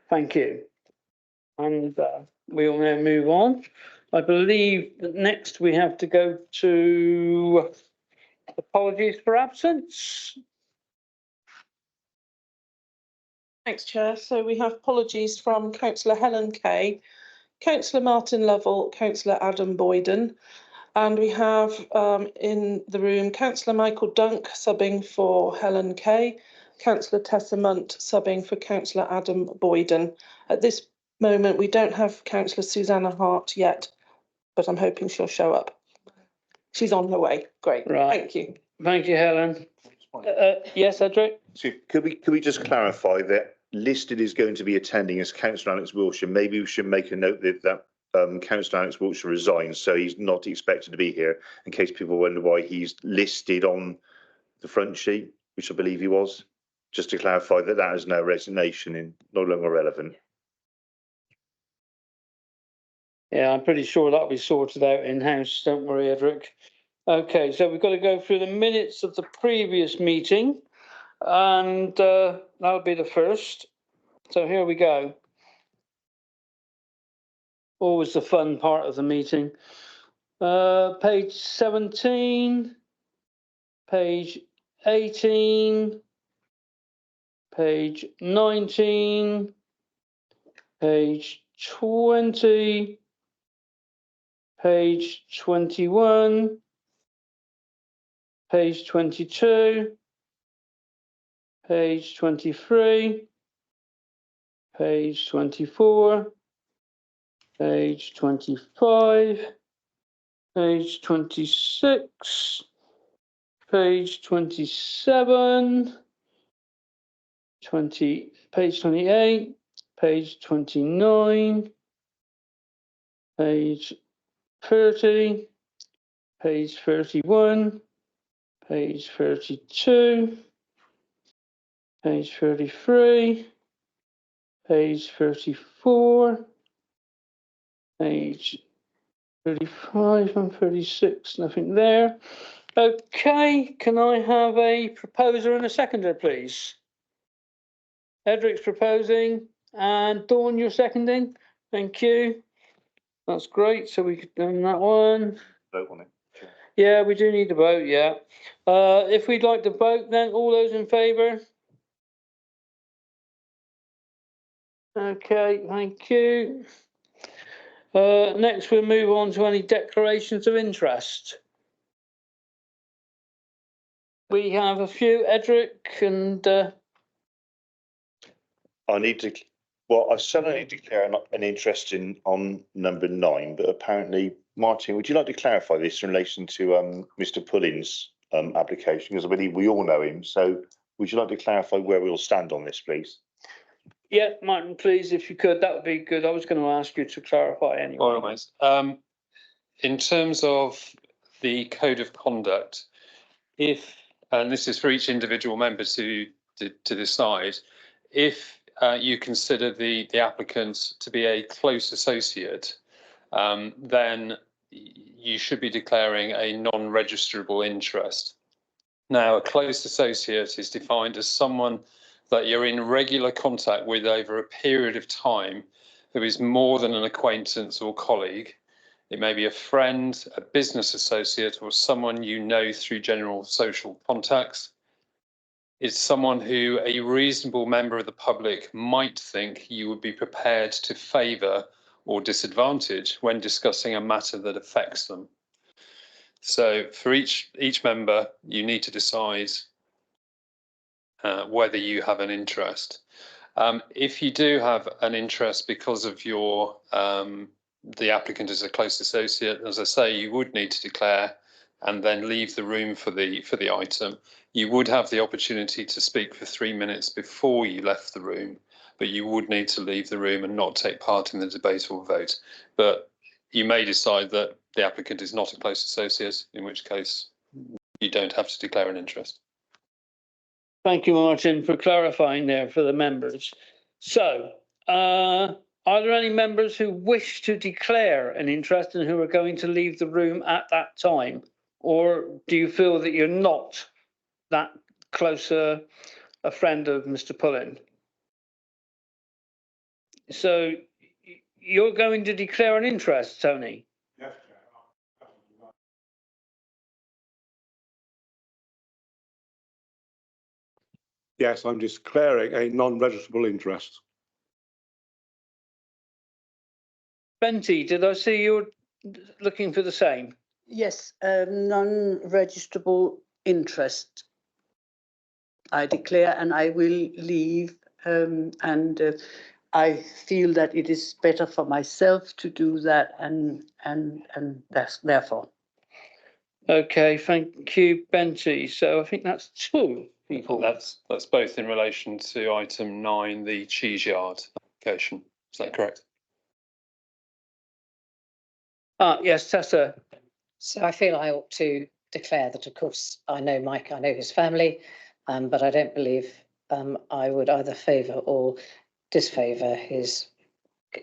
Thank you. And we will now move on. I believe that next we have to go to apologies for absence. Thanks, Chair. So we have apologies from Councillor Helen Kay, Councillor Martin Lovell, Councillor Adam Boyden, and we have in the room Councillor Michael Dunk subbing for Helen Kay, Councillor Tessa Munt subbing for Councillor Adam Boyden. At this moment, we don't have Councillor Susanna Hart yet, but I'm hoping she'll show up. She's on her way. Great. Right. Thank you. Thank you, Helen. Yes, Edric? So could we just clarify that listed is going to be attending as Councillor Alex Wiltshire? Maybe we should make a note that Councillor Alex Wiltshire resigns, so he's not expected to be here, in case people wonder why he's listed on the front sheet, which I believe he was. Just to clarify that that is no resignation and no longer relevant. Yeah, I'm pretty sure that'll be sorted out in-house. Don't worry, Edric. Okay, so we've got to go through the minutes of the previous meeting, and that'll be the first. So here we go. Always the fun part of the meeting. Page 17, page 18, page 19, page 20, page 21, page 22, page 23, page 24, page 25, page 26, page 27, page 28, page 29, page 30, page 31, page 32, page 33, page 34, page 35 and 36, nothing there. Okay, can I have a proposer and a seconder, please? Edric's proposing and Dawn, you're seconding. Thank you. That's great. So we could do that one. Vote on it. Yeah, we do need to vote, yeah. If we'd like to vote, then all those in favour? Okay, thank you. Next, we'll move on to any declarations of interest. We have a few, Edric, and I suddenly declare an interest on number 9, but apparently, Martin, would you like to clarify this in relation to Mr. Pullen's application? Because I believe we all know him. So would you like to clarify where we'll stand on this, please? yeah, Martin, please, if you could, that would be good. I was going to ask you to clarify anyway. Almost. In terms of the code of conduct, and this is for each individual member to decide, if you consider the applicant to be a close associate, then you should be declaring a non-registerable interest. Now, a close associate is defined as someone that you're in regular contact with over a period of time who is more than an acquaintance or colleague. It may be a friend, a business associate, or someone you know through general social contacts. It's someone who a reasonable member of the public might think you would be prepared to favour or disadvantage when discussing a matter that affects them. So for each member, you need to decide whether you have an interest. If you do have an interest because of your the applicant is a close associate, as I say, you would need to declare and then leave the room for the item. You would have the opportunity to speak for 3 minutes before you left the room, but you would need to leave the room and not take part in the debate or vote. But you may decide that the applicant is not a close associate, in which case you don't have to declare an interest. Thank you, Martin, for clarifying there for the members. So, are there any members who wish to declare an interest and who are going to leave the room at that time? Or do you feel that you're not that close a friend of Mr. Pullen? So you're going to declare an interest, Tony? Yes, I'm declaring a non-registrable interest. Benty, did I see you're looking for the same? Yes, non-registrable interest. I declare and I will leave, I feel that it is better for myself to do that, and that's therefore. Okay, thank you, Benty. So I think that's two people. That's both in relation to item 9, the cheese yard application. Is that correct? Yes, Tessa. So I feel I ought to declare that, of course, I know Mike, I know his family, but I don't believe I would either favour or disfavour his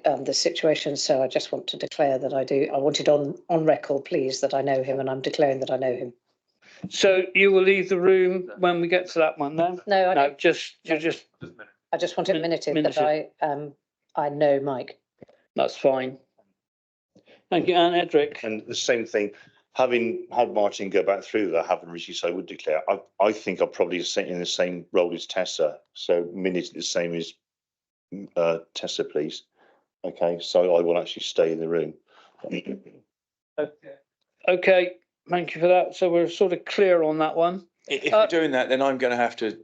the situation. So I just want to declare that I do. I want it on record, please, that I know him, and I'm declaring that I know him. So you will leave the room when we get to that one, then? No, No, just no. I just want it minuted that I know Mike. That's fine. Thank you, Anne. Edric. And the same thing, having had Martin go back through that, having received, so I would declare, I think I'll probably sit in the same role as Tessa. So minute the same as Tessa, please. Okay, so I will actually stay in the room. Okay, thank you for that. So we're sort of clear on that one. If you're doing that, then I'm going to have to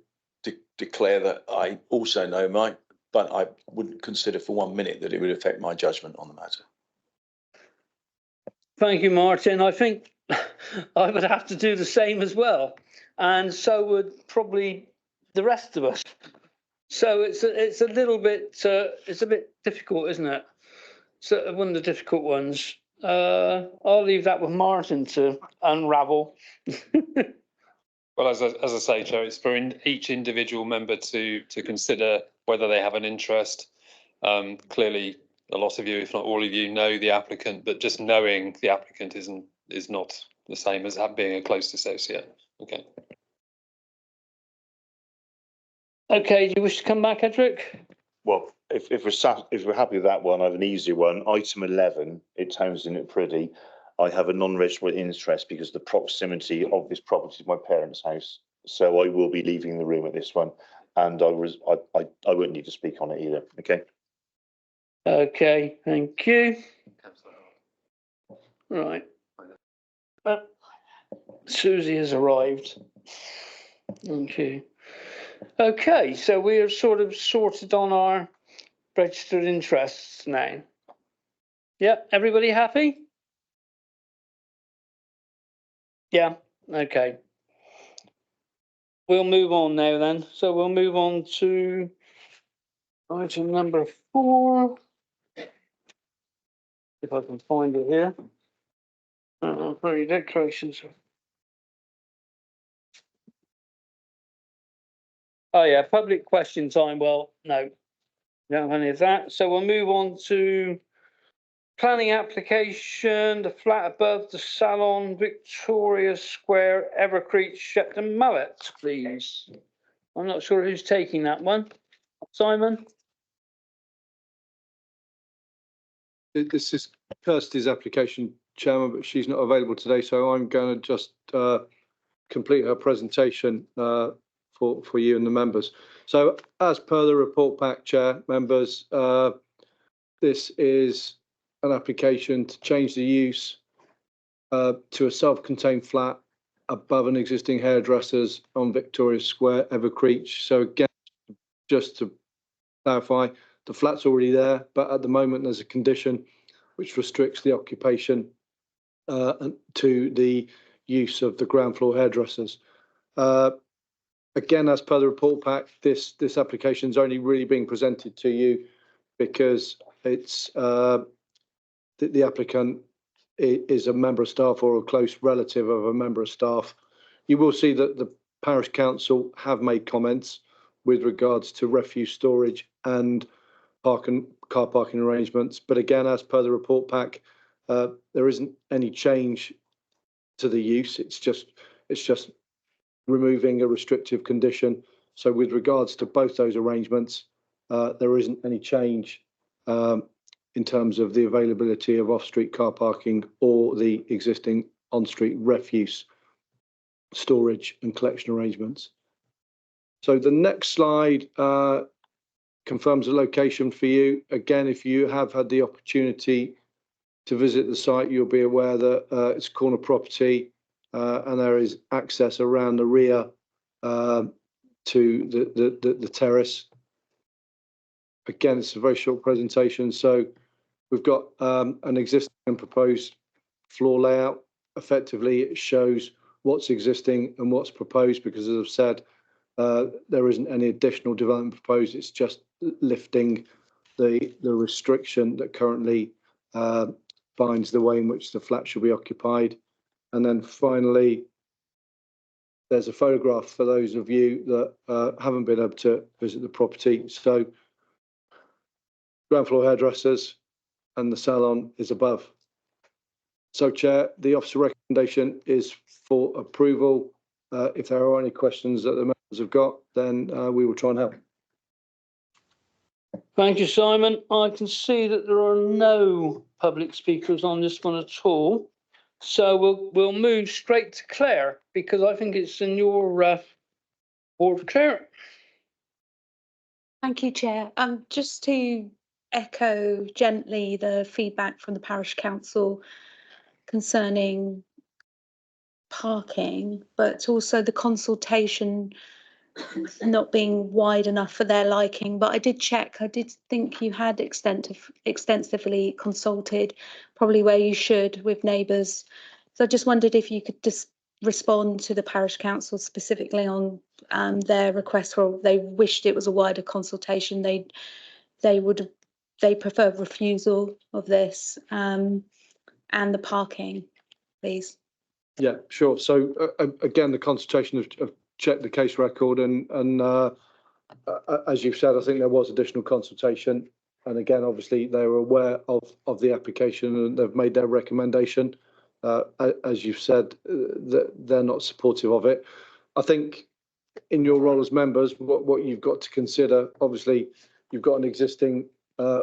declare that I also know Mike, but I wouldn't consider for 1 minute that it would affect my judgment on the matter. Thank you, Martin. I think I would have to do the same as well, and so would probably the rest of us. So it's a little bit it's a bit difficult, isn't it? So one of the difficult ones. I'll leave that with Martin to unravel. Well, as I say, Chair, it's for each individual member to consider whether they have an interest. Clearly, a lot of you, if not all of you, know the applicant, but just knowing the applicant is not the same as being a close associate. Okay. Okay, do you wish to come back, Edric? Well, if we're happy with that one, I have an easy one. Item 11, it Townsend at Priddy. I have a non-registrable interest because of the proximity of this property to my parents' house. So I will be leaving the room at this one, and I won't need to speak on it either. Okay. Okay, thank you. Right. Susie has arrived. Thank you. Okay, so we are sort of sorted on our registered interests now. Yeah, everybody happy? Yeah, okay. We'll move on now then. So we'll move on to item number 4. If I can find it here. Very declarations. Oh yeah, public question time. Well, no, don't have any of that. So we'll move on to planning application, the flat above the salon, Victoria Square, Evercreech, Shepton Mallet, please. I'm not sure who's taking that one. Simon? This is Kirsty's application, Chairman, but she's not available today, so I'm going to just complete her presentation for you and the members. So as per the report pack, Chair, members, this is an application to change the use to a self-contained flat above an existing hairdresser's on Victoria Square, Evercreech. So again, just to clarify, the flat's already there, but at the moment there's a condition which restricts the occupation to the use of the ground floor hairdressers. Again, as per the report pack, this application is only really being presented to you because it's the applicant is a member of staff or a close relative of a member of staff. You will see that the parish council have made comments with regards to refuse storage and car parking arrangements. But again, as per the report pack, there isn't any change to the use. It's just removing a restrictive condition. So with regards to both those arrangements, there isn't any change in terms of the availability of off-street car parking or the existing on-street refuse storage and collection arrangements. So the next slide confirms the location for you. Again, if you have had the opportunity to visit the site, you'll be aware that it's a corner property and there is access around the rear to the terrace. Again, it's a very short presentation. So we've got an existing and proposed floor layout. Effectively, it shows what's existing and what's proposed, because as I've said, there isn't any additional development proposed. It's just lifting the restriction that currently binds the way in which the flat should be occupied. And then finally, there's a photograph for those of you that haven't been able to visit the property. So ground floor hairdressers and the salon is above. So, Chair, the officer recommendation is for approval. If there are any questions that the members have got, then we will try and help. Thank you, Simon. I can see that there are no public speakers on this one at all. So we'll move straight to Claire, because I think it's in your board, Claire. Thank you, Chair. Just to echo gently the feedback from the parish council concerning parking, but also the consultation not being wide enough for their liking. But I did check. I did think you had extensively consulted, probably where you should, with neighbours. So I just wondered if you could just respond to the parish council specifically on their request for, they wished it was a wider consultation. They prefer refusal of this and the parking, please. Yeah, sure. So again, the consultation have checked the case record, and as you've said, I think there was additional consultation. And again, obviously, they were aware of the application and they've made their recommendation. As you've said, that they're not supportive of it. I think in your role as members, what you've got to consider, obviously, you've got an existing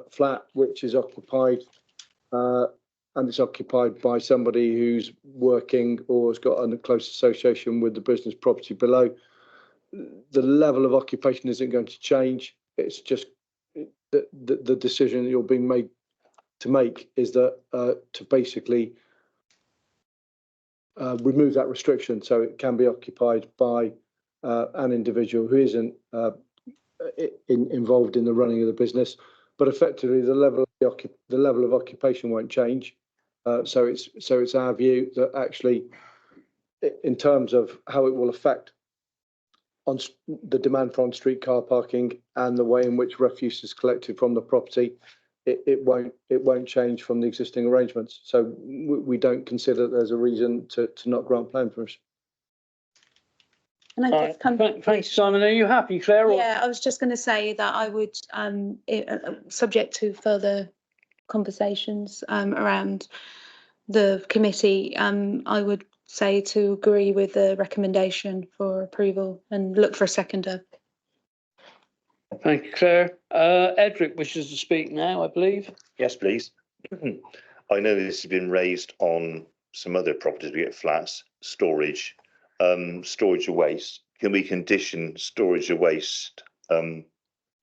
flat which is occupied, and it's occupied by somebody who's working or has got a close association with the business property below. The level of occupation isn't going to change. It's just the decision that you're being made to make is that to basically remove that restriction, so it can be occupied by an individual who isn't involved in the running of the business, but effectively the level of occupation won't change. So it's our view that actually, in terms of how it will affect on the demand for on-street car parking and the way in which refuse is collected from the property, it won't change from the existing arrangements. So we don't consider there's a reason to not grant plan permission. And I just come. Thanks, Simon. Are you happy, Claire? Yeah, I was just going to say that I would, subject to further conversations around the committee, I would say to agree with the recommendation for approval and look for a seconder. Thank you, Claire. Edric wishes to speak now, I believe. Yes, please. I know this has been raised on some other properties. We get flats, storage of waste. Can we condition storage of waste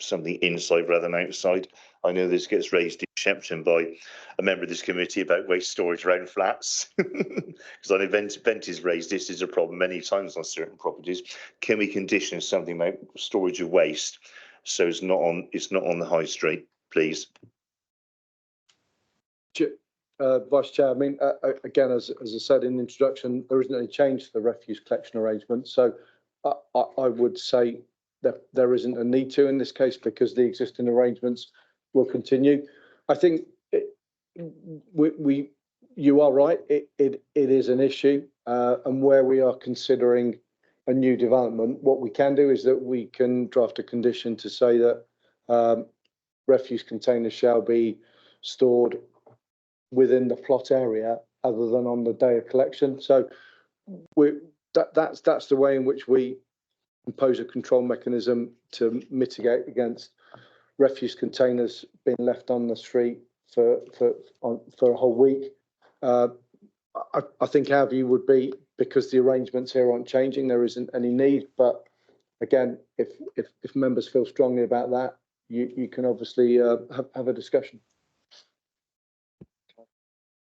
something inside rather than outside? I know this gets raised in Shepton by a member of this committee about waste storage around flats, because I know Vent has raised this as a problem many times on certain properties. Can we condition something about storage of waste so it's not on the high street, please? Vice Chair, I mean, again, as I said in the introduction, there isn't any change to the refuse collection arrangement. So I would say that there isn't a need to in this case, because the existing arrangements will continue. I think you are right. It is an issue, and where we are considering a new development, what we can do is that we can draft a condition to say that refuse containers shall be stored within the plot area other than on the day of collection. So that's the way in which we impose a control mechanism to mitigate against refuse containers being left on the street for a whole week. I think our view would be, because the arrangements here aren't changing, there isn't any need. But again, if members feel strongly about that, you can obviously have a discussion.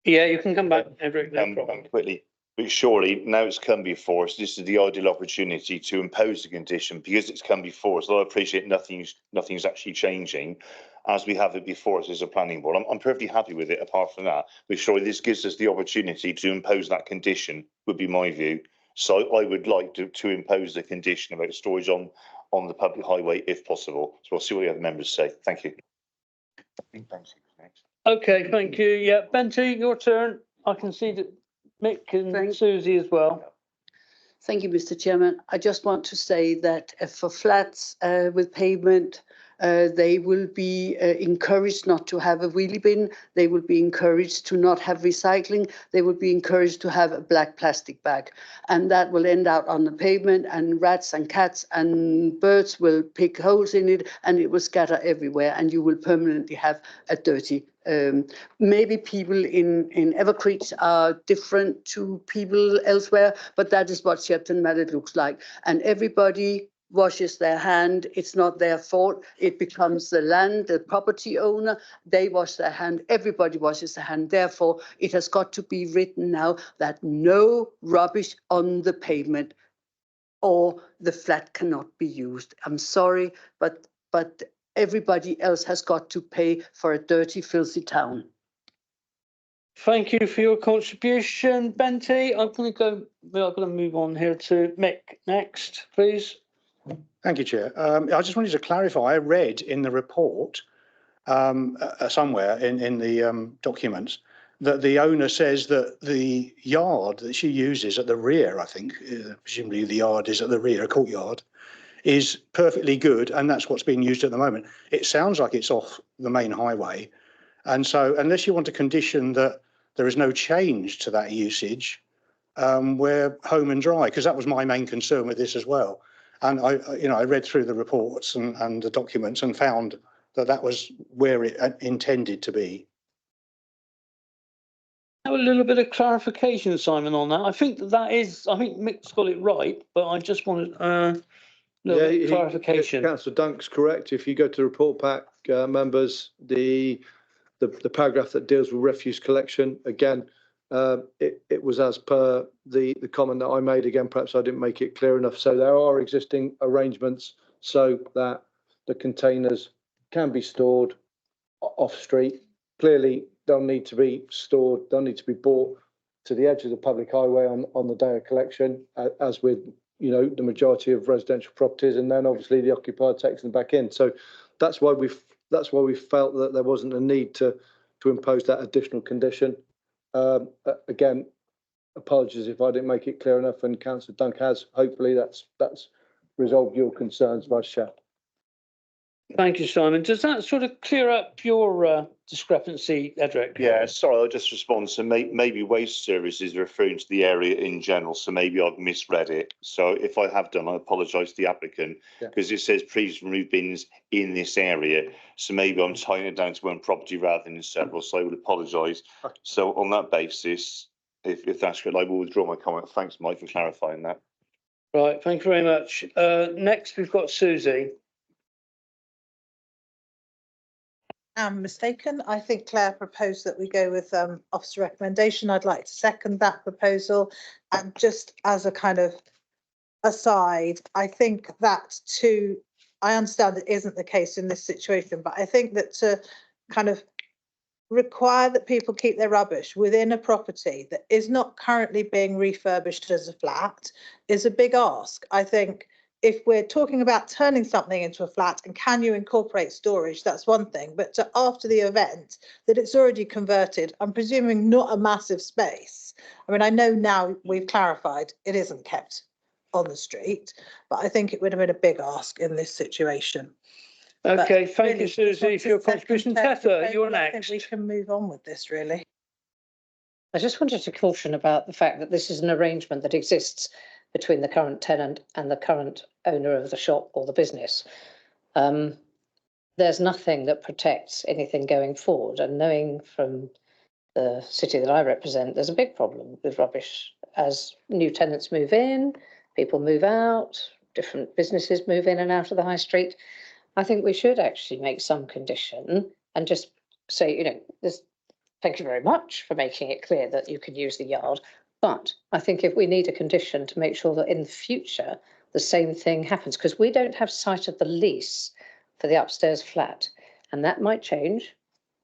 Yeah, you can come back, Edric, no problem. Quickly, but surely now it's come before us, this is the ideal opportunity to impose the condition because it's come before us. I appreciate nothing's actually changing as we have it before us as a planning board. I'm perfectly happy with it apart from that, but surely this gives us the opportunity to impose that condition, would be my view. So I would like to impose the condition about storage on the public highway if possible. So we'll see what the other members say. Thank you. Okay, thank you. Yeah, Benty, your turn. I can see that Mick and Susie as well. Thank you, Mr. Chairman. I just want to say that for flats with pavement, they will be encouraged not to have a wheelie bin. They will be encouraged to not have recycling. They will be encouraged to have a black plastic bag. And that will end out on the pavement, and rats and cats and birds will pick holes in it, and it will scatter everywhere, and you will permanently have a dirty. Maybe people in Evercreek are different to people elsewhere, but that is what Shepton Mallet looks like. And everybody washes their hand. It's not their fault. It becomes the land, the property owner. They wash their hand. Everybody washes their hand. Therefore, it has got to be written now that no rubbish on the pavement or the flat cannot be used. I'm sorry, but everybody else has got to pay for a dirty, filthy town. Thank you for your contribution, Benty. I'm going to move on here to Mick next, please. Thank you, Chair. I just wanted to clarify, I read in the report somewhere in the documents that the owner says that the yard that she uses at the rear, I think, presumably the yard is at the rear, a courtyard, is perfectly good, and that's what's being used at the moment. It sounds like it's off the main highway, and so unless you want a condition that there is no change to that usage, we're home and dry, because that was my main concern with this as well. And I read through the reports and the documents and found that that was where it intended to be. Have a little bit of clarification, Simon, on that. I think Mick's got it right, but I just wanted little bit of clarification. Councillor Dunk's correct. If you go to the report pack, members, the paragraph that deals with refuse collection, again, it was as per the comment that I made. Again, perhaps I didn't make it clear enough. So there are existing arrangements so that the containers can be stored off street. Clearly, they'll need to be stored, they'll need to be brought to the edge of the public highway on the day of collection, as with the majority of residential properties, and then obviously the occupier takes them back in. So that's why we felt that there wasn't a need to impose that additional condition. Again, apologies if I didn't make it clear enough, and Councillor Dunk has. Hopefully that's resolved your concerns, Vice Chair. Thank you, Simon. Does that sort of clear up your discrepancy, Edric? Yeah, sorry, I'll just respond. So maybe waste services referring to the area in general, so maybe I've misread it. So if I have done, I apologise to the applicant, because it says please remove bins in this area. So maybe I'm tying it down to one property rather than several, so I would apologise. So on that basis, if that's good, I will withdraw my comment. Thanks, Mike, for clarifying that. Right, thank you very much. Next, we've got Susie. I'm mistaken. I think Claire proposed that we go with officer recommendation. I'd like to second that proposal. And just as a kind of aside, I think that I understand it isn't the case in this situation, but I think that to kind of require that people keep their rubbish within a property that is not currently being refurbished as a flat is a big ask. I think if we're talking about turning something into a flat and can you incorporate storage, that's one thing. But after the event that it's already converted, I'm presuming not a massive space. I mean, I know now we've clarified it isn't kept on the street, but I think it would have been a big ask in this situation. Okay, thank you, Susie, for your contribution. Tessa, you're next. I think we can move on with this, really. I just wanted to caution about the fact that this is an arrangement that exists between the current tenant and the current owner of the shop or the business. There there's nothing that protects anything going forward. And knowing from the city that I represent, there's a big problem with rubbish as new tenants move in, people move out, different businesses move in and out of the high street. I think we should actually make some condition and just say, you know, this, thank you very much for making it clear that you can use the yard. But I think if we need a condition to make sure that in the future, the same thing happens, because we don't have sight of the lease for the upstairs flat, and that might change.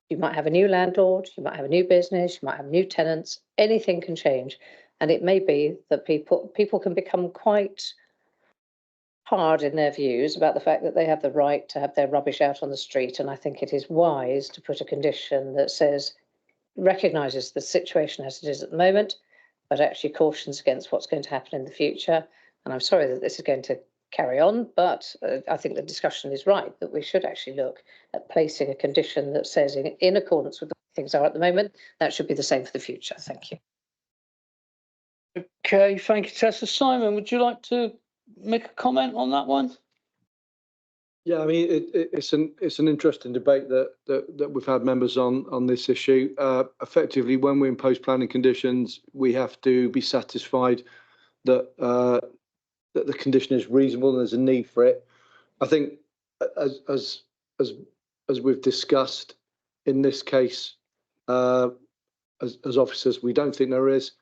You might have a new landlord, you might have a new business, you might have new tenants, anything can change. And it may be that people can become quite hard in their views about the fact that they have the right to have their rubbish out on the street. And I think it is wise to put a condition that says, recognises the situation as it is at the moment, but actually cautions against what's going to happen in the future. And I'm sorry that this is going to carry on, but I think the discussion is right, that we should actually look at placing a condition that says in accordance with the way things are at the moment, that should be the same for the future. Thank you. Okay, thank you, Tessa. Simon, would you like to make a comment on that one? Yeah, I mean, it's an interesting debate that we've had members on this issue. Effectively, when we impose planning conditions, we have to be satisfied that that the condition is reasonable and there's a need for it. I think, as we've discussed in this case, as officers, we don't think there is.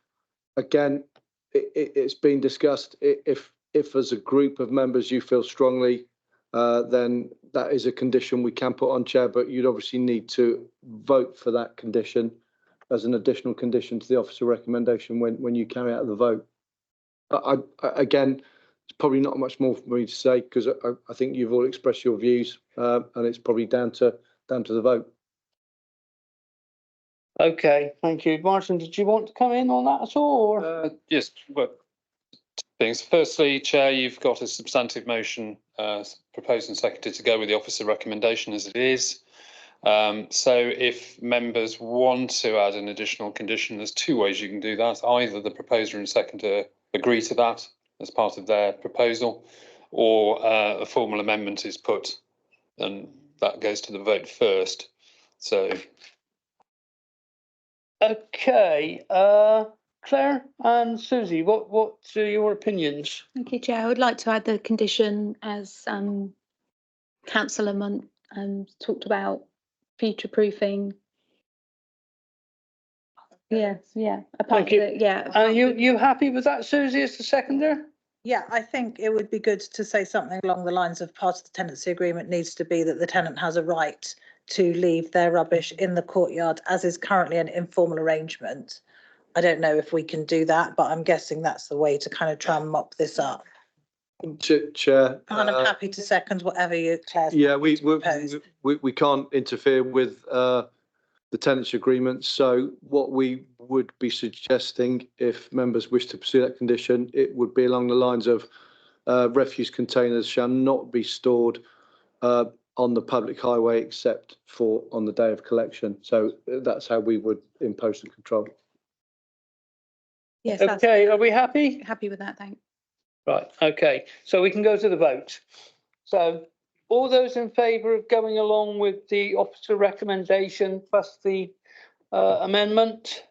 Again, it's been discussed. If as a group of members you feel strongly, then that is a condition we can put on, Chair, but you'd obviously need to vote for that condition as an additional condition to the officer recommendation when you carry out the vote. Again, it's probably not much more for me to say, because I think you've all expressed your views, and it's probably down to the vote. Okay, thank you. Martin, did you want to come in on that at all? Or? Yes, well, two things. Firstly, Chair, you've got a substantive motion proposed and seconded to go with the officer recommendation as it is. So if members want to add an additional condition, there's two ways you can do that. Either the proposer and seconder agree to that as part of their proposal, or a formal amendment is put and that goes to the vote first. So. Okay, Claire and Susie, what are your opinions? Thank you, Chair. I would like to add the condition as Councillor Munt talked about, future proofing. Yes, yeah. Thank you. Yeah. Are you happy with that, Susie, as the seconder? Yeah, I think it would be good to say something along the lines of part of the tenancy agreement needs to be that the tenant has a right to leave their rubbish in the courtyard, as is currently an informal arrangement. I don't know if we can do that, but I'm guessing that's the way to kind of try and mop this up. Chair. And I'm happy to second whatever you, Claire. Yeah, we can't interfere with the tenancy agreement. So what we would be suggesting, if members wish to pursue that condition, it would be along the lines of refuse containers shall not be stored on the public highway except for on the day of collection. So that's how we would impose the control. Yes. Okay, are we happy? Happy with that, thanks. Right, okay, so we can go to the vote. So all those in favour of going along with the officer recommendation plus the amendment?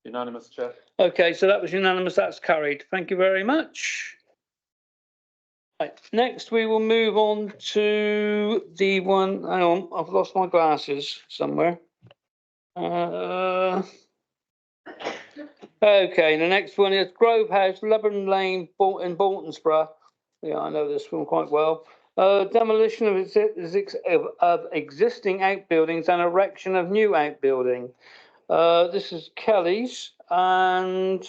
Unanimous, Chair. Okay, so that was unanimous, that's carried. Thank you very much. Right, next we will move on to the one, hang on, I've lost my glasses somewhere. Okay, the next one is Grove House, Lebanon Lane, in Boltonsborough. Yeah, I know this one quite well. Demolition of existing outbuildings and erection of new outbuilding. This is Kelly's, and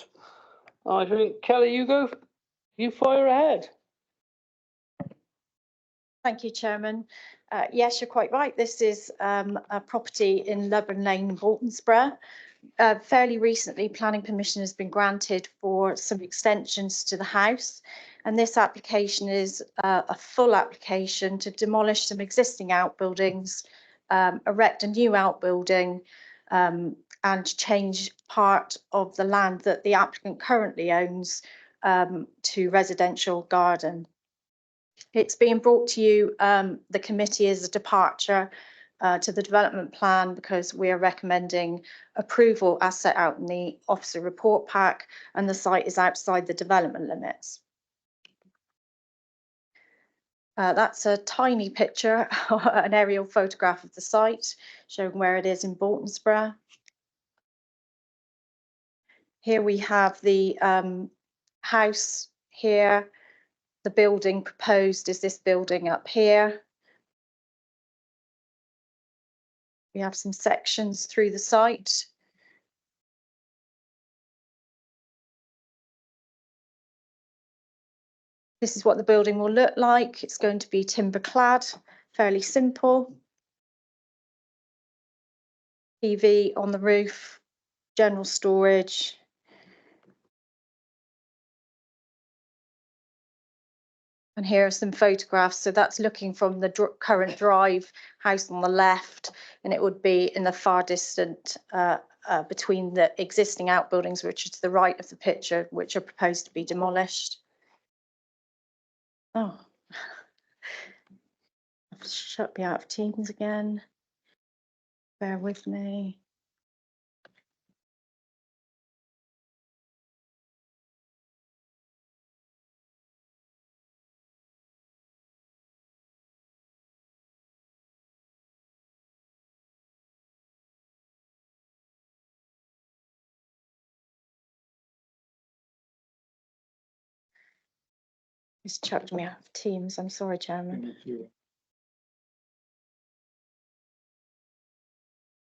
I think, Kelly, you fire ahead. Thank you, Chairman. Yes, you're quite right. This is a property in Lebanon Lane, Boltonsborough. Fairly recently, planning permission has been granted for some extensions to the house, and this application is a full application to demolish some existing outbuildings, erect a new outbuilding, and change part of the land that the applicant currently owns to residential garden. It's being brought to you, the committee as a departure to the development plan because we are recommending approval as set out in the officer report pack, and the site is outside the development limits. That's a tiny picture, an aerial photograph of the site showing where it is in Boltonsborough. Here we have the house here. The building proposed is this building up here. We have some sections through the site. This is what the building will look like. It's going to be timber clad, fairly simple. PV on the roof, general storage. And here are some photographs. So that's looking from the current drive house on the left, and it would be in the far distant between the existing outbuildings, which is to the right of the picture, which are proposed to be demolished. Oh, I've shut me out of Teams again. Bear with me. It's chucked me out of Teams. I'm sorry, Chairman.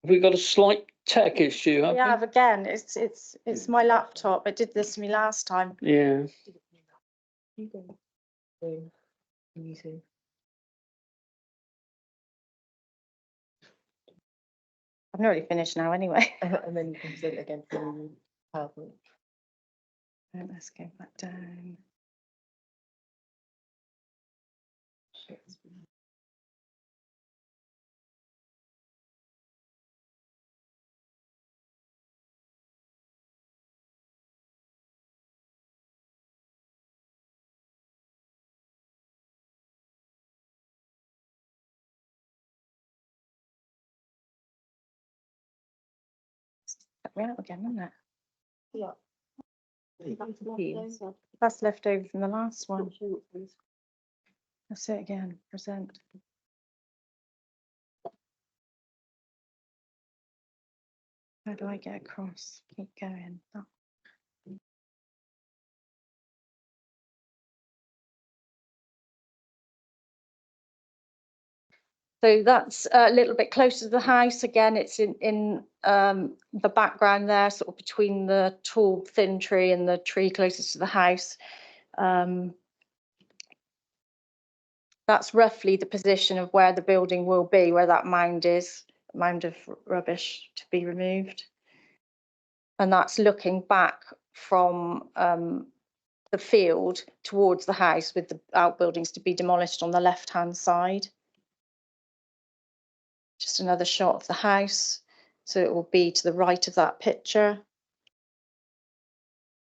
Have we got a slight tech issue? We have again. It's my laptop. It did this to me last time. Yeah. I've nearly finished now anyway. And then you can present again from PowerPoint. Right, let's go back down. Cut me out again, isn't it? Yeah. That's left over from the last one. That's it again. Present. How do I get across? Keep going. Oh. So that's a little bit closer to the house. Again, it's in the background there, sort of between the tall, thin tree and the tree closest to the house. That's roughly the position of where the building will be, where that mound is, mound of rubbish to be removed. And that's looking back from the field towards the house, with the outbuildings to be demolished on the left-hand side. Just another shot of the house. So it will be to the right of that picture.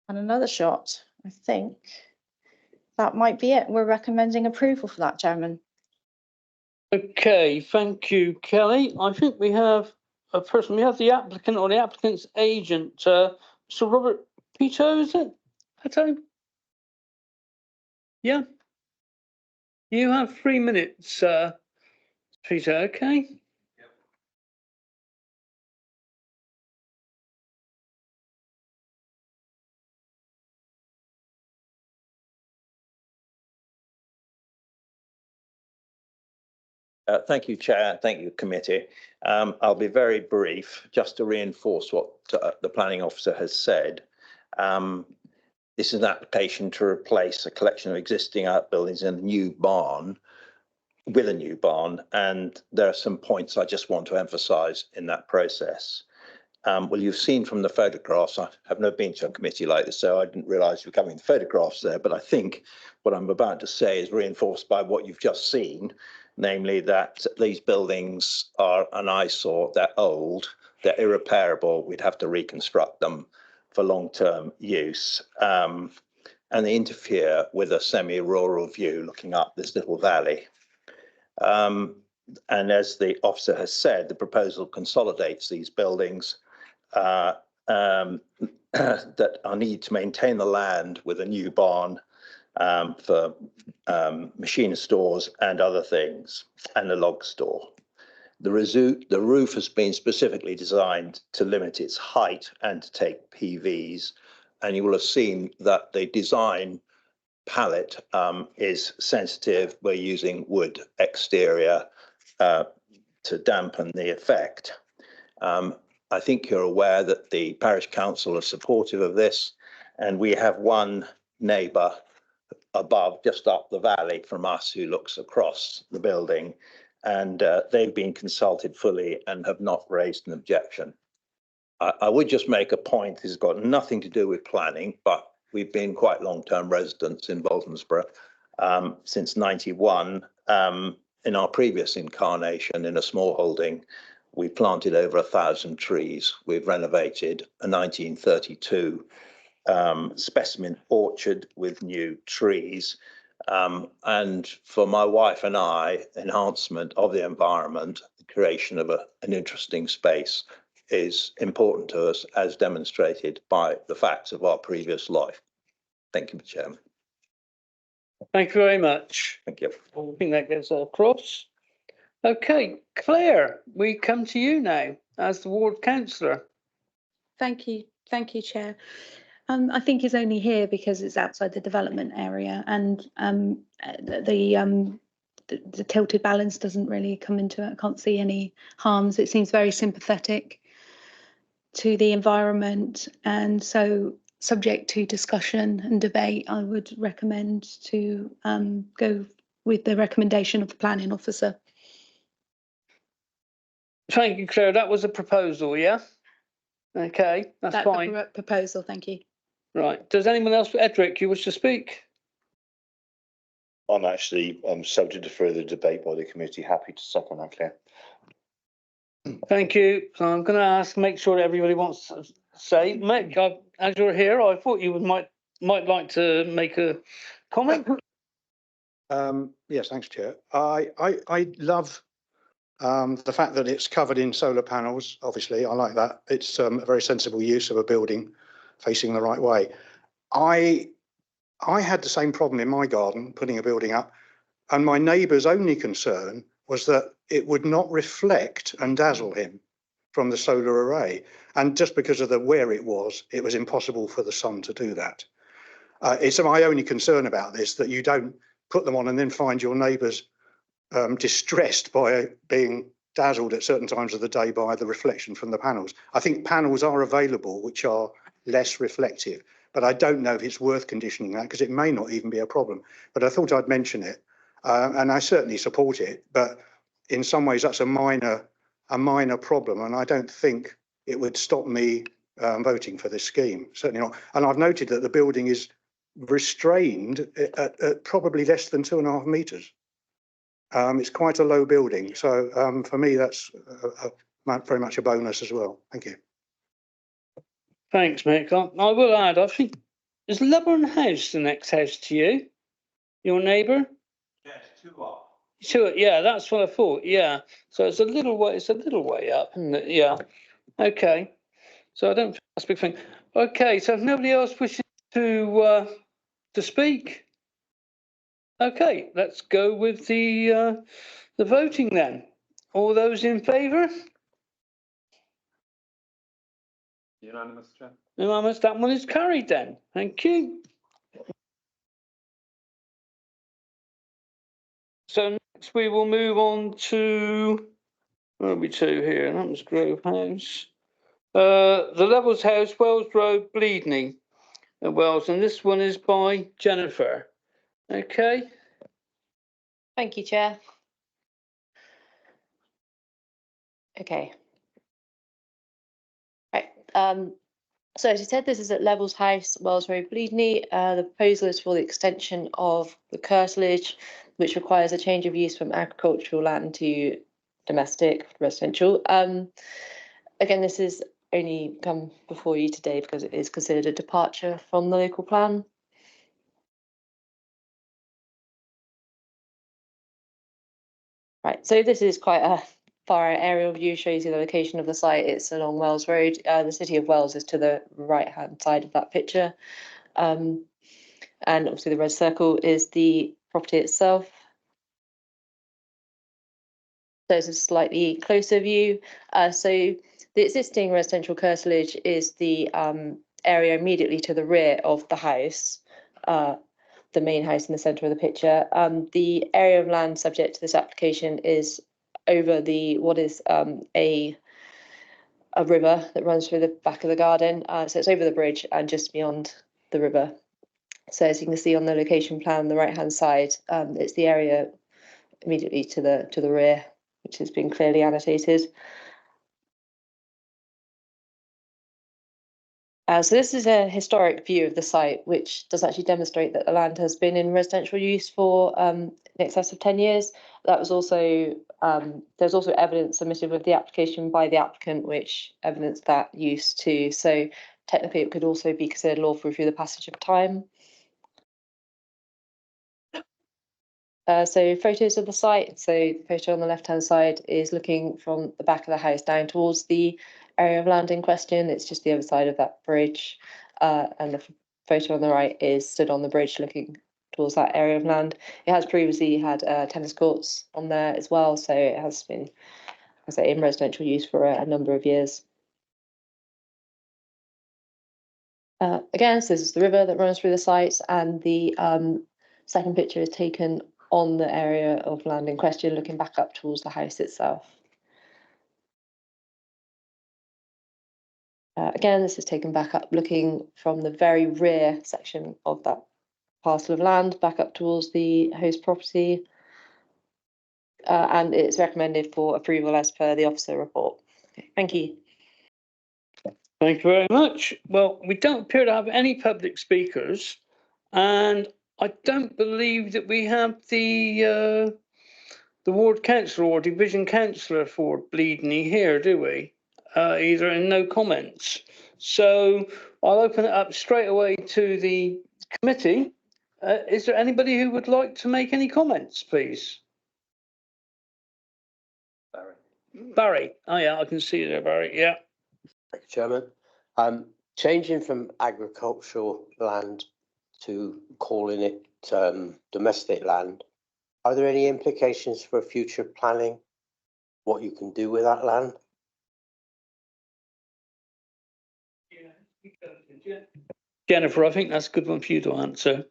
And another shot, I think. That might be it. We're recommending approval for that, Chairman. Okay, thank you, Kelly. I think we have a person, we have the applicant or the applicant's agent, Sir Robert Peto, is it? Peto? Yeah. You have 3 minutes, Peter, okay? Thank you, Chair. Thank you, Committee. I'll be very brief, just to reinforce what the Planning Officer has said. This is an application to replace a collection of existing outbuildings in a new barn with a new barn, and there are some points I just want to emphasise in that process. Well, you've seen from the photographs, I have never been to a committee like this, so I didn't realise you were coming the photographs there, but I think what I'm about to say is reinforced by what you've just seen, namely that these buildings are an eyesore, they're old, they're irreparable, we'd have to reconstruct them for long-term use. and they interfere with a semi-rural view looking up this little valley. And as the officer has said, the proposal consolidates these buildings that are need to maintain the land with a new barn for machine stores and other things, and a log store. The roof has been specifically designed to limit its height and to take PVs, and you will have seen that the design palette is sensitive. We're using wood exterior to dampen the effect. I think you're aware that the parish council are supportive of this, and we have one neighbour above, just up the valley from us, who looks across the building, and they've been consulted fully and have not raised an objection. I would just make a point, this has got nothing to do with planning, but we've been quite long-term residents in Boltonsborough since 91. In our previous incarnation in a small holding, we planted over 1,000 trees. We've renovated a 1932 specimen orchard with new trees. And for my wife and I, enhancement of the environment, the creation of an interesting space is important to us, as demonstrated by the facts of our previous life. Thank you, Mr. Chairman. Thank you very much. Thank you. I think that gets across. Okay, Claire, we come to you now as the ward councillor. Thank you, Chair. I think he's only here because it's outside the development area, and the tilted balance doesn't really come into it. I can't see any harms. It seems very sympathetic to the environment, and so subject to discussion and debate, I would recommend to go with the recommendation of the planning officer. Thank you, Claire. That was a proposal, yeah? Okay, that's fine. The proposal, thank you. Right. Does anyone else, Edric, you wish to speak? I'm actually subject to further debate by the committee. Happy to second that, Claire. Thank you. So I'm going to make sure that everybody wants to say. Mick, as you're here, I thought you might like to make a comment. Yes, thanks, Chair. I love the fact that it's covered in solar panels. Obviously, I like that. It's a very sensible use of a building facing the right way. I had the same problem in my garden, putting a building up, and my neighbour's only concern was that it would not reflect and dazzle him from the solar array. And just because of where it was impossible for the sun to do that. It's my only concern about this, that you don't put them on and then find your neighbours distressed by being dazzled at certain times of the day by the reflection from the panels. I think panels are available which are less reflective, but I don't know if it's worth conditioning that, because it may not even be a problem. But I thought I'd mention it, and I certainly support it, but in some ways that's a minor problem, and I don't think it would stop me voting for this scheme, certainly not. And I've noted that the building is restrained at probably less than 2.5 metres. It's quite a low building, so for me that's very much a bonus as well. Thank you. Thanks, Mick. I will add, I think, is Leburn House the next house to you? Your neighbour? Yes, 2 up. Yeah, that's what I thought. Yeah. So it's a little way up, isn't it? Yeah. Okay. So I don't think that's a big thing. Okay, so if nobody else wishes to speak. Okay, let's go with the voting then. All those in favour? Unanimous, Chair. Unanimous, that one is carried then. Thank you. So next we will move on to, where are we to here? That was Grove House. The Levels House, Wells Road, Bleedney, Wells, and this one is by Jennifer. Okay. Thank you, Chair. Okay. Right. So as you said, this is at Levels House, Wells Road, Bleedney. The proposal is for the extension of the curtilage, which requires a change of use from agricultural land to domestic residential. Again, this is only come before you today because it is considered a departure from the local plan. Right, so this is quite a far out aerial view, shows you the location of the site. It's along Wells Road. The City of Wells is to the right-hand side of that picture. And obviously the red circle is the property itself. So it's a slightly closer view. So the existing residential curtilage is the area immediately to the rear of the house, the main house in the centre of the picture. The area of land subject to this application is over the what is a river that runs through the back of the garden. So it's over the bridge and just beyond the river. So as you can see on the location plan on the right hand side, it's the area immediately to the rear, which has been clearly annotated. So this is a historic view of the site, which does actually demonstrate that the land has been in residential use for in excess of 10 years. That was also, there's also evidence submitted with the application by the applicant, which evidenced that use too. So technically it could also be considered lawful through the passage of time. So photos of the site. So the photo on the left-hand side is looking from the back of the house down towards the area of land in question. It's just the other side of that bridge. And the photo on the right is stood on the bridge looking towards that area of land. It has previously had tennis courts on there as well. So it has been, I say, in residential use for a number of years. Again, so this is the river that runs through the site, and the second picture is taken on the area of land in question, looking back up towards the house itself. Again, this is taken back up, looking from the very rear section of that parcel of land, back up towards the host property. And it's recommended for approval as per the officer report. Okay, thank you. Thank you very much. Well, we don't appear to have any public speakers, and I don't believe that we have the ward councillor or division councillor for Bleedney here, do we? Either, and no comments. So I'll open it up straight away to the committee. Is there anybody who would like to make any comments, please? Barry. Oh yeah, I can see you there, Barry. Yeah. Thank you, Chairman. Changing from agricultural land to calling it domestic land, are there any implications for future planning? What you can do with that land? Jennifer, I think that's a good one for you to answer.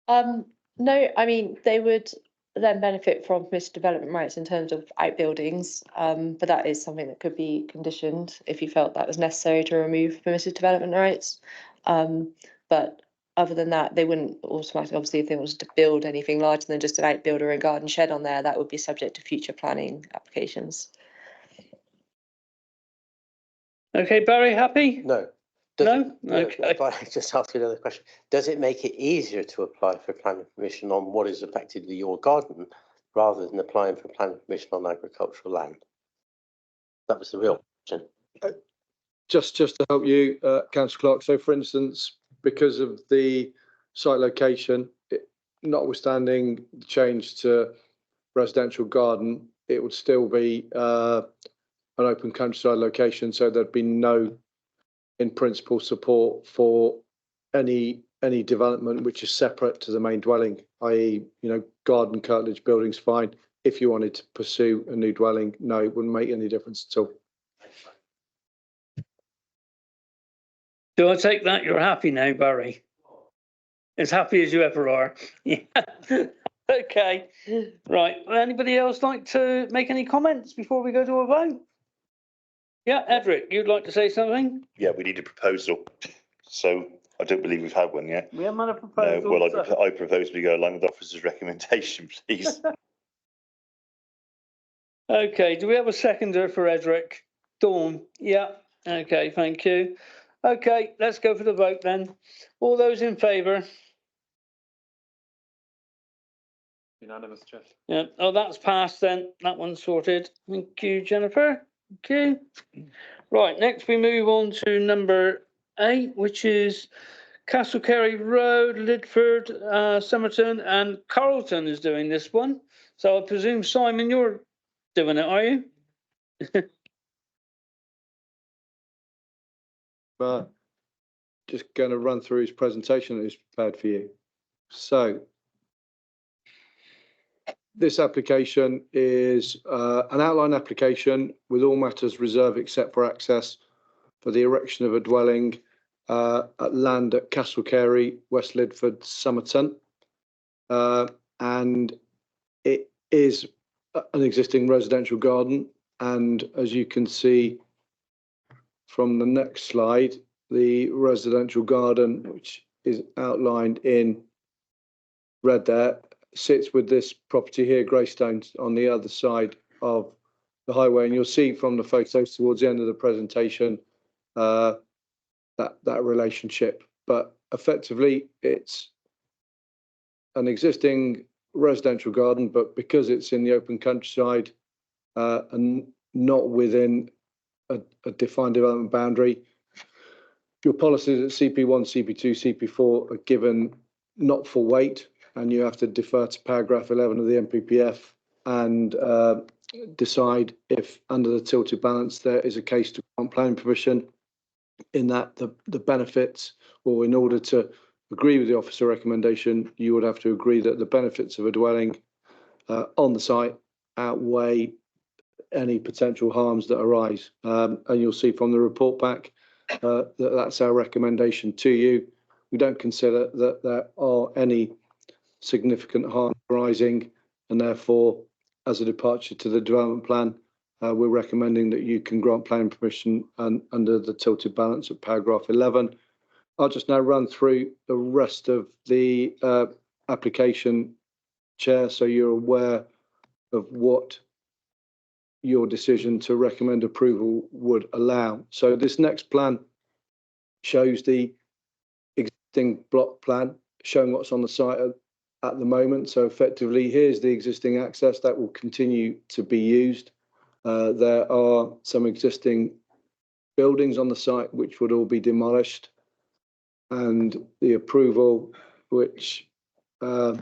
No, I mean, they would then benefit from permitted development rights in terms of outbuildings, but that is something that could be conditioned if you felt that was necessary to remove permitted development rights. But other than that, they wouldn't automatically, obviously, if they wanted to build anything larger than just an outbuild or a garden shed on there, that would be subject to future planning applications. Okay, Barry, happy? No. No? Okay. If I just ask you another question, does it make it easier to apply for planning permission on what is effectively your garden rather than applying for planning permission on agricultural land? That was the real question. Just to help you, Councillor Clark. So, for instance, because of the site location, notwithstanding the change to residential garden, it would still be an open countryside location. So there'd be no, in principle, support for any development which is separate to the main dwelling, i.e., garden, curtilage, buildings, fine. If you wanted to pursue a new dwelling, no, it wouldn't make any difference at all. Do I take that you're happy now, Barry? As happy as you ever are. Yeah. Okay. Right. Would anybody else like to make any comments before we go to a vote? Yeah, Edric, you'd like to say something? Yeah, we need a proposal. So I don't believe we've had one yet. We haven't had a No, proposal. well, so- I propose we go along with the officer's recommendation, please. Okay, do we have a seconder for Edric? Dawn? Yeah. Okay, thank you. Okay, let's go for the vote then. All those in favour? Unanimous, Chair. Yeah. Oh, that's passed then. That one's sorted. Thank you, Jennifer. Thank you. Right, next we move on to number 8, which is Castlecarry Road, Lidford, Somerton and Carlton is doing this one. So I presume, Simon, you're doing it, are you? Just going to run through his presentation that he's prepared for you. So this application is an outline application with all matters reserved except for access for the erection of a dwelling at land at Castlecarry, West Lidford, Somerton. And it is an existing residential garden. And as you can see from the next slide, the residential garden, which is outlined in red there, sits with this property here, Greystones, on the other side of the highway. And you'll see from the photos towards the end of the presentation that relationship. But effectively, it's an existing residential garden, but because it's in the open countryside and not within a defined development boundary, your policies at CP1, CP2, CP4 are given not full weight, and you have to defer to paragraph 11 of the NPPF and decide if under the tilted balance there is a case to grant planning permission. In that the benefits, or in order to agree with the officer recommendation, you would have to agree that the benefits of a dwelling on the site outweigh any potential harms that arise. And you'll see from the report back that that's our recommendation to you. We don't consider that there are any significant harm arising, and therefore, as a departure to the development plan, we're recommending that you can grant planning permission under the tilted balance of paragraph 11. I'll just now run through the rest of the application, Chair, so you're aware of what your decision to recommend approval would allow. So this next plan shows the existing block plan, showing what's on the site at the moment. So effectively, here's the existing access that will continue to be used. There are some existing buildings on the site which would all be demolished, and the approval which you're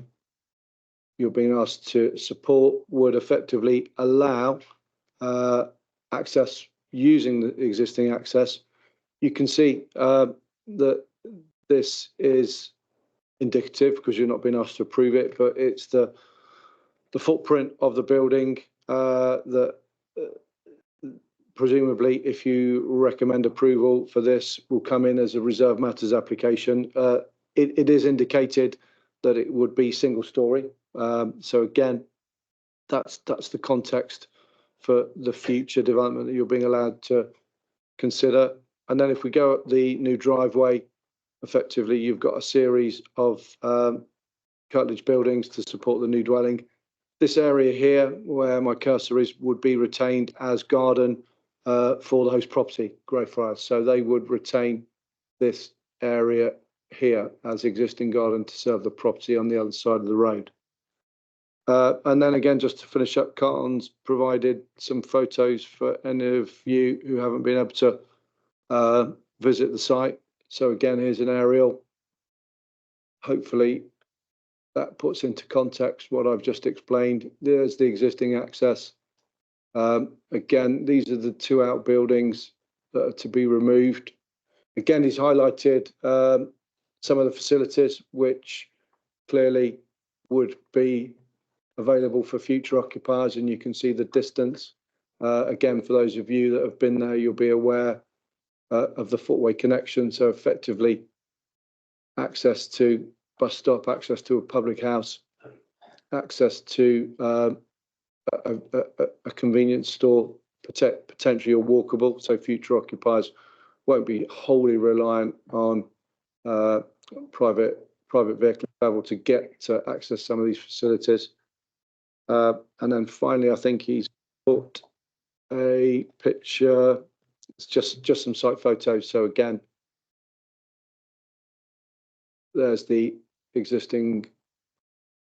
being asked to support would effectively allow access using the existing access. You can see that this is indicative because you're not being asked to approve it, but it's the footprint of the building that presumably, if you recommend approval for this, will come in as a reserved matters application. It is indicated that it would be single story. So again, that's the context for the future development that you're being allowed to consider. And then if we go up the new driveway, effectively, you've got a series of curtilage buildings to support the new dwelling. This area here, where my cursor is, would be retained as garden for the host property, Greyfriars. So they would retain this area here as existing garden to serve the property on the other side of the road. And then again, just to finish up, Carlton's provided some photos for any of you who haven't been able to visit the site. So again, here's an aerial. Hopefully that puts into context what I've just explained. There's the existing access. Again, these are the two outbuildings that are to be removed. Again, he's highlighted some of the facilities which clearly would be available for future occupiers, and you can see the distance. Again, for those of you that have been there, you'll be aware of the footway connection. So effectively, access to bus stop, access to a public house, access to a convenience store, potentially a walkable. So future occupiers won't be wholly reliant on private vehicle travel to get to access some of these facilities. And then finally, I think he's put a picture. It's just some site photos. So again, there's the existing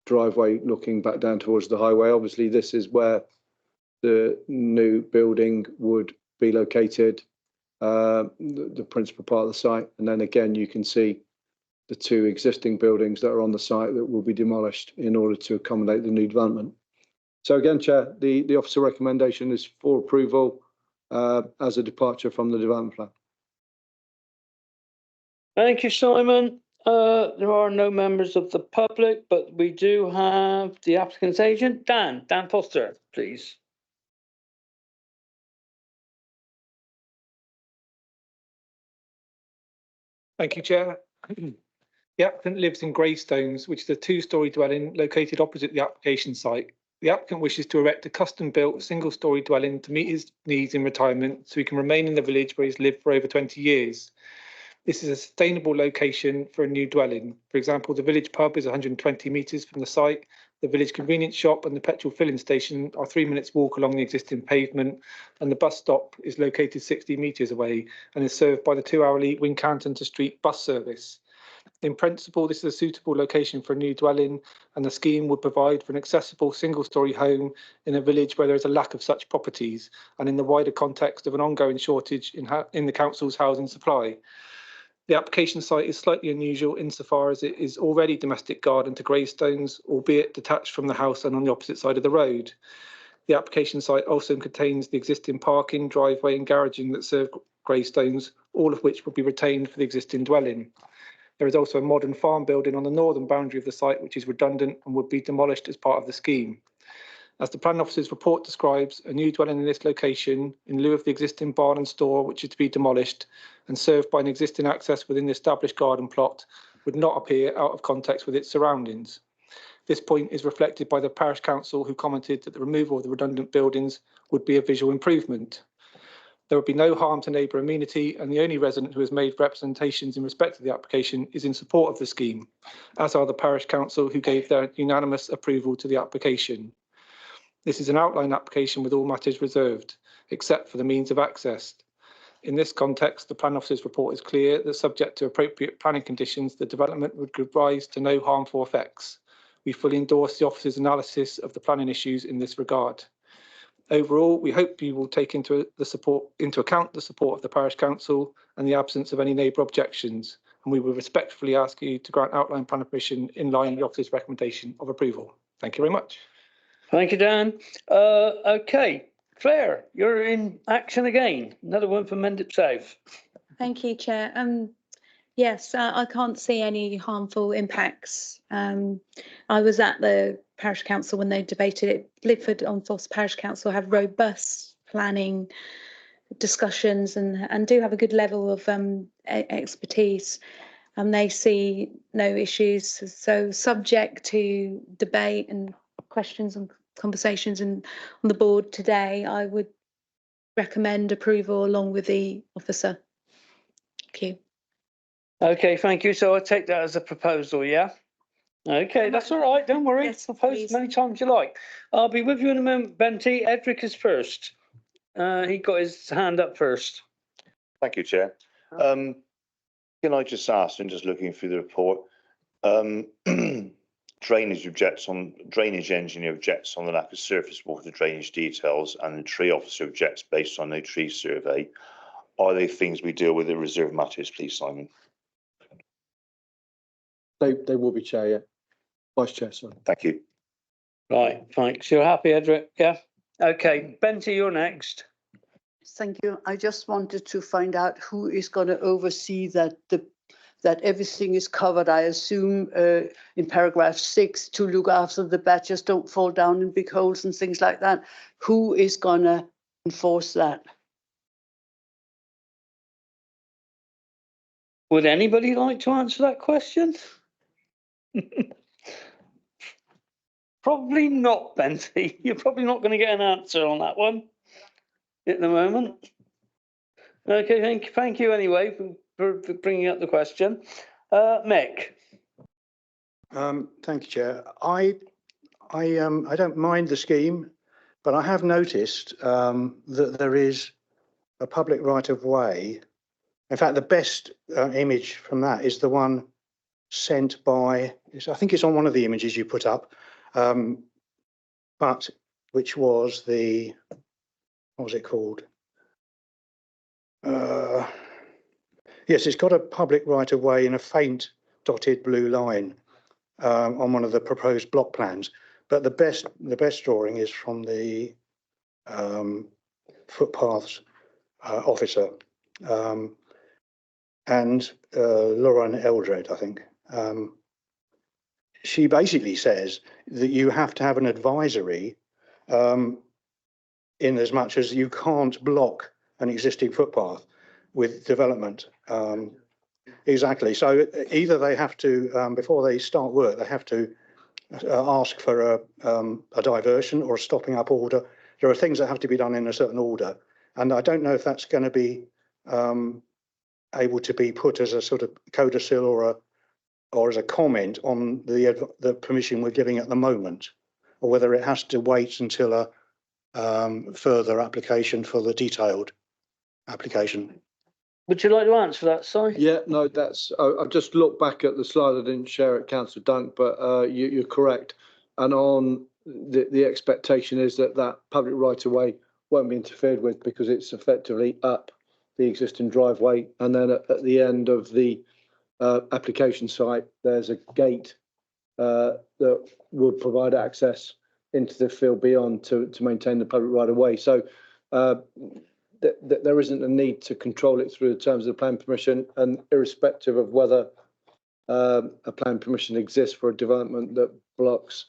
driveway looking back down towards the highway. Obviously, this is where the new building would be located, the principal part of the site. And then again, you can see the two existing buildings that are on the site that will be demolished in order to accommodate the new development. So again, Chair, the officer recommendation is for approval as a departure from the development plan. Thank you, Simon. There are no members of the public, but we do have the applicant's agent, Dan Foster, please. Thank you, Chair. The applicant lives in Greystones, which is a two-storey dwelling located opposite the application site. The applicant wishes to erect a custom-built single-storey dwelling to meet his needs in retirement so he can remain in the village where he's lived for over 20 years. This is a sustainable location for a new dwelling. For example, the village pub is 120 metres from the site. The village convenience shop and the petrol filling station are 3 minutes walk along the existing pavement, and the bus stop is located 60 metres away and is served by the 2-hourly Wincanton to Street bus service. In principle, this is a suitable location for a new dwelling, and the scheme would provide for an accessible single-storey home in a village where there is a lack of such properties, and in the wider context of an ongoing shortage in the council's housing supply. The application site is slightly unusual insofar as it is already domestic garden to Greystones, albeit detached from the house and on the opposite side of the road. The application site also contains the existing parking, driveway and garaging that serve Greystones, all of which will be retained for the existing dwelling. There is also a modern farm building on the northern boundary of the site which is redundant and would be demolished as part of the scheme. As the planning officer's report describes, a new dwelling in this location, in lieu of the existing barn and store which is to be demolished and served by an existing access within the established garden plot, would not appear out of context with its surroundings. This point is reflected by the parish council, who commented that the removal of the redundant buildings would be a visual improvement. There would be no harm to neighbour amenity, and the only resident who has made representations in respect of the application is in support of the scheme, as are the parish council, who gave their unanimous approval to the application. This is an outline application with all matters reserved, except for the means of access. In this context, the planning officer's report is clear that, subject to appropriate planning conditions, the development would give rise to no harmful effects. We fully endorse the officer's analysis of the planning issues in this regard. Overall, we hope you will take into account the support of the parish council and the absence of any neighbour objections, and we will respectfully ask you to grant outline plan permission in line with the officer's recommendation of approval. Thank you very much. Thank you, Dan. Okay, Claire, you're in action again. Another one from Mendip South. Thank you, Chair. Yes, I can't see any harmful impacts. I was at the parish council when they debated it. Lidford-on-Foss Parish Council have robust planning discussions and do have a good level of expertise, and they see no issues. So, subject to debate and questions and conversations on the board today, I would recommend approval along with the officer. Thank you. Okay, thank you. So I take that as a proposal, yeah? Okay, that's all right. Don't worry. Yes, Propose please. many times you like. I'll be with you in a moment, Benty. Edric is first. He got his hand up first. Thank you, Chair. Can I just ask, and just looking through the report, drainage engineer objects on the lack of surface water drainage details, and the tree officer objects based on no tree survey. Are they things we deal with in reserve matters, please, Simon? They will be, Chair, yeah. Vice Chair, sorry. Thank you. Right, thanks. You're happy, Edric? Yeah? Okay, Benty, you're next. Thank you. I just wanted to find out who is going to oversee that everything is covered. I assume in paragraph 6 to look after the badgers don't fall down in big holes and things like that. Who is going to enforce that? Would anybody like to answer that question? Probably not, Benty. You're probably not going to get an answer on that one at the moment. Okay, thank you anyway for bringing up the question. Mick. Thank you, Chair. I don't mind the scheme, but I have noticed that there is a public right of way. In fact, the best image from that is the one sent by, I think it's on one of the images you put up, but which was the, what was it called? Yes, it's got a public right of way in a faint dotted blue line on one of the proposed block plans. But the best drawing is from the footpaths officer and Lauren Eldred, I think. She basically says that you have to have an advisory in as much as you can't block an existing footpath with development. Exactly. So either they have to, before they start work, they have to ask for a diversion or a stopping up order. There are things that have to be done in a certain order. And I don't know if that's going to be able to be put as a sort of codicil or as a comment on the permission we're giving at the moment, or whether it has to wait until a further application for the detailed application. Would you like to answer that, Si? Yeah, no, I've just looked back at the slide. I didn't share it, Councillor Dunk, but you're correct. And on the expectation is that public right of way won't be interfered with because it's effectively up the existing driveway. And then at the end of the application site, there's a gate that will provide access into the field beyond to maintain the public right of way. So there isn't a need to control it through the terms of the plan permission, and irrespective of whether a plan permission exists for a development that blocks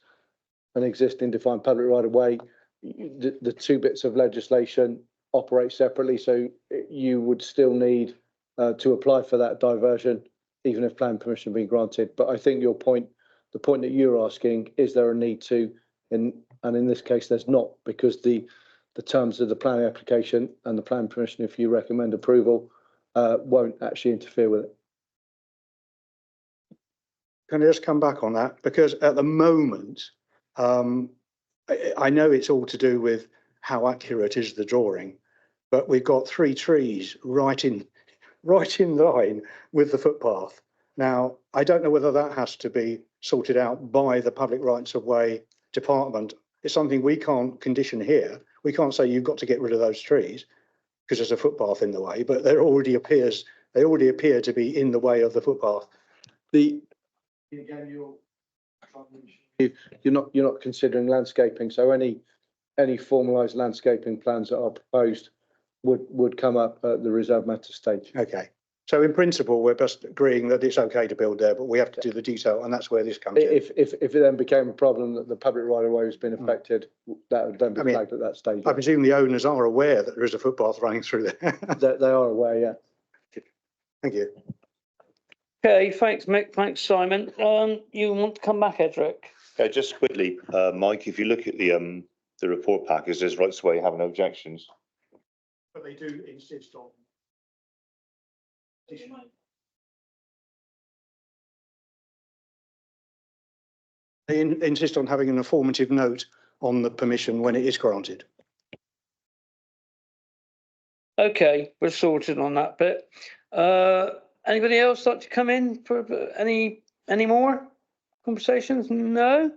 an existing defined public right of way, the two bits of legislation operate separately. So you would still need to apply for that diversion, even if plan permission being granted. But I think your point, the point that you're asking, is there a need to, and in this case, there's not, because the terms of the planning application and the plan permission, if you recommend approval, won't actually interfere with it. Can I just come back on that? Because at the moment, I know it's all to do with how accurate is the drawing, but we've got 3 trees right in line with the footpath. Now, I don't know whether that has to be sorted out by the public rights of way department. It's something we can't condition here. We can't say you've got to get rid of those trees because there's a footpath in the way, but they already appear to be in the way of the footpath. You're not considering landscaping, so any formalised landscaping plans that are proposed would come up at the reserve matter stage. Okay. So in principle, we're just agreeing that it's okay to build there, but we have to do the detail, and that's where this comes in. If it then became a problem that the public right of way has been affected, that would then be flagged at that stage. I presume the owners are aware that there is a footpath running through there. They are aware, yeah. Thank you. Okay, thanks, Mick. Thanks, Simon. You want to come back, Edric? Just quickly, Mike, if you look at the report pack, it says rights of way have no objections. But they do insist on. They insist on having an informative note on the permission when it is granted. Okay, we're sorted on that bit. Anybody else like to come in for any more conversations? No.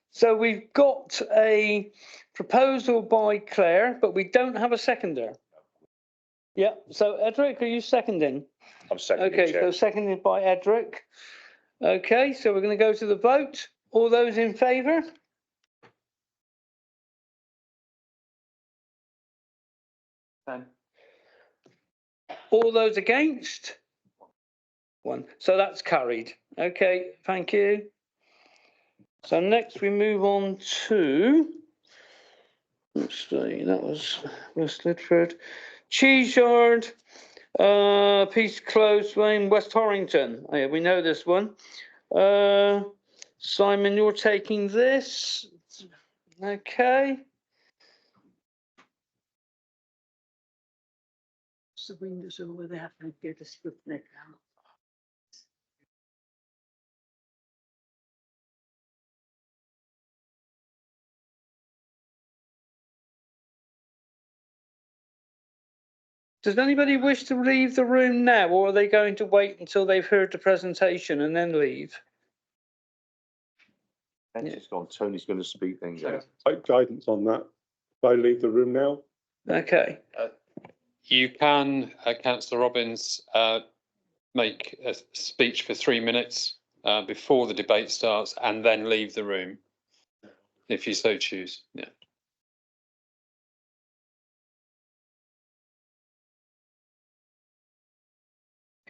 So we've got a proposal by Claire, but we don't have a seconder. Yeah, so Edric, are you seconding? I'm seconding. Okay, so seconded by Edric. Okay, so we're going to go to the vote. All those in favour? All those against? 1. So that's carried. Okay, thank you. So next we move on to, let's see, that was West Lidford. Cheeseyard, Peace Close Lane, West Horrington. Oh, yeah, we know this one. Simon, you're taking this. Okay. The windows are where they have to get a split neck out. Does anybody wish to leave the room now, or are they going to wait until they've heard the presentation and then leave? Just gone. Tony's going to speak things out. Take guidance on that. If I leave the room now. Okay. You can, Councillor Robbins, make a speech for 3 minutes before the debate starts and then leave the room, if you so choose. Yeah.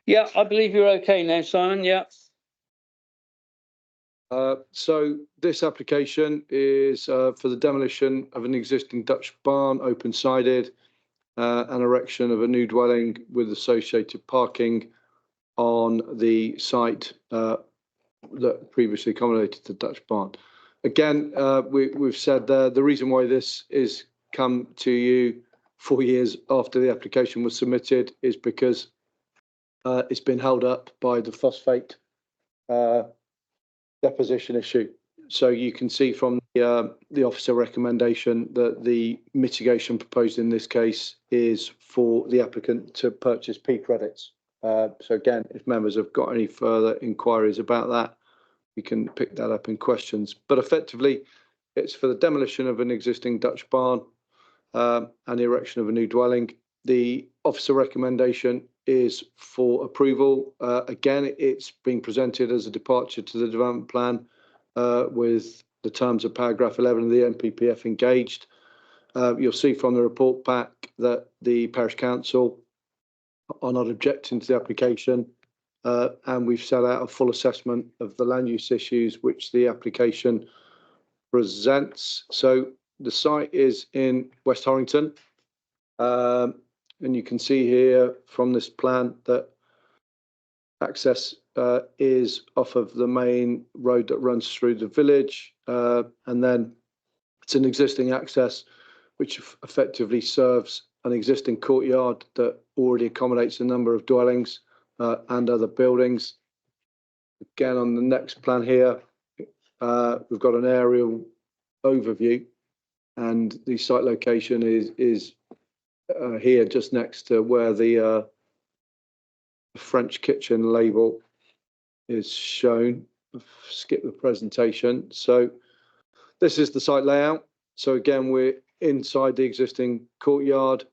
Yeah, I believe you're okay now, Simon. Yeah. So this application is for the demolition of an existing Dutch barn, open-sided, and erection of a new dwelling with associated parking on the site that previously accommodated the Dutch barn. Again, we've said the reason why this is come to you 4 years after the application was submitted is because it's been held up by the phosphate deposition issue. So you can see from the officer recommendation that the mitigation proposed in this case is for the applicant to purchase P credits. So again, if members have got any further inquiries about that, we can pick that up in questions. But effectively, it's for the demolition of an existing Dutch barn and the erection of a new dwelling. The officer recommendation is for approval. Again, it's being presented as a departure to the development plan with the terms of paragraph 11 of the NPPF engaged. You'll see from the report back that the parish council are not objecting to the application, and we've set out a full assessment of the land use issues which the application presents. So the site is in West Horrington, and you can see here from this plan that access is off of the main road that runs through the village, and then it's an existing access which effectively serves an existing courtyard that already accommodates a number of dwellings and other buildings. Again, on the next plan here, we've got an aerial overview, and the site location is here just next to where the French kitchen label is shown. Skip the presentation. So this is the site layout. So again, we're inside the existing courtyard.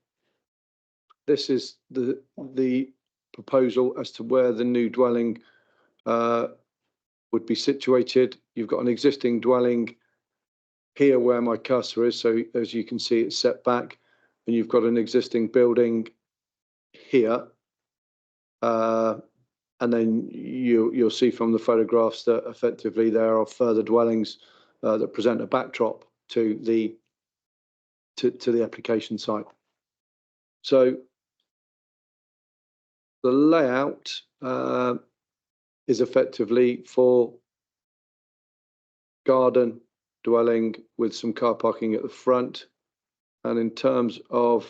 This is the proposal as to where the new dwelling would be situated. You've got an existing dwelling here where my cursor is. So as you can see, it's set back, and you've got an existing building here. And then you'll see from the photographs that effectively there are further dwellings that present a backdrop to the application site. So the layout is effectively for garden dwelling with some car parking at the front. And in terms of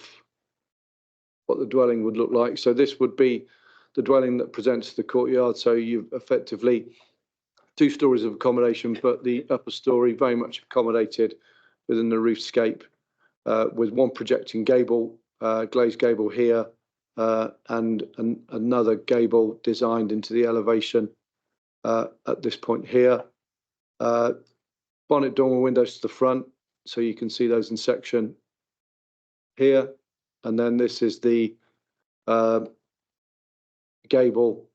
what the dwelling would look like, so this would be the dwelling that presents the courtyard. So you've effectively 2 stories of accommodation, but the upper story very much accommodated within the roofscape, with one projecting gable, glazed gable here, and another gable designed into the elevation at this point here. Bonnet dormer windows to the front, so you can see those in section here. And then this is the gable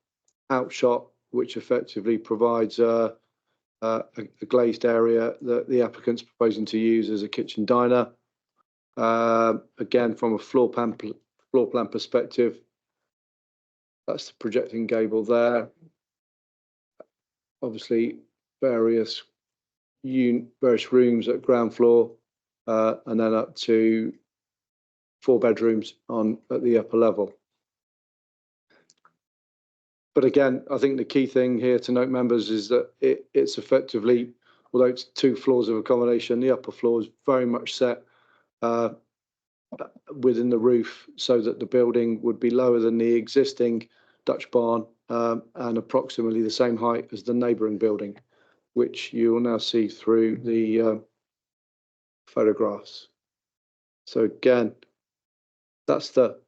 outshot, which effectively provides a glazed area that the applicant's proposing to use as a kitchen diner. Again, from a floor plan perspective, that's the projecting gable there. Obviously, various rooms at ground floor, and then up to 4 bedrooms at the upper level. But again, I think the key thing here to note, members, is that it's effectively, although it's 2 floors of accommodation, the upper floor is very much set within the roof, so that the building would be lower than the existing Dutch barn and approximately the same height as the neighbouring building, which you will now see through the photographs. So again, that's the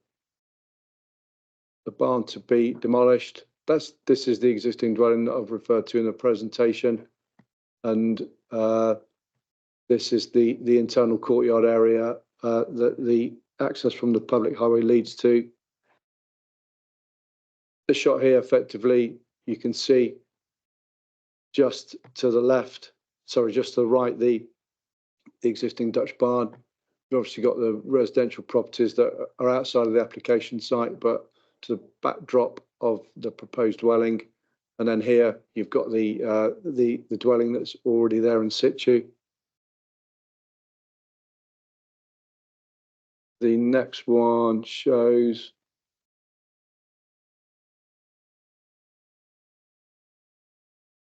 barn to be demolished. This is the existing dwelling that I've referred to in the presentation, and this is the internal courtyard area that the access from the public highway leads to. the shot here, effectively, you can see just to the left, sorry, just to the right, the existing Dutch barn. You've obviously got the residential properties that are outside of the application site, but to the backdrop of the proposed dwelling. And then here you've got the dwelling that's already there in situ. The next one shows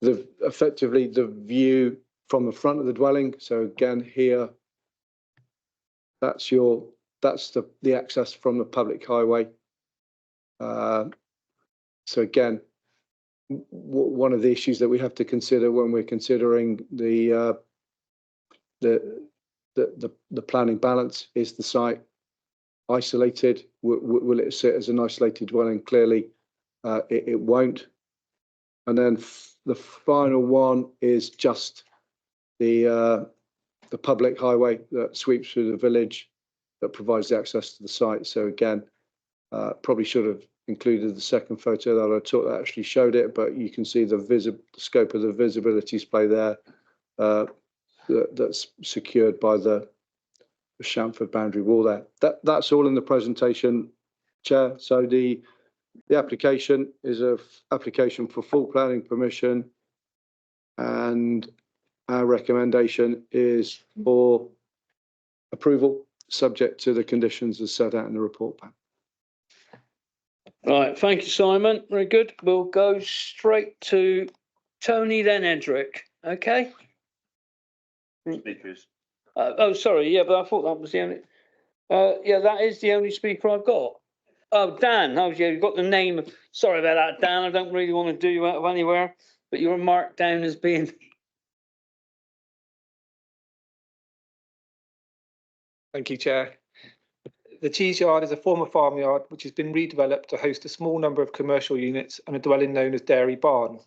effectively the view from the front of the dwelling. So again, here, that's the access from the public highway. So again, one of the issues that we have to consider when we're considering the planning balance is the site isolated. Will it sit as an isolated dwelling? Clearly, it won't. And then the final one is just the public highway that sweeps through the village that provides access to the site. So again, probably should have included the second photo that I took that actually showed it, but you can see the scope of the visibility display there that's secured by the Shamford boundary wall there. That's all in the presentation, Chair. So the application is a application for full planning permission, and our recommendation is for approval subject to the conditions as set out in the report pack. Right, thank you, Simon. Very good. We'll go straight to Tony, then Edric. Okay. Speakers. Oh, sorry. Yeah, but I thought that was the only. Yeah, that is the only speaker I've got. Oh, Dan. Oh, yeah, you've got the name. Sorry about that, Dan. I don't really want to do you out of anywhere, but you're marked down as being. Thank you, Chair. The Cheese Yard is a former farmyard which has been redeveloped to host a small number of commercial units and a dwelling known as Dairy Barn.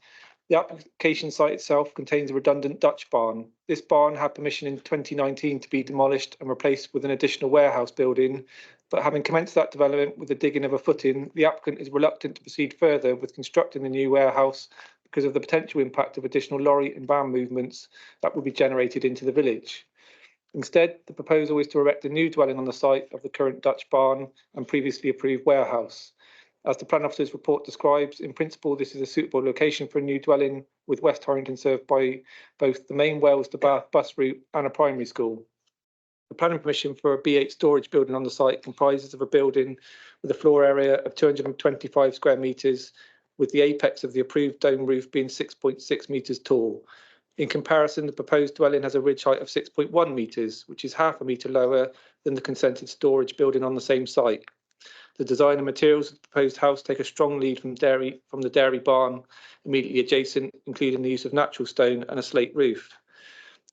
The application site itself contains a redundant Dutch barn. This barn had permission in 2019 to be demolished and replaced with an additional warehouse building, but having commenced that development with the digging of a footing, the applicant is reluctant to proceed further with constructing the new warehouse because of the potential impact of additional lorry and van movements that would be generated into the village. Instead, the proposal is to erect a new dwelling on the site of the current Dutch barn and previously approved warehouse. As the plan officer's report describes, in principle, this is a suitable location for a new dwelling, with West Torrington served by both the main Wales to Bath bus route and a primary school. The planning permission for a B8 storage building on the site comprises of a building with a floor area of 225 square metres, with the apex of the approved dome roof being 6.6 metres tall. In comparison, the proposed dwelling has a ridge height of 6.1 metres, which is half a metre lower than the consented storage building on the same site. The design and materials of the proposed house take a strong lead from the dairy barn immediately adjacent, including the use of natural stone and a slate roof.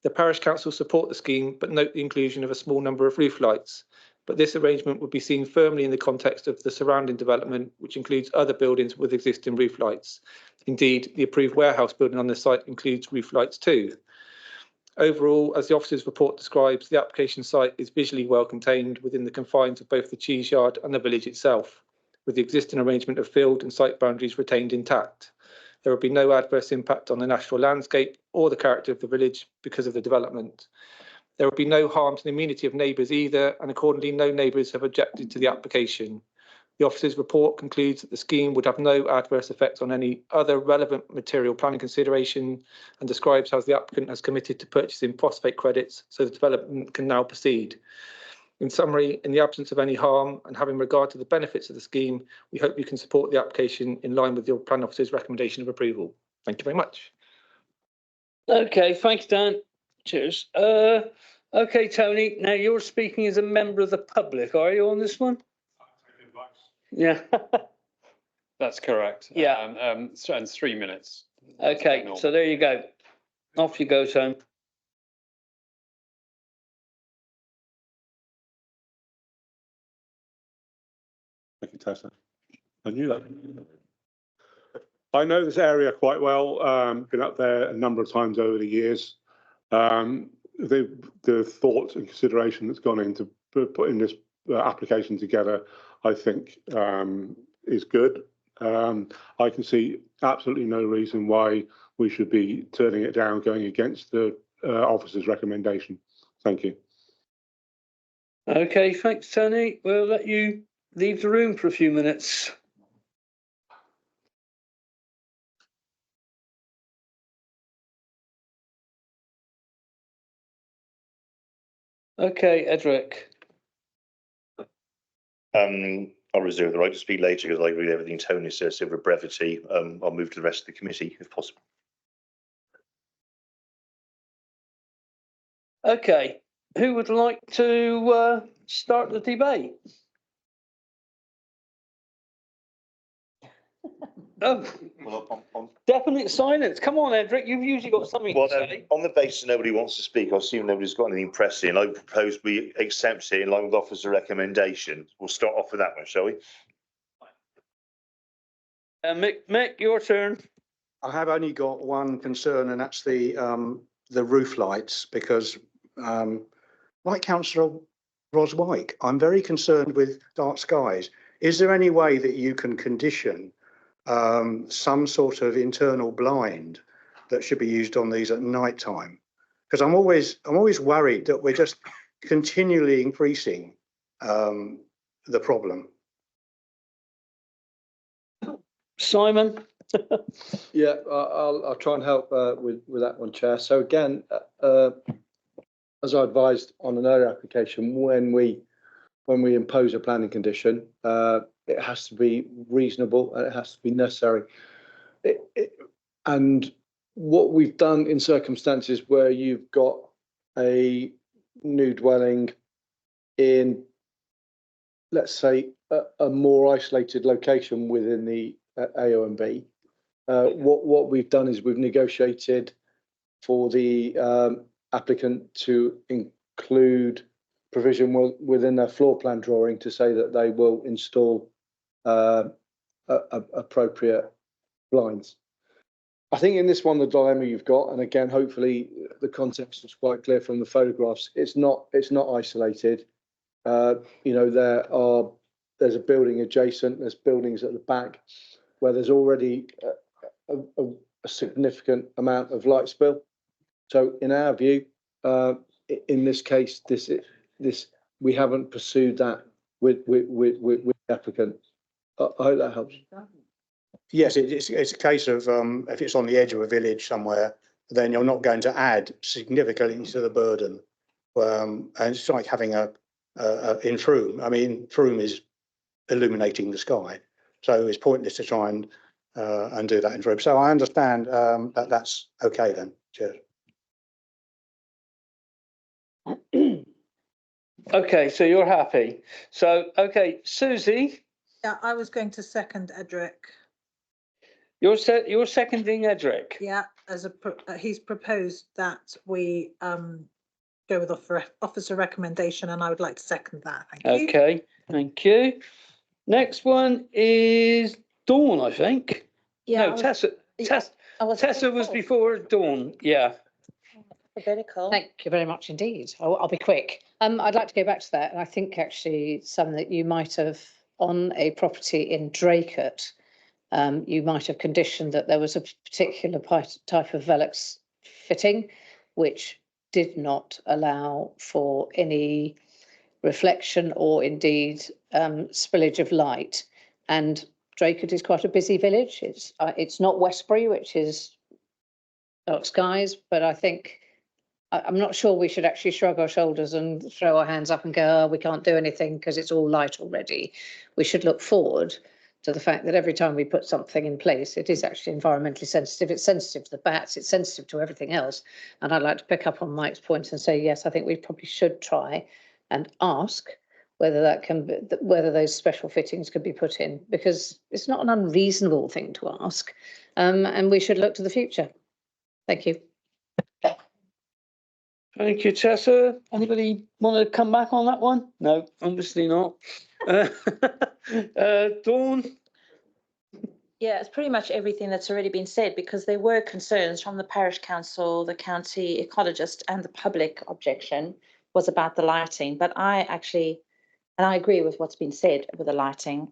The parish council support the scheme, but note the inclusion of a small number of roof lights. But this arrangement would be seen firmly in the context of the surrounding development, which includes other buildings with existing roof lights. Indeed, the approved warehouse building on this site includes roof lights too. Overall, as the officer's report describes, the application site is visually well contained within the confines of both the Cheese Yard and the village itself, with the existing arrangement of field and site boundaries retained intact. There will be no adverse impact on the natural landscape or the character of the village because of the development. There will be no harm to the amenity of neighbours either, and accordingly no neighbours have objected to the application. The officer's report concludes that the scheme would have no adverse effects on any other relevant material planning consideration, and describes how the applicant has committed to purchasing phosphate credits so the development can now proceed. In summary, in the absence of any harm and having regard to the benefits of the scheme, we hope you can support the application in line with your plan officer's recommendation of approval. Thank you very much. Okay, thanks, Dan. Cheers. Okay, Tony, now you're speaking as a member of the public, are you, on this one? Yeah. That's correct. Yeah. And 3 minutes. Okay, so there you go. Off you go, Tony. Thank you, Tessa. I knew that. I know this area quite well. Been up there a number of times over the years. The thought and consideration that's gone into putting this application together, I think, is good. I can see absolutely no reason why we should be turning it down, going against the officer's recommendation. Thank you. Okay, thanks, Tony. We'll let you leave the room for a few minutes. Okay, Edric. I'll reserve the right to speak later because I agree with everything Tony says. So for brevity, I'll move to the rest of the committee if possible. Okay, who would like to start the debate? Oh, definite silence. Come on, Edric, you've usually got something to say. On the basis nobody wants to speak, I assume nobody's got anything pressing. I propose we accept it in line with officer recommendation. We'll start off with that one, shall we? Mick, your turn. I have only got one concern, and that's the roof lights, because like Councillor Roswyk, I'm very concerned with dark skies. Is there any way that you can condition some sort of internal blind that should be used on these at night time? Because I'm always worried that we're just continually increasing the problem. Simon. Yeah, I'll try and help with that one, Chair. So again, as I advised on an earlier application, when we impose a planning condition, it has to be reasonable and it has to be necessary. And what we've done in circumstances where you've got a new dwelling in, let's say, a more isolated location within the AONB, what we've done is we've negotiated for the applicant to include provision within their floor plan drawing to say that they will install appropriate blinds. I think in this one, the dilemma you've got, and again, hopefully the context is quite clear from the photographs, it's not isolated. You know, there's a building adjacent, there's buildings at the back where there's already a significant amount of light spill. So in our view, in this case, this we haven't pursued that with the applicant. I hope that helps. Yes, it's a case of if it's on the edge of a village somewhere, then you're not going to add significantly to the burden. And it's like having in Frome. I mean, Frome is illuminating the sky, so it's pointless to try and do that in Frome. So I understand that that's okay then. Cheers. Okay, so you're happy. So, okay, Susie. Yeah, I was going to second Edric. You're seconding Edric. Yeah, he's proposed that we go with officer recommendation, and I would like to second that. Thank you. Okay, thank you. Next one is Dawn, I think. Yeah, no, Tessa. Tessa was before Dawn. Yeah. Thank you very much indeed. I'll be quick. I'd like to go back to that. And I think actually some that you might have on a property in Draycote, you might have conditioned that there was a particular type of Velux fitting, which did not allow for any reflection or indeed spillage of light. And Draycote is quite a busy village. It's not Westbury, which is dark skies, but I think I'm not sure we should actually shrug our shoulders and throw our hands up and go, oh, we can't do anything because it's all light already. We should look forward to the fact that every time we put something in place, it is actually environmentally sensitive. It's sensitive to the bats, it's sensitive to everything else. And I'd like to pick up on Mike's point and say, yes, I think we probably should try and ask whether that can be, whether those special fittings could be put in, because it's not an unreasonable thing to ask. And we should look to the future. Thank you. Thank you, Tessa. Anybody want to come back on that one? No, obviously not. Dawn? Yeah, it's pretty much everything that's already been said, because there were concerns from the parish council, the county ecologist, and the public objection was about the lighting. But I agree with what's been said with the lighting.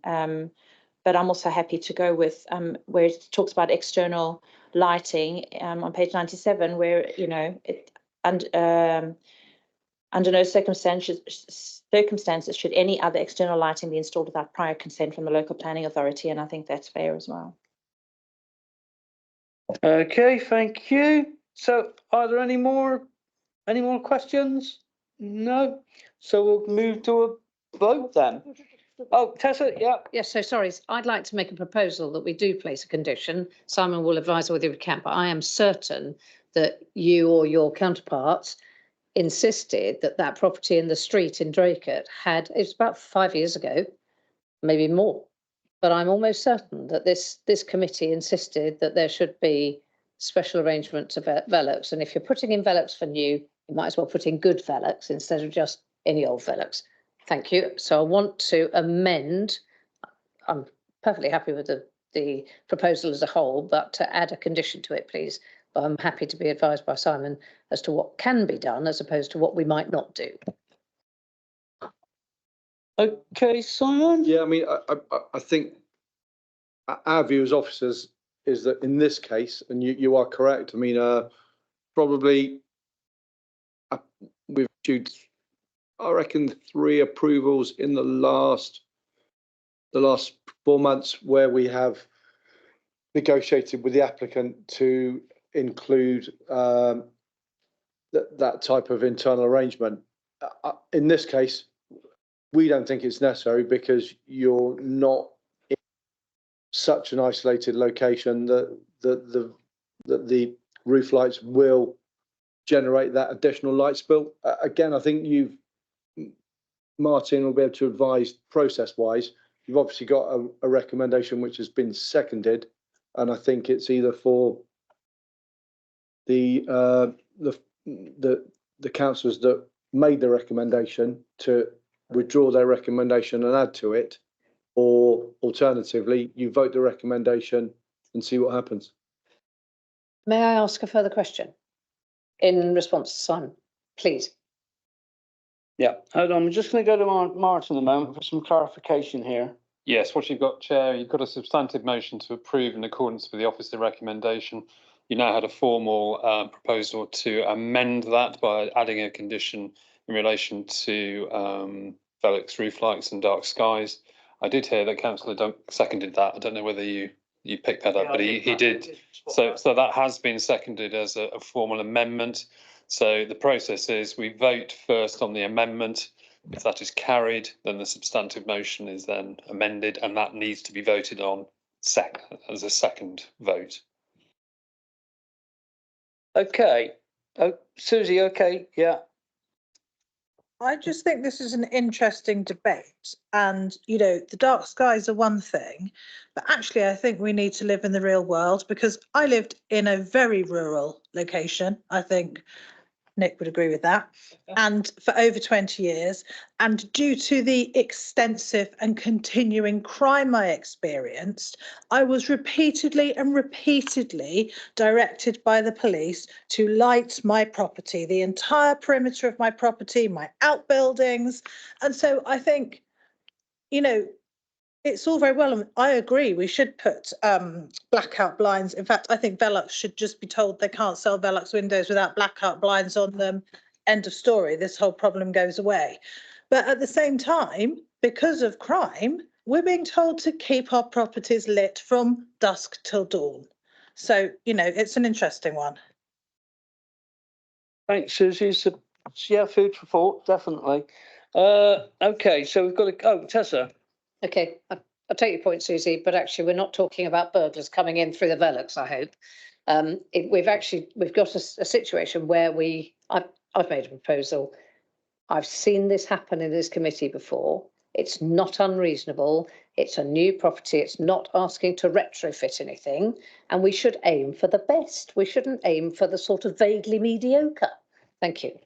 but I'm also happy to go with where it talks about external lighting on page 97, where, you know, it and under no circumstances should any other external lighting be installed without prior consent from the local planning authority, and I think that's fair as well. Okay, thank you. So are there any more questions? No. So we'll move to a vote then. Oh, Tessa, yeah. Yes, so sorry, I'd like to make a proposal that we do place a condition. Simon will advise whether we can, but I am certain that you or your counterparts insisted that that property in the street in Draycote had, it was about 5 years ago, maybe more. But I'm almost certain that this committee insisted that there should be special arrangements of Velux. And if you're putting in Velux for new, you might as well put in good Velux instead of just any old Velux. Thank you. So I want to amend, I'm perfectly happy with the proposal as a whole, but to add a condition to it, please. But I'm happy to be advised by Simon as to what can be done as opposed to what we might not do. Okay, Simon? Yeah, I mean, I think our view as officers is that in this case, and you are correct, I mean, probably we've issued, I reckon, 3 approvals in the last 4 months where we have negotiated with the applicant to include that type of internal arrangement. In this case, we don't think it's necessary because you're not in such an isolated location that the roof lights will generate that additional light spill. Again, I think Martin will be able to advise process-wise. You've obviously got a recommendation which has been seconded, and I think it's either for the councillors that made the recommendation to withdraw their recommendation and add to it, or alternatively, you vote the recommendation and see what happens. May I ask a further question in response to Simon, please? Yeah, hold on. I'm just going to go to Martin a moment for some clarification here. Yes, what you've got, Chair, you've got a substantive motion to approve in accordance with the officer recommendation. You now had a formal proposal to amend that by adding a condition in relation to Velux roof lights and dark skies. I did hear that Councillor Dunk seconded that. I don't know whether you picked that up, but he did. So that has been seconded as a formal amendment. So the process is we vote first on the amendment. If that is carried, then the substantive motion is then amended, and that needs to be voted on as a second vote. Okay. Oh, Susie, okay, yeah. I just think this is an interesting debate, and the dark skies are one thing, but actually I think we need to live in the real world, because I lived in a very rural location. I think Nick would agree with that, and for over 20 years, and due to the extensive and continuing crime I experienced, I was repeatedly directed by the police to light my property, the entire perimeter of my property, my outbuildings. And so I think, it's all very well, and I agree, we should put blackout blinds. In fact, I think Velux should just be told they can't sell Velux windows without blackout blinds on them. End of story. This whole problem goes away. But at the same time, because of crime, we're being told to keep our properties lit from dusk till dawn. So, it's an interesting one. Thanks, Susie. So, yeah, food for thought, definitely. Okay, so we've got Tessa. Okay, I'll take your point, Susie, but actually we're not talking about burglars coming in through the Velux, I hope. We've got a situation where I've made a proposal. I've seen this happen in this committee before. It's not unreasonable. It's a new property. It's not asking to retrofit anything, and we should aim for the best. We shouldn't aim for the sort of vaguely mediocre. Thank you.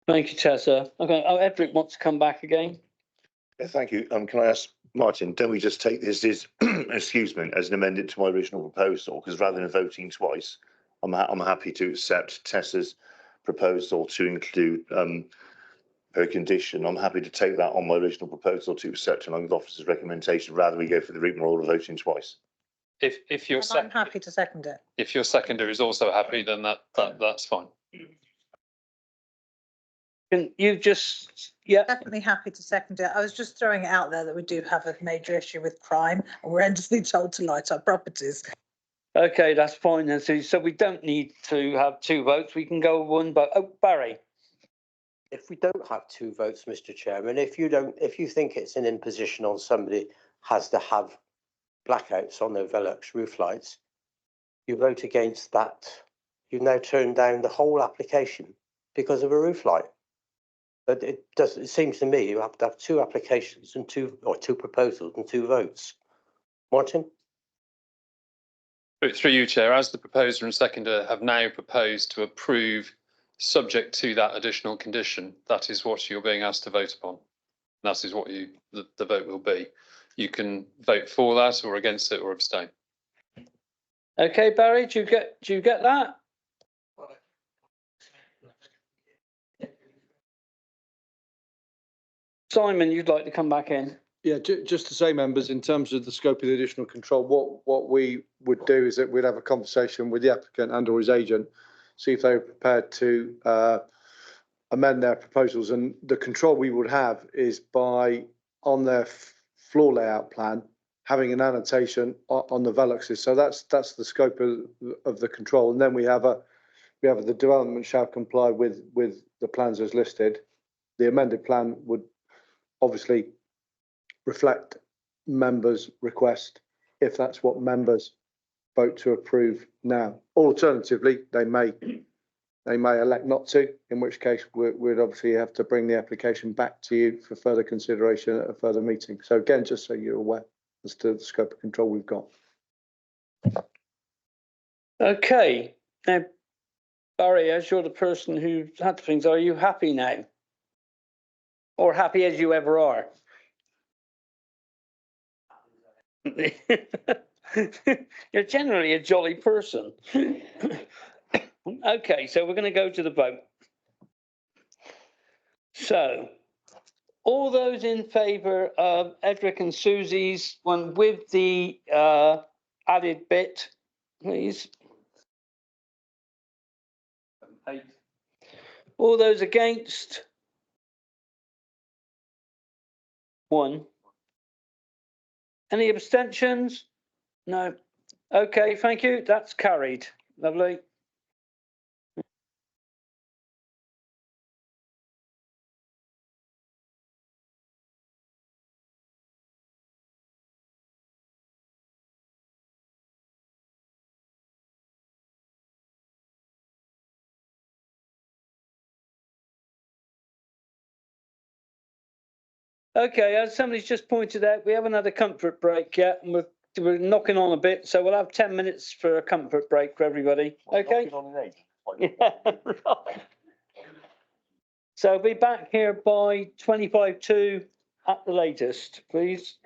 Thank you, Tessa. Okay, Edric wants to come back again. Yeah, thank you. Can I ask Martin, don't we just take this as, excuse me, as an amendment to my original proposal? Because rather than voting twice, I'm happy to accept Tessa's proposal to include per condition, I'm happy to take that on my original proposal to accept along with officer's recommendation, rather we go for the rigmarole of voting twice. If your And I'm happy to second it. if your seconder is also happy, then that's fine. Can you just, yeah, Definitely happy to second it. I was just throwing it out there that we do have a major issue with crime and we're endlessly told to light our properties. okay, that's fine then. So we don't need to have two votes. We can go one vote. Oh, Barry. If we don't have two votes, Mr. Chairman, if you think it's an imposition on somebody has to have blackouts on their Velux roof lights, you vote against that. You've now turned down the whole application because of a roof light. But it seems to me you have to have two applications and two proposals and two votes. Martin? Through you, Chair, as the proposer and seconder have now proposed to approve subject to that additional condition, that is what you're being asked to vote upon. That is what the vote will be. You can vote for that or against it or abstain. Okay, Barry, do you get that? Simon, you'd like to come back in? Yeah, just to say, members, in terms of the scope of the additional control, what we would do is that we'd have a conversation with the applicant and or his agent, see if they're prepared to amend their proposals. And the control we would have is by, on their floor layout plan, having an annotation on the Veluxes. So that's the scope of the control. And then we have the development shall comply with the plans as listed. The amended plan would obviously reflect members' request if that's what members vote to approve now. Alternatively, they may elect not to, in which case we'd obviously have to bring the application back to you for further consideration at a further meeting. So again, just so you're aware as to the scope of control we've got. Okay, now, Barry, as you're the person who had things, are you happy now? Or happy as you ever are? You're generally a jolly person. Okay, so we're going to go to the vote. So, all those in favour of Edric and Susie's one with the added bit, please. 8. All those against? 1. Any abstentions? No. Okay, thank you. That's carried. Lovely. Okay, as somebody's just pointed out, we haven't had a comfort break yet, and we're knocking on a bit, so we'll have 10 minutes for a comfort break for everybody. Okay. Yeah, right. So be back here by 25 to at the latest, please.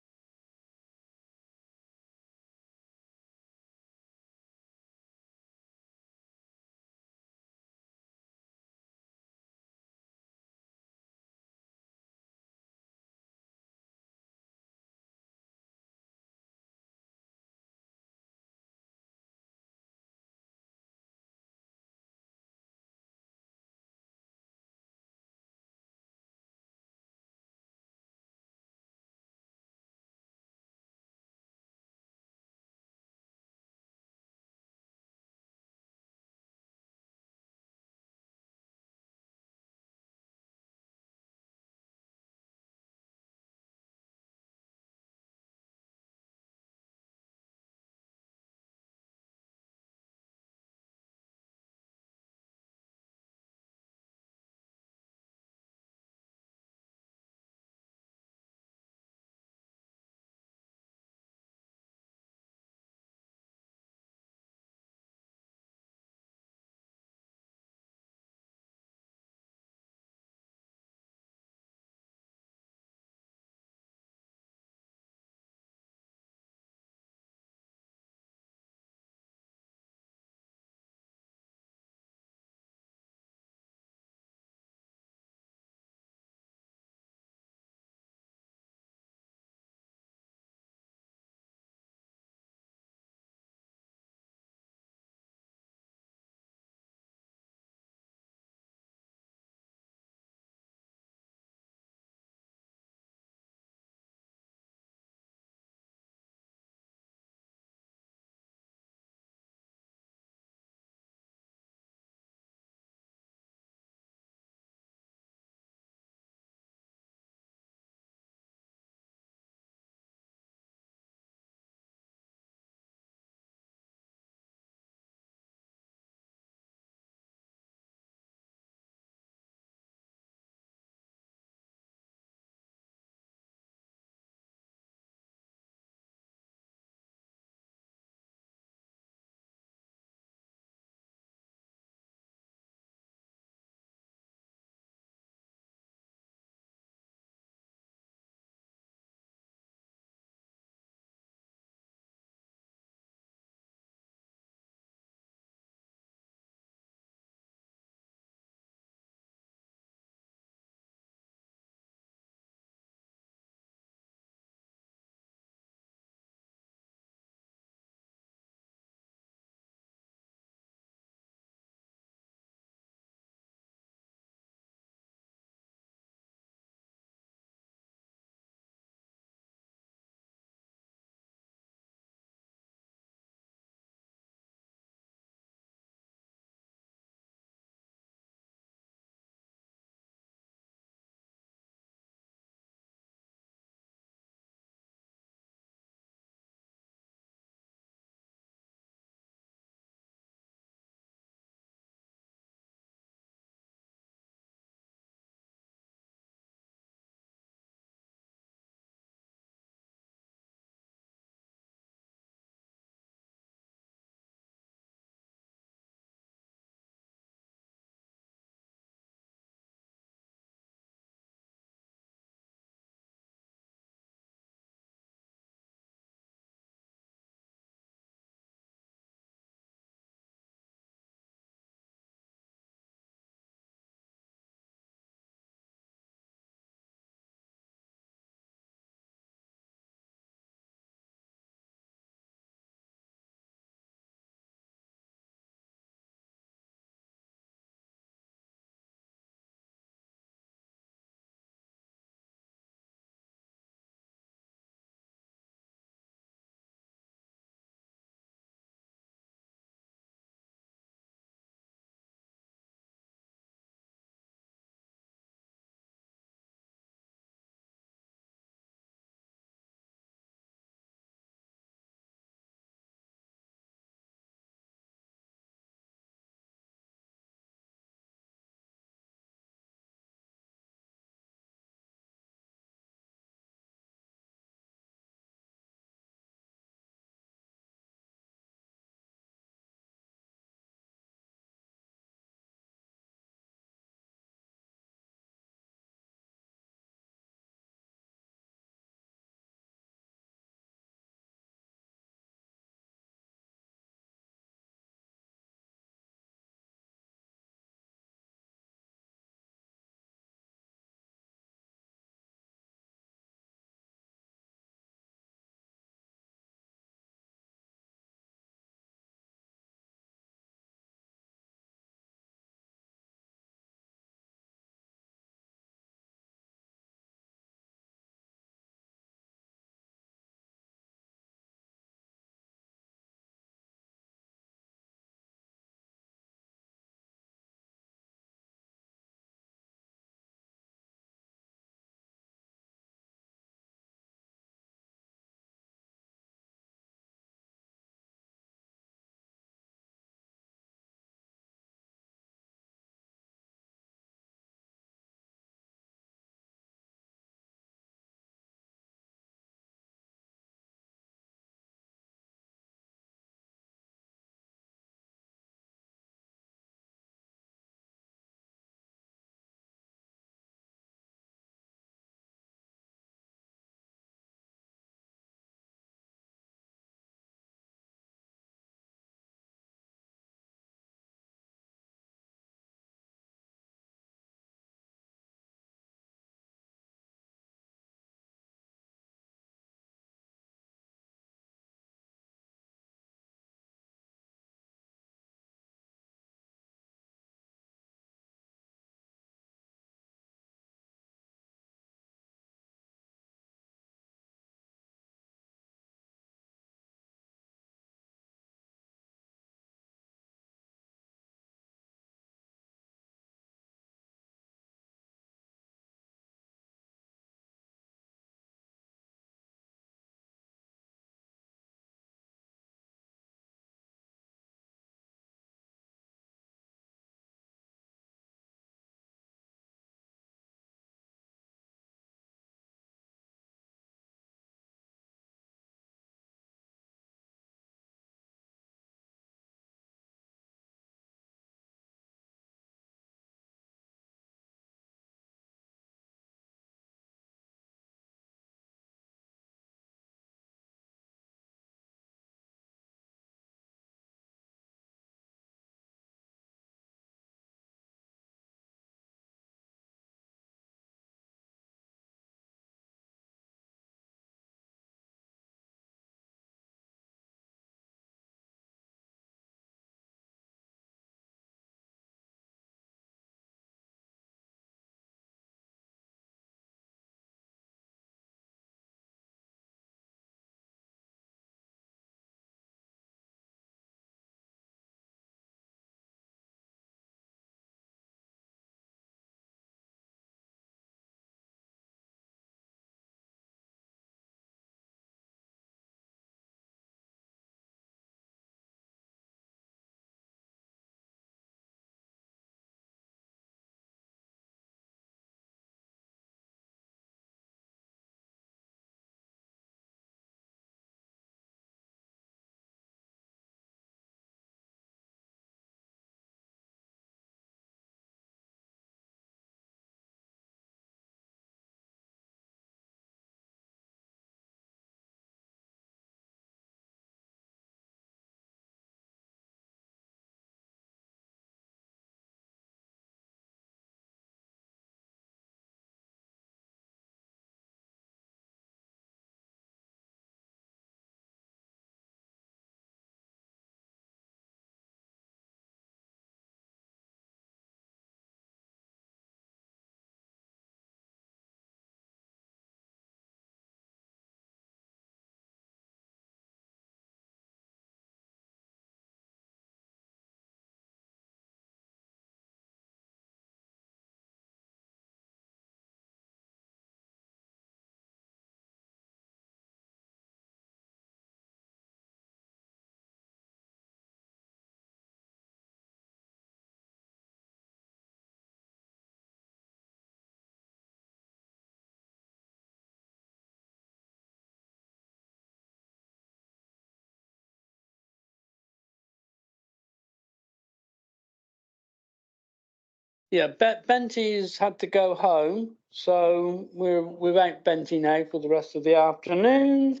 Yeah, Benty's had to go home, so we're without Benty now for the rest of the afternoon.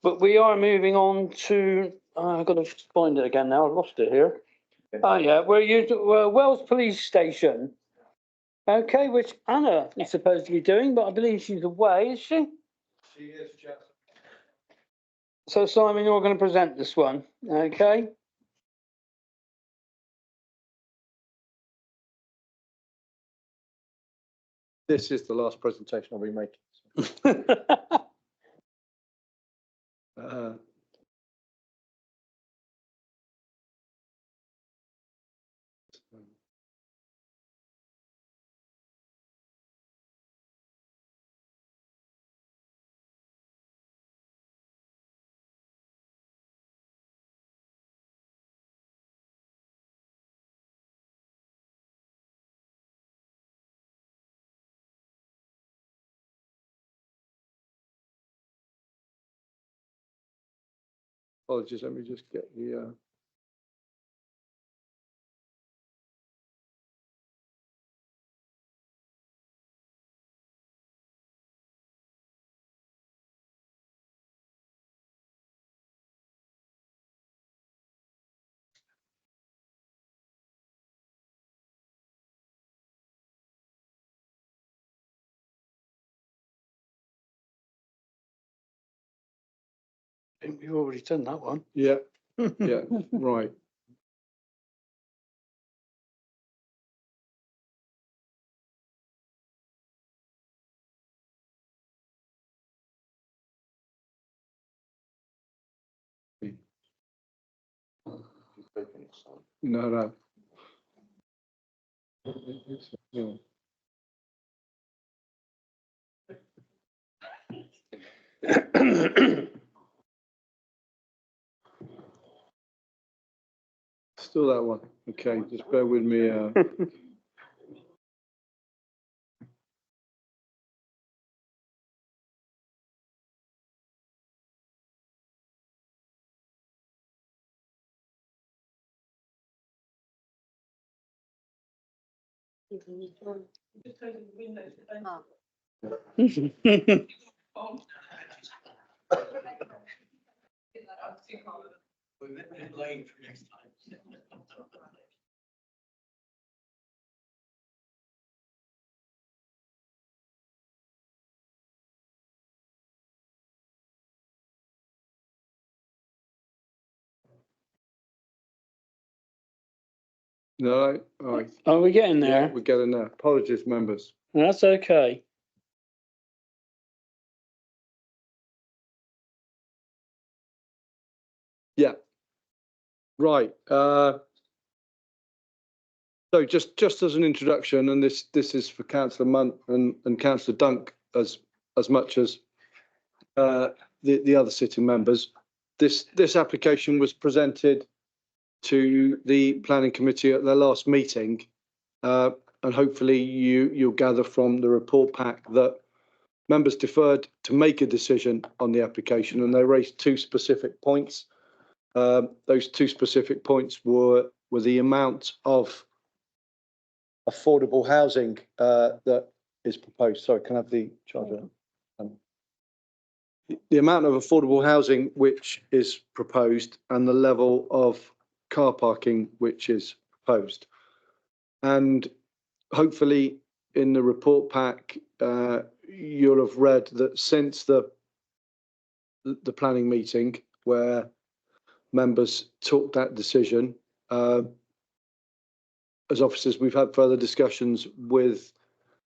But we are moving on to, I've got to find it again now, I've lost it here. Oh yeah, we're Wells Police Station. Okay, which Anna is supposed to be doing, but I believe she's away, is she? She is, Jeff. So Simon, you're going to present this one, okay? This is the last presentation I'll be making. Apologies, let me just get the. We've already done that one. Yeah, yeah, right. No. Yeah. Still that one. Okay, just bear with me. No, all right. Are we getting Yeah, there? we're getting there. Apologies, members. That's okay. Yeah. Right. So just as an introduction, and this is for Councillor Munt and Councillor Dunk as much as the other sitting members. This application was presented to the planning committee at their last meeting, and hopefully you'll gather from the report pack that members deferred to make a decision on the application, and they raised two specific points. Those two specific points were the amount of affordable housing that is proposed. Sorry, can I have the charger? The amount of affordable housing which is proposed and the level of car parking which is proposed. And hopefully in the report pack, you'll have read that since the planning meeting where members took that decision, as officers, we've had further discussions with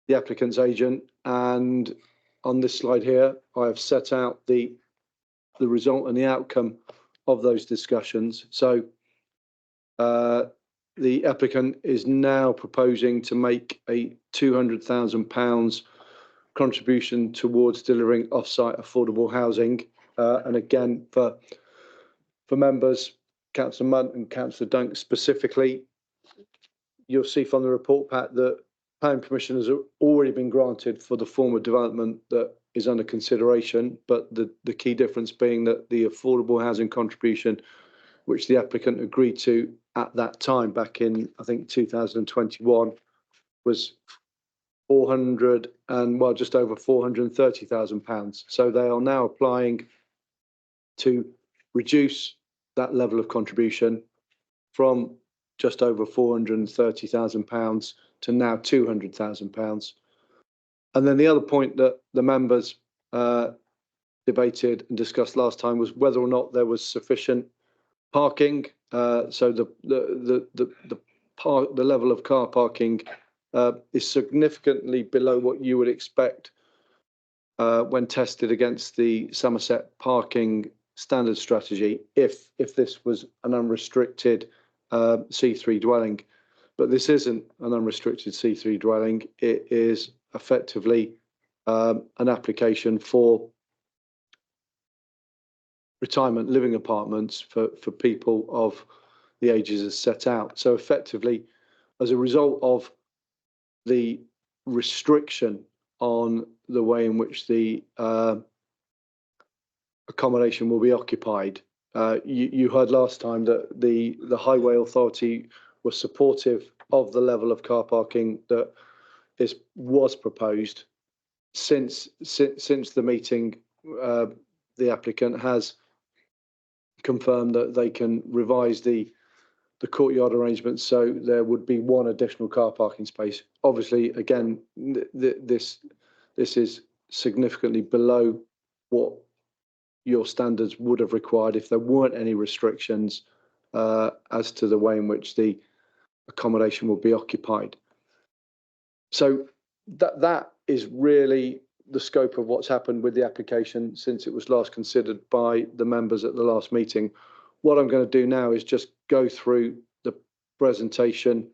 the applicant's agent, and on this slide here, I have set out the result and the outcome of those discussions. So the applicant is now proposing to make a £200,000 contribution towards delivering off-site affordable housing. And again, for members, Councillor Munt and Councillor Dunk specifically, you'll see from the report pack that planning permission has already been granted for the form of development that is under consideration, but the key difference being that the affordable housing contribution, which the applicant agreed to at that time back in, I think, 2021, was 400 and well, just over £430,000. So they are now applying to reduce that level of contribution from just over £430,000 to now £200,000. And then the other point that the members debated and discussed last time was whether or not there was sufficient parking. So the level of car parking is significantly below what you would expect when tested against the Somerset parking standard strategy if this was an unrestricted C3 dwelling. But this isn't an unrestricted C3 dwelling. It is effectively an application for retirement living apartments for people of the ages as set out. So effectively, as a result of the restriction on the way in which the accommodation will be occupied, you heard last time that the Highway Authority was supportive of the level of car parking that was proposed. Since the meeting, the applicant has confirmed that they can revise the courtyard arrangements so there would be one additional car parking space. Obviously, again, this is significantly below what your standards would have required if there weren't any restrictions as to the way in which the accommodation will be occupied. So that is really the scope of what's happened with the application since it was last considered by the members at the last meeting. What I'm going to do now is just go through the presentation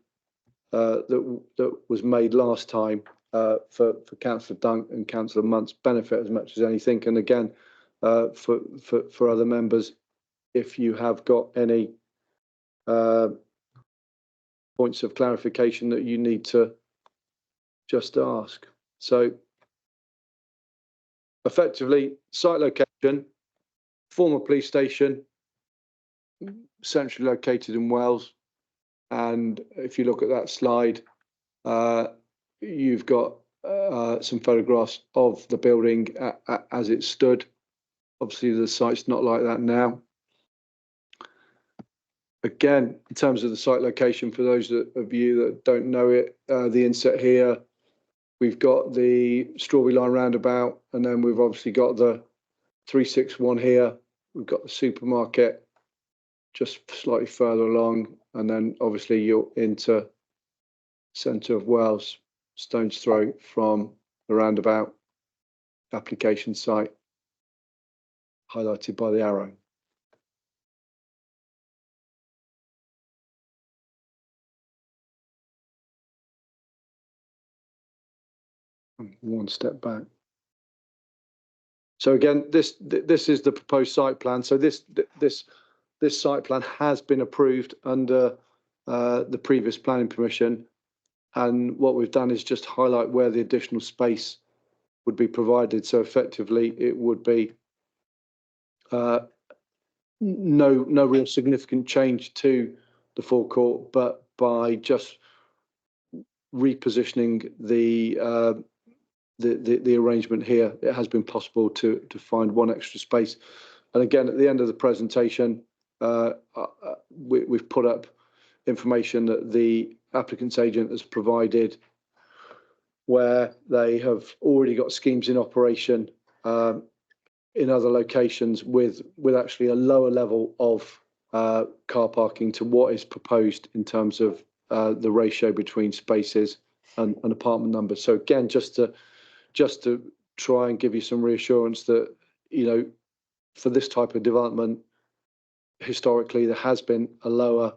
that was made last time for Councillor Dunk and Councillor Munt's benefit as much as anything. And again, for other members, if you have got any points of clarification that you need to just ask. So effectively, site location, former police station, centrally located in Wells. And if you look at that slide, you've got some photographs of the building as it stood. Obviously, the site's not like that now. Again, in terms of the site location, for those of you that don't know it, the inset here, we've got the Strawberry Line roundabout, and then we've obviously got the 361 here. We've got the supermarket just slightly further along, and then obviously you're into centre of Wells, stone's throw from the roundabout application site, highlighted by the arrow. One step back. So again, this is the proposed site plan. So this site plan has been approved under the previous planning permission, and what we've done is just highlight where the additional space would be provided. So effectively, it would be no real significant change to the forecourt, but by just repositioning the arrangement here, it has been possible to find one extra space. And again, at the end of the presentation, we've put up information that the applicant's agent has provided, where they have already got schemes in operation in other locations with actually a lower level of car parking to what is proposed in terms of the ratio between spaces and apartment numbers. So again, just to try and give you some reassurance that, you know, for this type of development, historically there has been a lower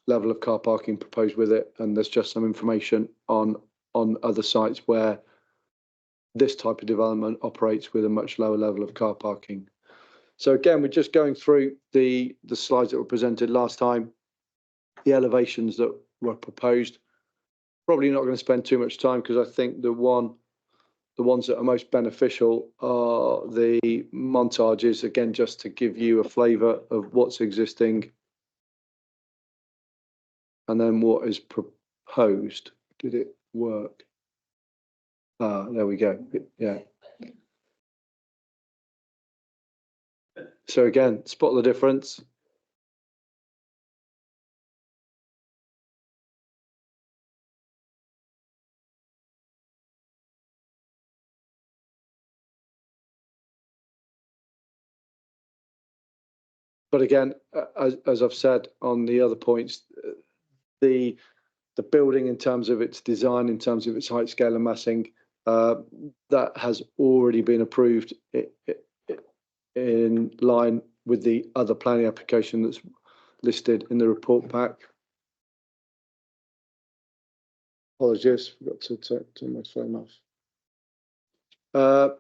level of car parking proposed with it, and there's just some information on other sites where this type of development operates with a much lower level of car parking. So again, we're just going through the slides that were presented last time, the elevations that were proposed. Probably not going to spend too much time, because I think the ones that are most beneficial are the montages, again, just to give you a flavour of what's existing and then what is proposed. Did it work. Ah, there we go. Yeah. So again, spot the difference. But again, as I've said on the other points, the building in terms of its design, in terms of its height, scale and massing, that has already been approved in line with the other planning application that's listed in the report pack. Apologies, forgot to turn my phone off.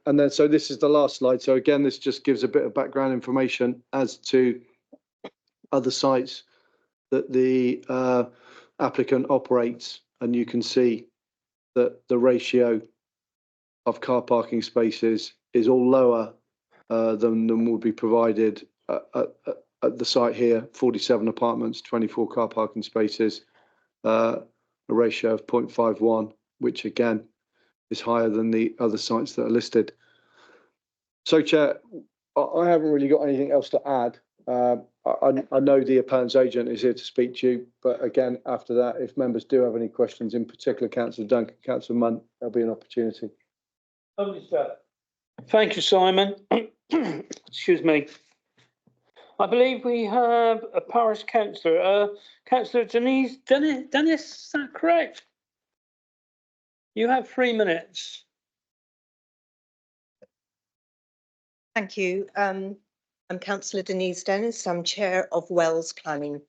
And then, so this is the last slide. So again, this just gives a bit of background information as to other sites that the applicant operates, and you can see that the ratio of car parking spaces is all lower than would be provided at the site here. 47 apartments, 24 car parking spaces, a ratio of 0.51, which again is higher than the other sites that are listed. So, Chair, I haven't really got anything else to add. I know the appellant's agent is here to speak to you, but again, after that, if members do have any questions, in particular Councillor Duncan, Councillor Munt, there'll be an opportunity. Thank you, Simon. Excuse me. I believe we have a parish councillor, Councillor Denise Dennis, is that correct? You have 3 minutes. Thank you. I'm Councillor Denise Dennis. I'm Chair of Wells Planning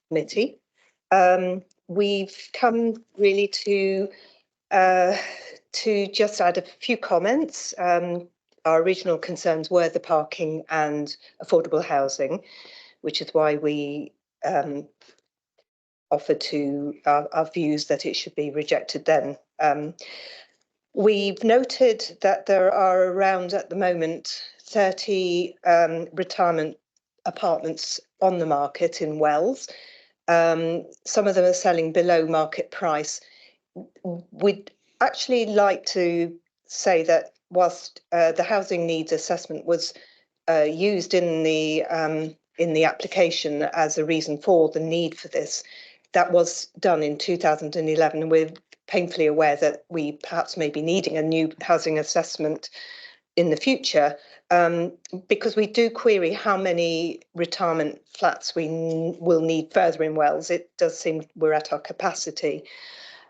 Committee. We've come really to just add a few comments. Our original concerns were the parking and affordable housing, which is why we offered to our views that it should be rejected then. We've noted that there are around at the moment 30 retirement apartments on the market in Wells. Some of them are selling below market price. We'd actually like to say that whilst the housing needs assessment was used in the application as a reason for the need for this, that was done in 2011, and we're painfully aware that we perhaps may be needing a new housing assessment in the future, because we do query how many retirement flats we will need further in Wells. It does seem we're at our capacity.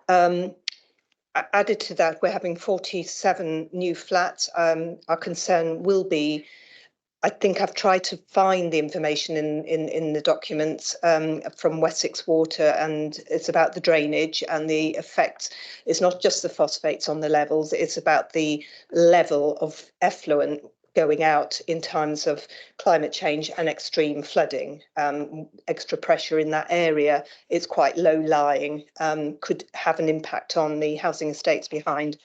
Added to that, we're having 47 new flats. Our concern will be, I think I've tried to find the information in the documents from Wessex Water, and it's about the drainage and the effect. It's not just the phosphates on the levels, it's about the level of effluent going out in times of climate change and extreme flooding. Extra pressure in that area, it's quite low lying, could have an impact on the housing estates behind.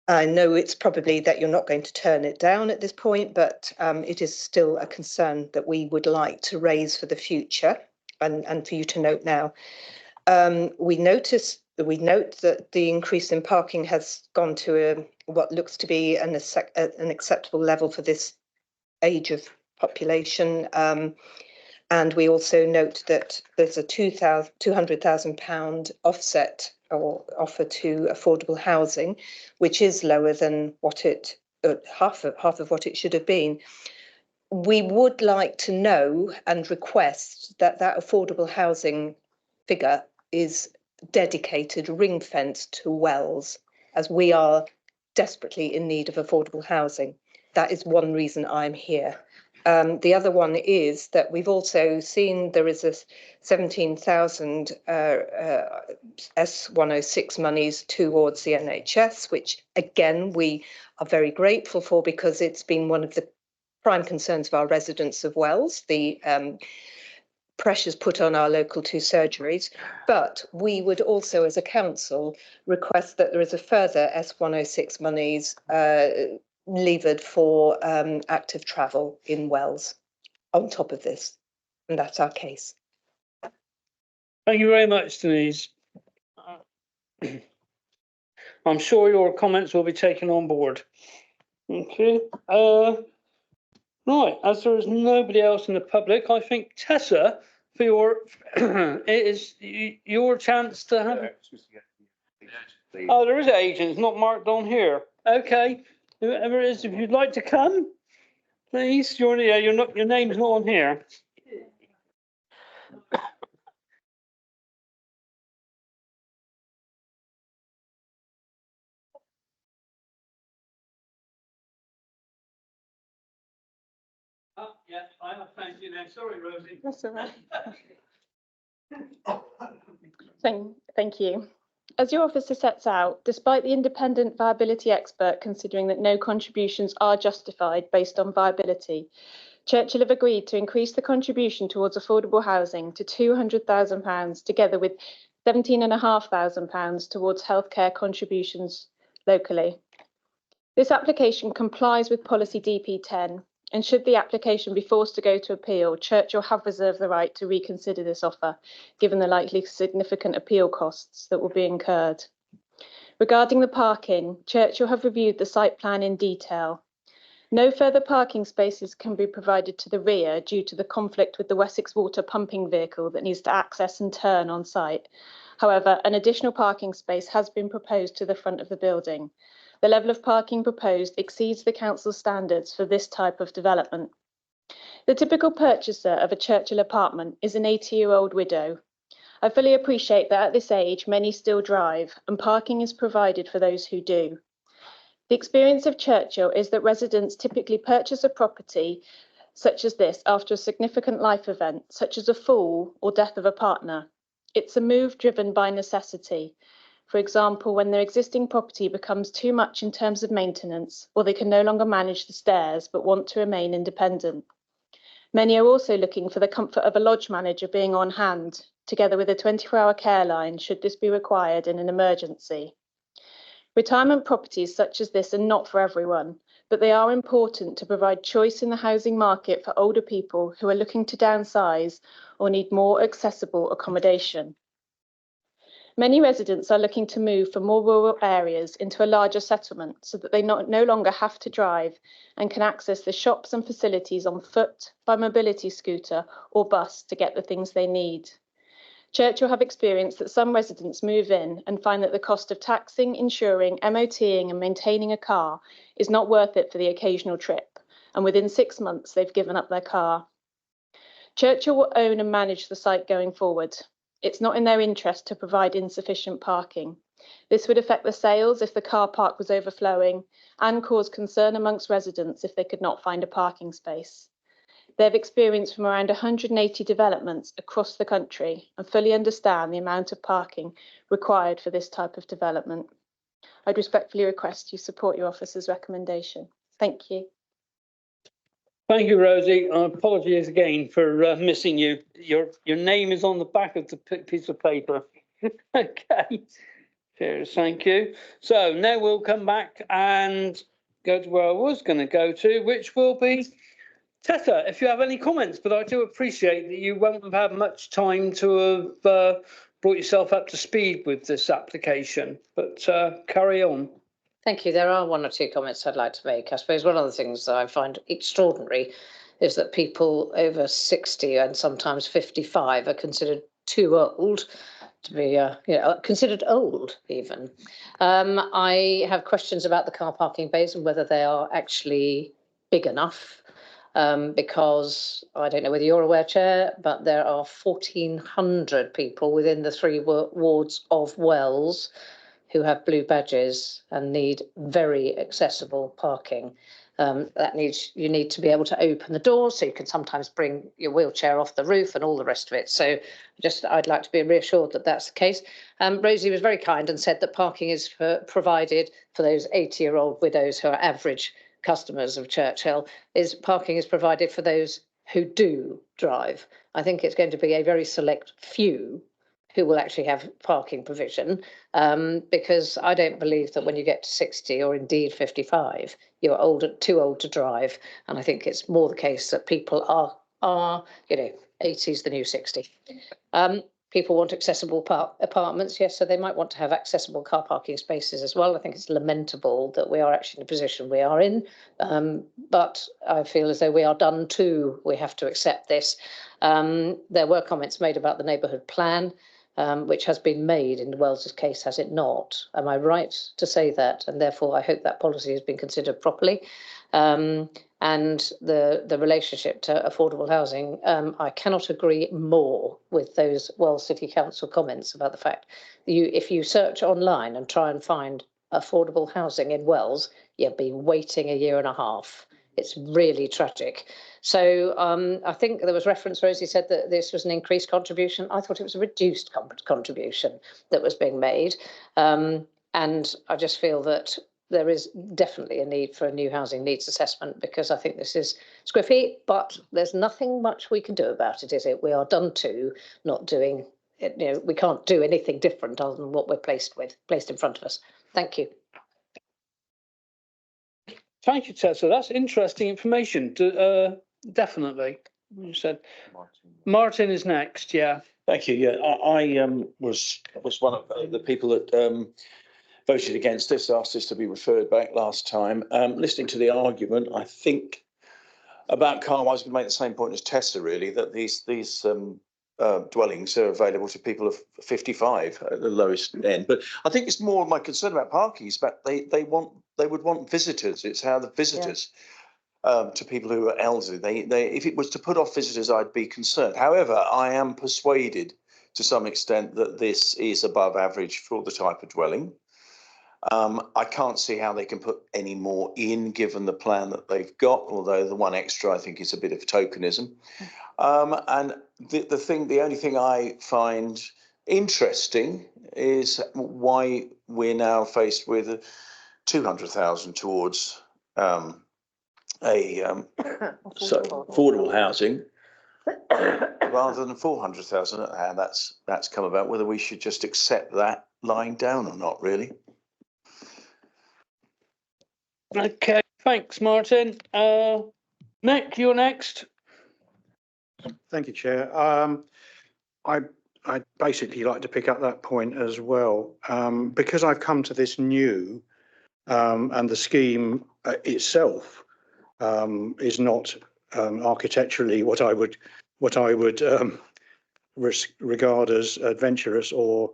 I know it's probably that you're not going to turn it down at this point, but it is still a concern that we would like to raise for the future and for you to note now. We note that the increase in parking has gone to what looks to be an acceptable level for this age of population. And we also note that there's a £200,000 offset or offer to affordable housing, which is lower than what it half of what it should have been. We would like to know and request that that affordable housing figure is dedicated, ring-fenced to Wells, as we are desperately in need of affordable housing. That is one reason I'm here. The other one is that we've also seen there is a 17,000 S106 monies towards the NHS, which again we are very grateful for, because it's been one of the prime concerns of our residents of Wells, the pressures put on our local two surgeries. But we would also, as a council, request that there is a further S106 monies levered for active travel in Wells on top of this, and that's our case. Thank you very much, Denise. I'm sure your comments will be taken on board. Okay. Right, as there is nobody else in the public, I think Tessa, for your, it is your chance to have. Oh, there is an agent, it's not marked on here. Okay, whoever it is, if you'd like to come, please, your name's not on here. Oh, yeah, I have found you now. Sorry, Rosie. That's all right. Thank you. As your officer sets out, despite the independent viability expert considering that no contributions are justified based on viability, Churchill have agreed to increase the contribution towards affordable housing to £200,000 together with £17,500 towards healthcare contributions locally. This application complies with policy DP10, and should the application be forced to go to appeal, Churchill have reserved the right to reconsider this offer, given the likely significant appeal costs that will be incurred. Regarding the parking, Churchill have reviewed the site plan in detail. No further parking spaces can be provided to the rear due to the conflict with the Wessex Water pumping vehicle that needs to access and turn on site. However, an additional parking space has been proposed to the front of the building. The level of parking proposed exceeds the council's standards for this type of development. The typical purchaser of a Churchill apartment is an 80-year-old widow. I fully appreciate that at this age, many still drive, and parking is provided for those who do. The experience of Churchill is that residents typically purchase a property such as this after a significant life event, such as a fall or death of a partner. It's a move driven by necessity. For example, when their existing property becomes too much in terms of maintenance, or they can no longer manage the stairs but want to remain independent. Many are also looking for the comfort of a lodge manager being on hand, together with a 24-hour care line should this be required in an emergency. Retirement properties such as this are not for everyone, but they are important to provide choice in the housing market for older people who are looking to downsize or need more accessible accommodation. Many residents are looking to move from more rural areas into a larger settlement so that they no longer have to drive and can access the shops and facilities on foot, by mobility scooter or bus to get the things they need. Churchill have experienced that some residents move in and find that the cost of taxing, insuring, MOTing and maintaining a car is not worth it for the occasional trip, and within 6 months they've given up their car. Churchill will own and manage the site going forward. It's not in their interest to provide insufficient parking. This would affect the sales if the car park was overflowing and cause concern amongst residents if they could not find a parking space. They've experienced from around 180 developments across the country and fully understand the amount of parking required for this type of development. I'd respectfully request you support your officer's recommendation. Thank you. Thank you, Rosie. Apologies again for missing you. Your name is on the back of the piece of paper. Okay. Cheers, thank you. So now we'll come back and go to where I was going to go to, which will be Tessa, if you have any comments, but I do appreciate that you won't have had much time to have brought yourself up to speed with this application, but carry on. Thank you. There are one or two comments I'd like to make. I suppose one of the things that I find extraordinary is that people over 60 and sometimes 55 are considered too old to be considered old even. I have questions about the car parking bays and whether they are actually big enough. Because I don't know whether you're aware, Chair, but there are 1,400 people within the 3 wards of Wells who have blue badges and need very accessible parking. You need to be able to open the doors, so you can sometimes bring your wheelchair off the roof and all the rest of it. So I'd like to be reassured that that's the case. Rosie was very kind and said that parking is provided for those 80-year-old widows who are average customers of Churchill. Parking is provided for those who do drive. I think it's going to be a very select few who will actually have parking provision, because I don't believe that when you get to 60 or indeed 55, you're too old to drive. And I think it's more the case that people are 80's the new 60. people want accessible apartments, yes, so they might want to have accessible car parking spaces as well. I think it's lamentable that we are actually in the position we are in, but I feel as though we are done too. We have to accept this. There were comments made about the neighbourhood plan, which has been made in Wells's case, has it not? Am I right to say that? And therefore, I hope that policy has been considered properly. And the relationship to affordable housing, I cannot agree more with those Wells City Council comments about the fact that if you search online and try and find affordable housing in Wells, you'll be waiting 1.5 years. It's really tragic. So I think there was reference, Rosie said that this was an increased contribution. I thought it was a reduced contribution that was being made. And I just feel that there is definitely a need for a new housing needs assessment, because I think this is squiffy, but there's nothing much we can do about it, is it? We are done to not doing it. You know, we can't do anything different other than what we're placed in front of us. Thank you. Thank you, Tessa. That's interesting information. Definitely. You said Martin is next. Yeah. Thank you. Yeah, I was one of the people that voted against this, asked this to be referred back last time. Listening to the argument, I think about Carwise would make the same point as Tessa, really, that these dwellings are available to people of 55 at the lowest end. But I think it's more my concern about parking is that they would want visitors. It's how the visitors to people who are elderly. If it was to put off visitors, I'd be concerned. However, I am persuaded to some extent that this is above average for the type of dwelling. I can't see how they can put any more in, given the plan that they've got, although the one extra I think is a bit of tokenism. And the only thing I find interesting is why we're now faced with 200,000 towards affordable housing rather than 400,000. How that's come about, whether we should just accept that lying down or not, really. Okay, thanks, Martin. Nick, you're next. Thank you, Chair. I'd basically like to pick up that point as well, because I've come to this new, and the scheme itself is not architecturally what I would regard as adventurous or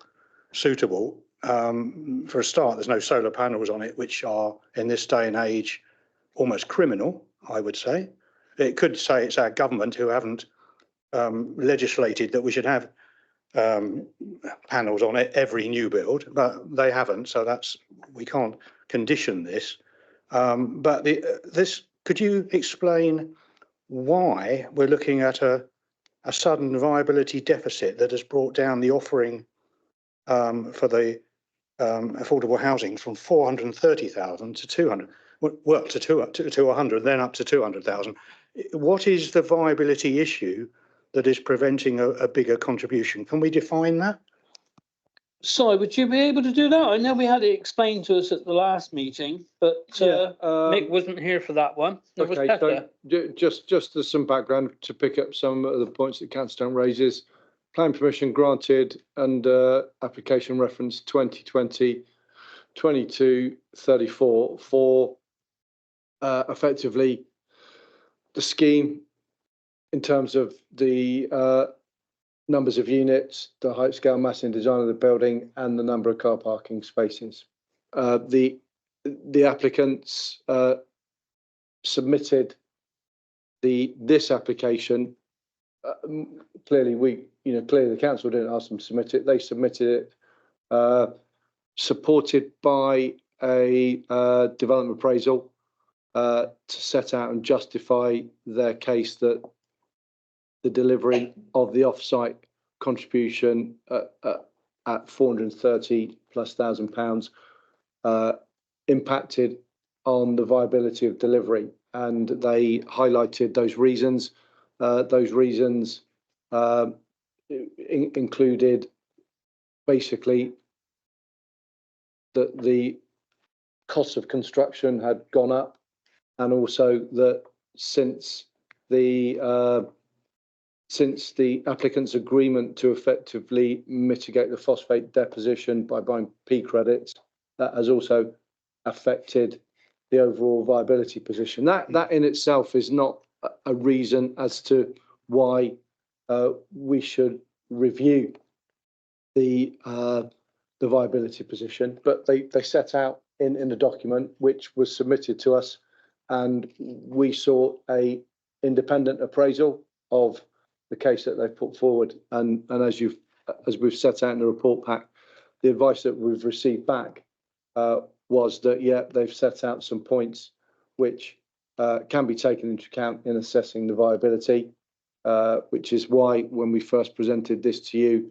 suitable. For a start, there's no solar panels on it, which are in this day and age almost criminal, I would say. It could say it's our government who haven't legislated that we should have panels on it every new build, but they haven't, so we can't condition this. But could you explain why we're looking at a sudden viability deficit that has brought down the offering for the affordable housing from 430,000 to 200, well, to 100, then up to 200,000. What is the viability issue that is preventing a bigger contribution? Can we define that? Si, would you be able to do that? I know we had it explained to us at the last meeting, but Nick wasn't here for that one. Okay, so just as some background to pick up some of the points that Councillor raises. Plan permission granted under application reference 2020-2234 for effectively the scheme in terms of the numbers of units, the height, scale, mass and design of the building, and the number of car parking spaces. The applicants submitted this application. Clearly the council didn't ask them to submit it. They submitted it, supported by a development appraisal to set out and justify their case that the delivery of the off-site contribution at 430,000+ pounds impacted on the viability of delivery, and they highlighted those reasons. Those reasons included basically that the cost of construction had gone up, and also that since the since the applicant's agreement to effectively mitigate the phosphate deposition by buying P credits, that has also affected the overall viability position. That in itself is not a reason as to why we should review the viability position, but they set out in the document which was submitted to us, and we sought a independent appraisal of the case that they've put forward. And as we've set out in the report pack, the advice that we've received back was that, yeah, they've set out some points which can be taken into account in assessing the viability, which is why when we first presented this to you,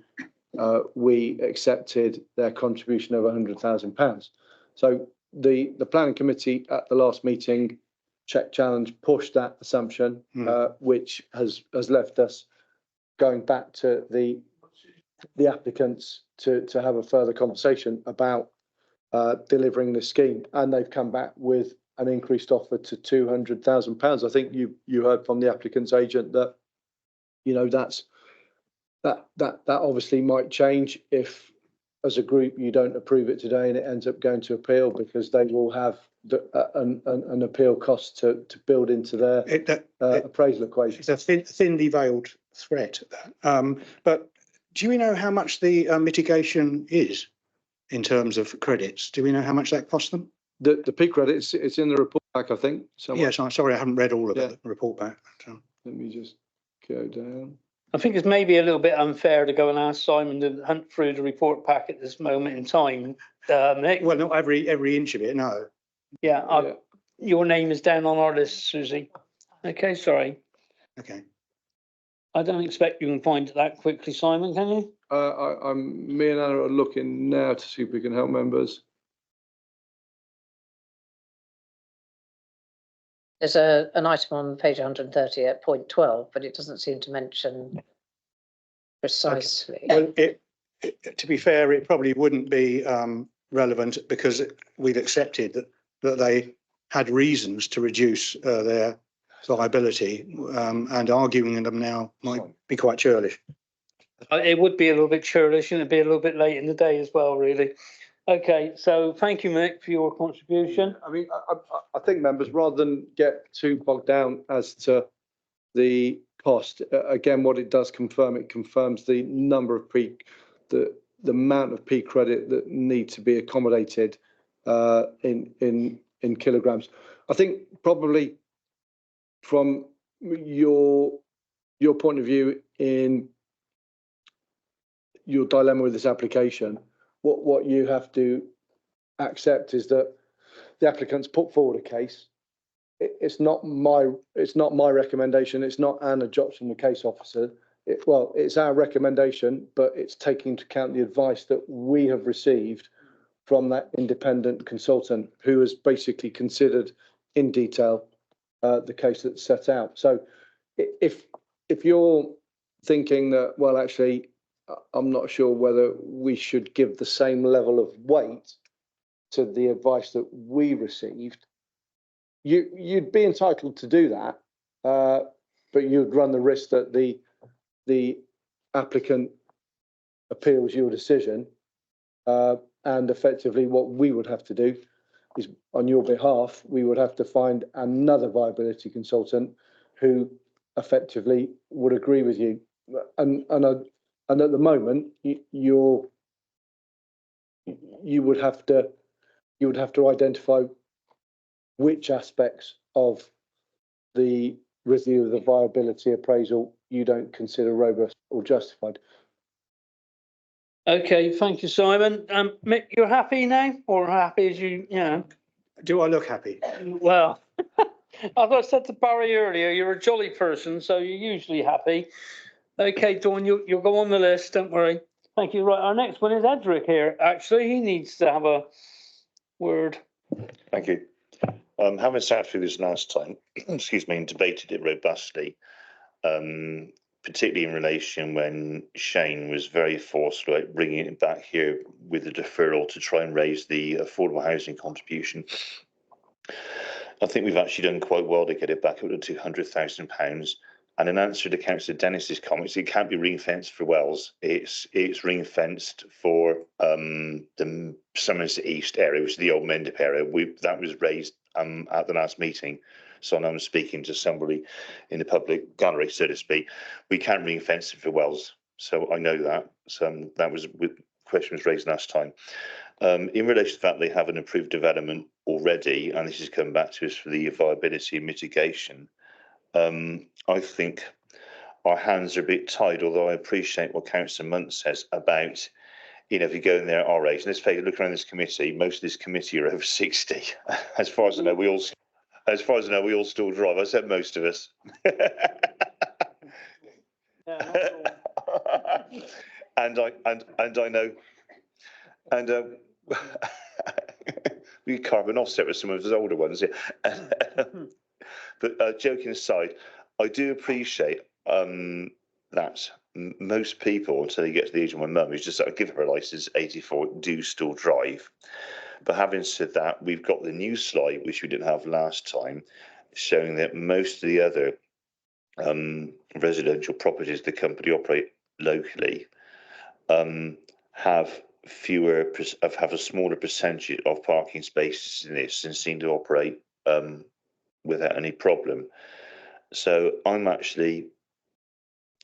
we accepted their contribution of £100,000. So the planning committee at the last meeting, Check Challenge, pushed that assumption, which has left us going back to the applicants to have a further conversation about delivering the scheme, and they've come back with an increased offer to £200,000. I think you heard from the applicant's agent that, you know, that obviously might change if, as a group, you don't approve it today and it ends up going to appeal, because they will have an appeal cost to build into their appraisal equation. It's a thinly veiled threat. But do we know how much the mitigation is in terms of credits? Do we know how much that cost them? The P credits, it's in the report back, I think. Somewhere. Yes, I'm sorry, I haven't read all of the report back. Let me just go down. I think it's maybe a little bit unfair to go and ask Simon to hunt through the report pack at this moment in time, Nick. Well, not every inch of it, no. Yeah, your name is down on our list, Susie. Okay, sorry. Okay. I don't expect you can find it that quickly, Simon, can you? Me and Anna are looking now to see if we can help members. There's an item on page 130 at point 12, but it doesn't seem to mention precisely. Okay. Well, to be fair, it probably wouldn't be relevant because we'd accepted that they had reasons to reduce their liability, and arguing them now might be quite churlish. It would be a little bit churlish, and it'd be a little bit late in the day as well, really. Okay, so thank you, Mick, for your contribution. I mean, I think members, rather than get too bogged down as to the cost, again, what it does confirm, it confirms the number of the amount of P credit that need to be accommodated in kilograms. I think probably from your point of view in your dilemma with this application, what you have to accept is that the applicant's put forward a case. It's not my recommendation. It's not Anna Jopson, the case officer. It's our recommendation, but it's taking into account the advice that we have received from that independent consultant who has basically considered in detail the case that's set out. So if you're thinking that, well, actually, I'm not sure whether we should give the same level of weight to the advice that we received, you'd be entitled to do that, but you'd run the risk that the applicant appeals your decision, and effectively what we would have to do is, on your behalf, we would have to find another viability consultant who effectively would agree with you. And at the moment, you would have to identify which aspects of the review of the viability appraisal you don't consider robust or justified. Okay, thank you, Simon. Mick, you're happy now, or happy as you know? Do I look happy? Well, as I said to Barry earlier, you're a jolly person, so you're usually happy. Okay, Dawn, you'll go on the list, don't worry. Thank you. Right, our next one is Edric here. Actually, he needs to have a word. Thank you. Having sat through this last time, excuse me, and debated it robustly, particularly in relation when Shane was very forceful at bringing it back here with the deferral to try and raise the affordable housing contribution. I think we've actually done quite well to get it back up to £200,000. And in answer to Councillor Dennis's comments, it can't be ring fenced for Wells. It's ring fenced for the Somerset East area, which is the old Mendip area. That was raised at the last meeting. So I'm speaking to somebody in the public gallery, so to speak. We can ring fence it for Wells, so I know that. So that was question was raised last time. In relation to the fact they have an approved development already, and this is coming back to us for the viability and mitigation. I think our hands are a bit tied, although I appreciate what Councillor Munt says about, if you go in there at our age, let's face it, look around this committee, most of this committee are over 60. As far as I know, we all still drive. I said most of us. And I know, and we carve an offset with some of those older ones. Yeah. But joking aside, I do appreciate that most people, until they get to the age of my mum, who's just give her a license, 84, do still drive. But having said that, we've got the new slide, which we didn't have last time, showing that most of the other residential properties the company operate locally have a smaller percentage of parking spaces in this and seem to operate without any problem. So I'm actually,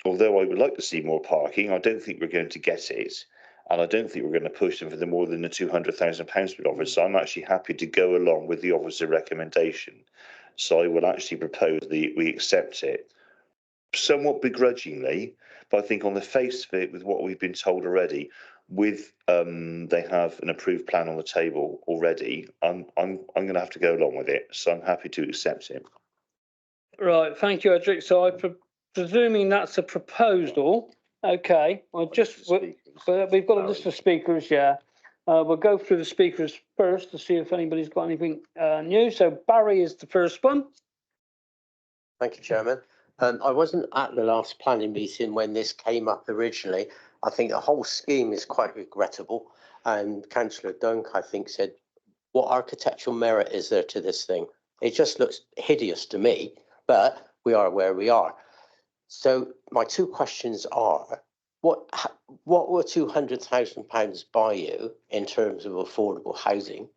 although I would like to see more parking, I don't think we're going to get it. And I don't think we're going to push them for more than the £200,000 we offer. So I'm actually happy to go along with the officer recommendation. So I will actually propose we accept it, somewhat begrudgingly, but I think on the face of it, with what we've been told already, with they have an approved plan on the table already, I'm going to have to go along with it. So I'm happy to accept it. Right, thank you, Edric. So presuming that's a proposal. Okay, we've got a list of speakers, yeah. We'll go through the speakers first to see if anybody's got anything new. So Barry is the first one. Thank you, Chairman. I wasn't at the last planning meeting when this came up originally. I think the whole scheme is quite regrettable. And Councillor Dunk, I think, said, what architectural merit is there to this thing? It just looks hideous to me, but we are where we are. So my two questions are, what will £200,000 buy you in terms of affordable housing?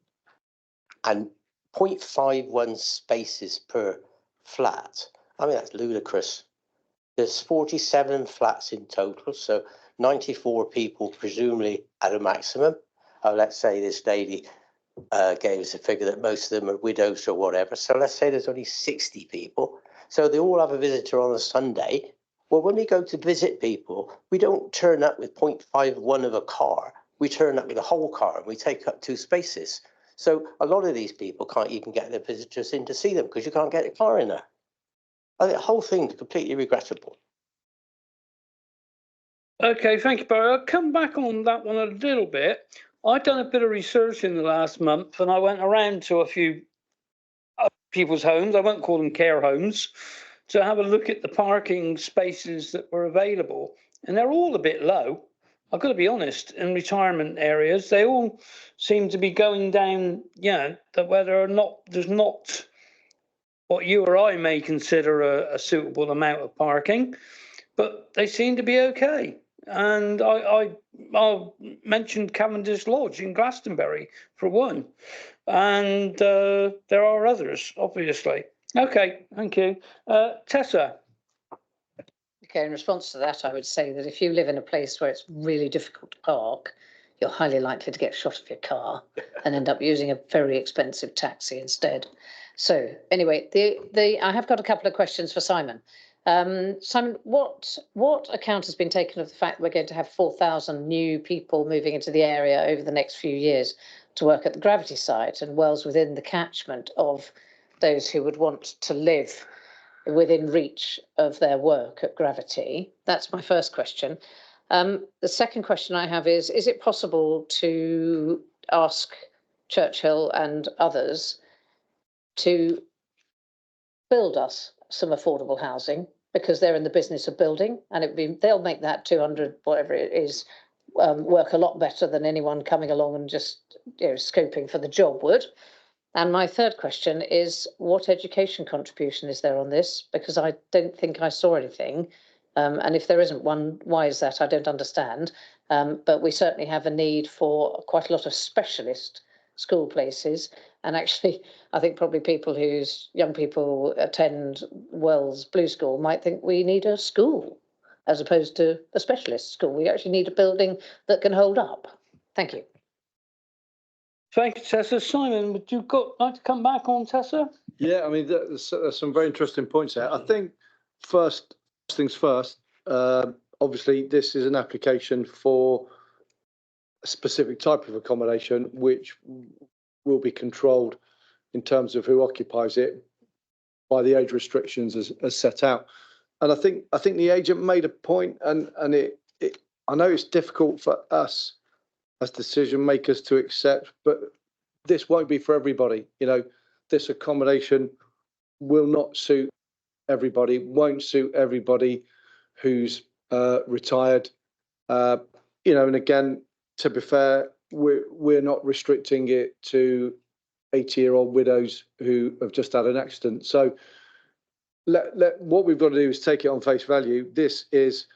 And 0.51 spaces per flat. I mean, that's ludicrous. There's 47 flats in total, so 94 people presumably at a maximum. Let's say this lady gave us a figure that most of them are widows or whatever. So let's say there's only 60 people. So they all have a visitor on a Sunday. Well, when we go to visit people, we don't turn up with 0.51 of a car. We turn up with a whole car and we take up 2 spaces. So a lot of these people can't even get their visitors in to see them because you can't get a car in there. I think the whole thing is completely regrettable. Okay, thank you, Barry. I'll come back on that one a little bit. I've done a bit of research in the last month and I went around to a few people's homes, I won't call them care homes, to have a look at the parking spaces that were available. And they're all a bit low. I've got to be honest, in retirement areas, they all seem to be going down, that whether or not there's not what you or I may consider a suitable amount of parking, but they seem to be okay. And I mentioned Cavendish Lodge in Glastonbury for one, and there are others, obviously. Okay, thank you. Tessa. Okay, in response to that, I would say that if you live in a place where it's really difficult to park, you're highly likely to get shot of your car and end up using a very expensive taxi instead. So anyway, I have got a couple of questions for Simon. Simon, what account has been taken of the fact we're going to have 4,000 new people moving into the area over the next few years to work at the Gravity site, and Wells within the catchment of those who would want to live within reach of their work at Gravity? That's my first question. The second question I have is it possible to ask Churchill and others to build us some affordable housing, because they're in the business of building, and they'll make that 200, whatever it is, work a lot better than anyone coming along and just scoping for the job would. And my third question is, what education contribution is there on this? Because I don't think I saw anything. And if there isn't one, why is that? I don't understand. But we certainly have a need for quite a lot of specialist school places. And actually, I think probably people whose young people attend Wells Blue School might think we need a school as opposed to a specialist school. We actually need a building that can hold up. Thank you. Thank you, Tessa. Simon, would you like to come back on Tessa? Yeah, I mean, there's some very interesting points there. I think first things first, obviously this is an application for a specific type of accommodation, which will be controlled in terms of who occupies it by the age restrictions as set out. And I think the agent made a point, and I know it's difficult for us as decision makers to accept, but this won't be for everybody. You know, this accommodation will not suit everybody, won't suit everybody who's retired. You know, and again, to be fair, we're not restricting it to 80-year-old widows who have just had an accident. So what we've got to do is take it on face value. This is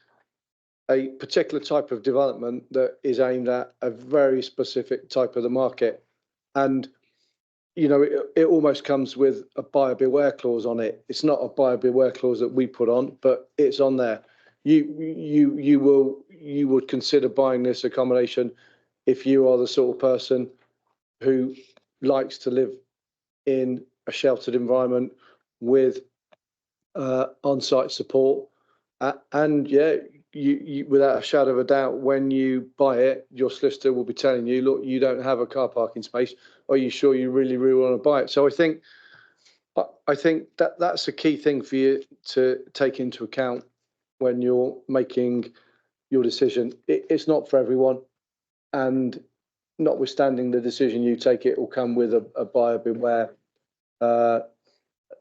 a particular type of development that is aimed at a very specific type of the market. And, you know, it almost comes with a buyer beware clause on it. It's not a buyer beware clause that we put on, but it's on there. You would consider buying this accommodation if you are the sort of person who likes to live in a sheltered environment with on-site support. And yeah, you without a shadow of a doubt, when you buy it, your solicitor will be telling you, look, you don't have a car parking space. Are you sure you really want to buy it? So I think that's a key thing for you to take into account when you're making your decision. It's not for everyone, and notwithstanding the decision you take, it will come with a buyer beware,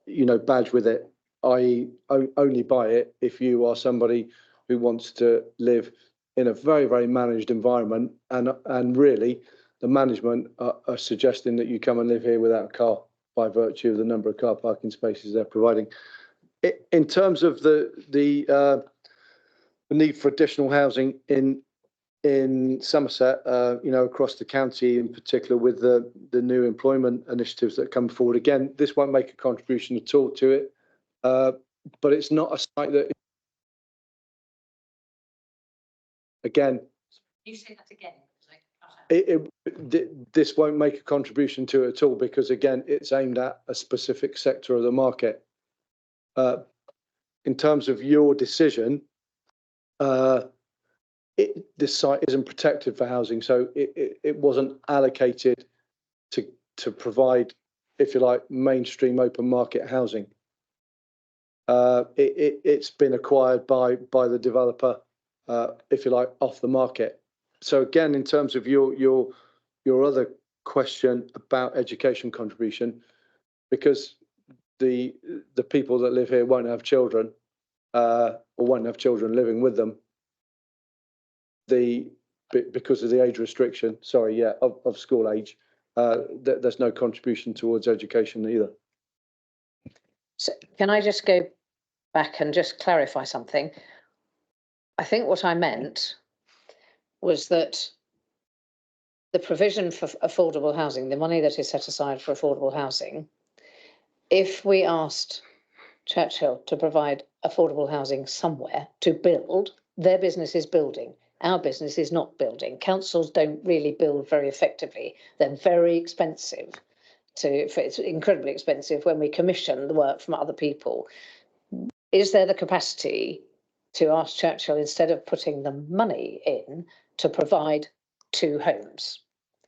you know, badge with it. I.e., only buy it if you are somebody who wants to live in a very, very managed environment, and really the management are suggesting that you come and live here without a car by virtue of the number of car parking spaces they're providing. In terms of the need for additional housing in Somerset, you know, across the county, in particular with the new employment initiatives that come forward, again, this won't make a contribution at all to it, but it's not a site that, again, you say that again? This won't make a contribution to it at all, because again, it's aimed at a specific sector of the market. In terms of your decision, this site isn't protected for housing, so it wasn't allocated to provide, if you like, mainstream open market housing. It's been acquired by the developer, if you like, off the market. So again, in terms of your other question about education contribution, because the people that live here won't have children, or won't have children living with them, because of the age restriction, of school age, there's no contribution towards education either. So can I just go back and just clarify something? I think what I meant was that the provision for affordable housing, the money that is set aside for affordable housing, if we asked Churchill to provide affordable housing somewhere to build, their business is building. Our business is not building. Councils don't really build very effectively. They're very expensive. It's incredibly expensive when we commission the work from other people. Is there the capacity to ask Churchill, instead of putting the money in, to provide 2 homes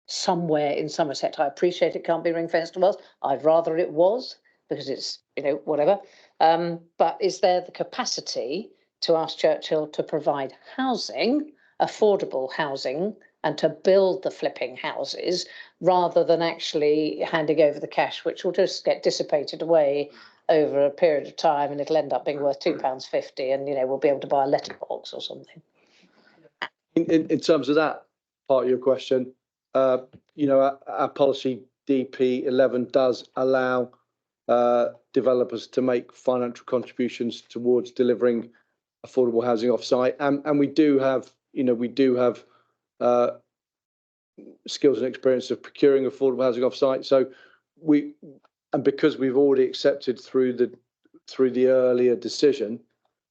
somewhere in Somerset? I appreciate it can't be ring-fenced to Wells. I'd rather it was, because it's, you know, whatever. But is there the capacity to ask Churchill to provide housing, affordable housing, and to build the flipping houses, rather than actually handing over the cash, which will just get dissipated away over a period of time, and it'll end up being worth £2.50, and, you know, we'll be able to buy a letterbox or something. In terms of that part of your question, you know, our policy DP 11 does allow developers to make financial contributions towards delivering affordable housing off-site, and we do have, skills and experience of procuring affordable housing off-site. So because we've already accepted through the earlier decision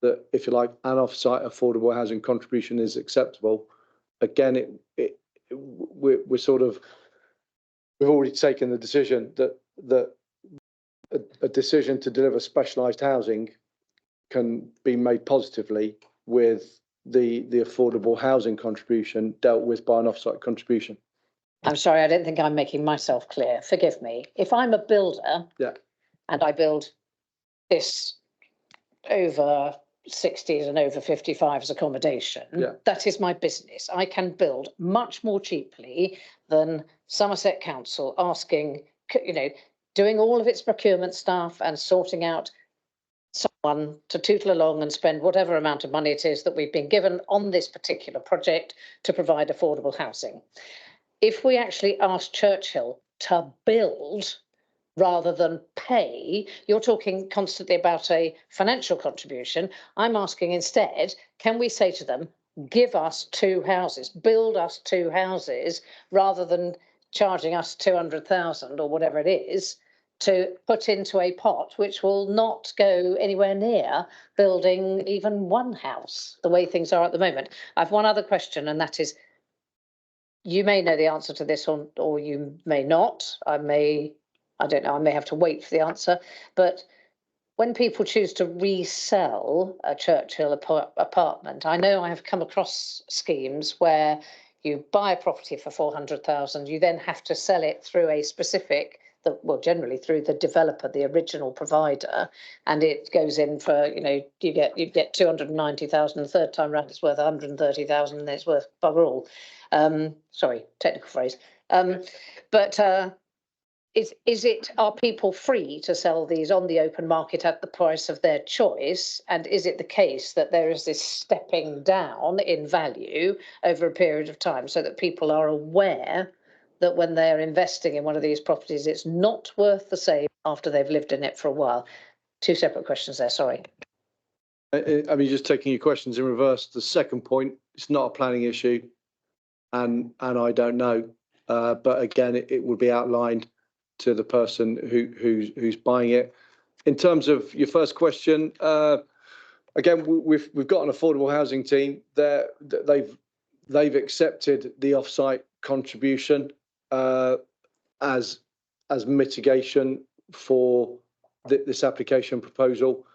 that, if you like, an off-site affordable housing contribution is acceptable. Again, we're sort of, we've already taken the decision that a decision to deliver specialised housing can be made positively with the affordable housing contribution dealt with by an off-site contribution. I'm sorry, I don't think I'm making myself clear. Forgive me. If I'm a builder, and I build this over 60s and over 55s accommodation, that is my business. I can build much more cheaply than Somerset Council asking, doing all of its procurement stuff and sorting out someone to tootle along and spend whatever amount of money it is that we've been given on this particular project to provide affordable housing. If we actually ask Churchill to build rather than pay, you're talking constantly about a financial contribution. I'm asking instead, can we say to them, give us 2 houses, build us 2 houses, rather than charging us 200,000 or whatever it is, to put into a pot which will not go anywhere near building even 1 house, the way things are at the moment. I've one other question, and that is, you may know the answer to this or you may not. I don't know, I may have to wait for the answer. But when people choose to resell a Churchill apartment, I know I have come across schemes where you buy a property for 400,000, you then have to sell it through a specific, generally through the developer, the original provider, and it goes in for, you get 290,000, the third time round it's worth 130,000, and it's worth bugger all. Sorry, technical phrase. Are people free to sell these on the open market at the price of their choice? And is it the case that there is this stepping down in value over a period of time, so that people are aware that when they're investing in one of these properties, it's not worth the same after they've lived in it for a while? 2 separate questions there, sorry. I mean, just taking your questions in reverse, the second point, it's not a planning issue, and I don't know. But again, it would be outlined to the person who's buying it. In terms of your first question, again, we've got an affordable housing team there. They've accepted the off-site contribution as mitigation for this application proposal.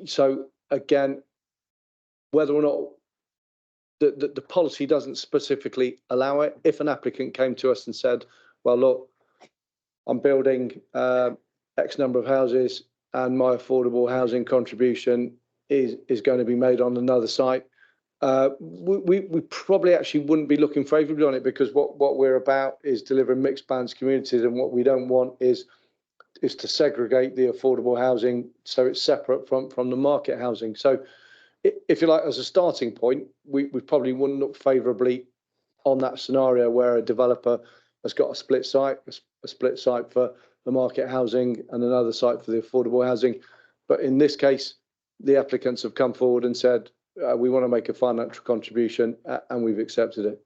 So again, whether or not the policy doesn't specifically allow it, if an applicant came to us and said, well, look, I'm building X number of houses and my affordable housing contribution is going to be made on another site, we probably actually wouldn't be looking favourably on it, because what we're about is delivering mixed balance communities, and what we don't want is to segregate the affordable housing so it's separate from the market housing. So if you like, as a starting point, we probably wouldn't look favourably on that scenario where a developer has got a split site for the market housing and another site for the affordable housing. But in this case, the applicants have come forward and said, we want to make a financial contribution, and we've accepted it.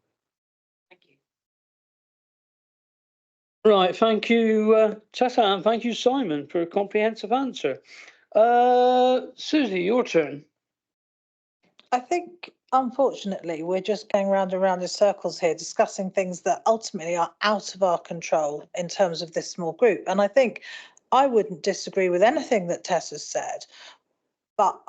Right, thank you, Tessa, and thank you, Simon, for a comprehensive answer. Susie, your turn. I think, unfortunately, we're just going round and round in circles here, discussing things that ultimately are out of our control in terms of this small group. And I think I wouldn't disagree with anything that Tessa's said, but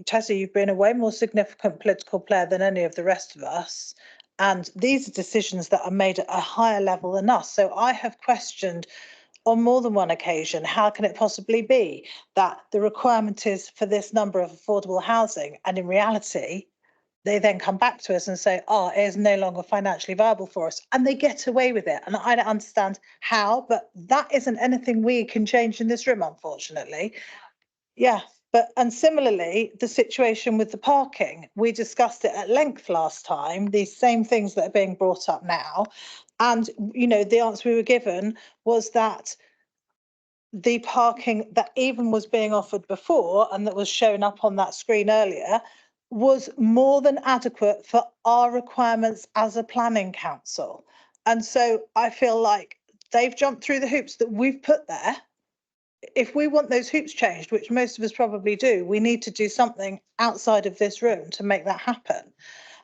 Tessa, you've been a way more significant political player than any of the rest of us. And these are decisions that are made at a higher level than us. So I have questioned on more than one occasion, how can it possibly be that the requirement is for this number of affordable housing, and in reality, they then come back to us and say, it is no longer financially viable for us, and they get away with it. And I don't understand how, but that isn't anything we can change in this room, unfortunately. Yeah, And similarly, the situation with the parking, we discussed it at length last time, these same things that are being brought up now. And, you know, the answer we were given was that the parking that even was being offered before and that was shown up on that screen earlier was more than adequate for our requirements as a planning council. And so I feel like they've jumped through the hoops that we've put there. If we want those hoops changed, which most of us probably do, we need to do something outside of this room to make that happen.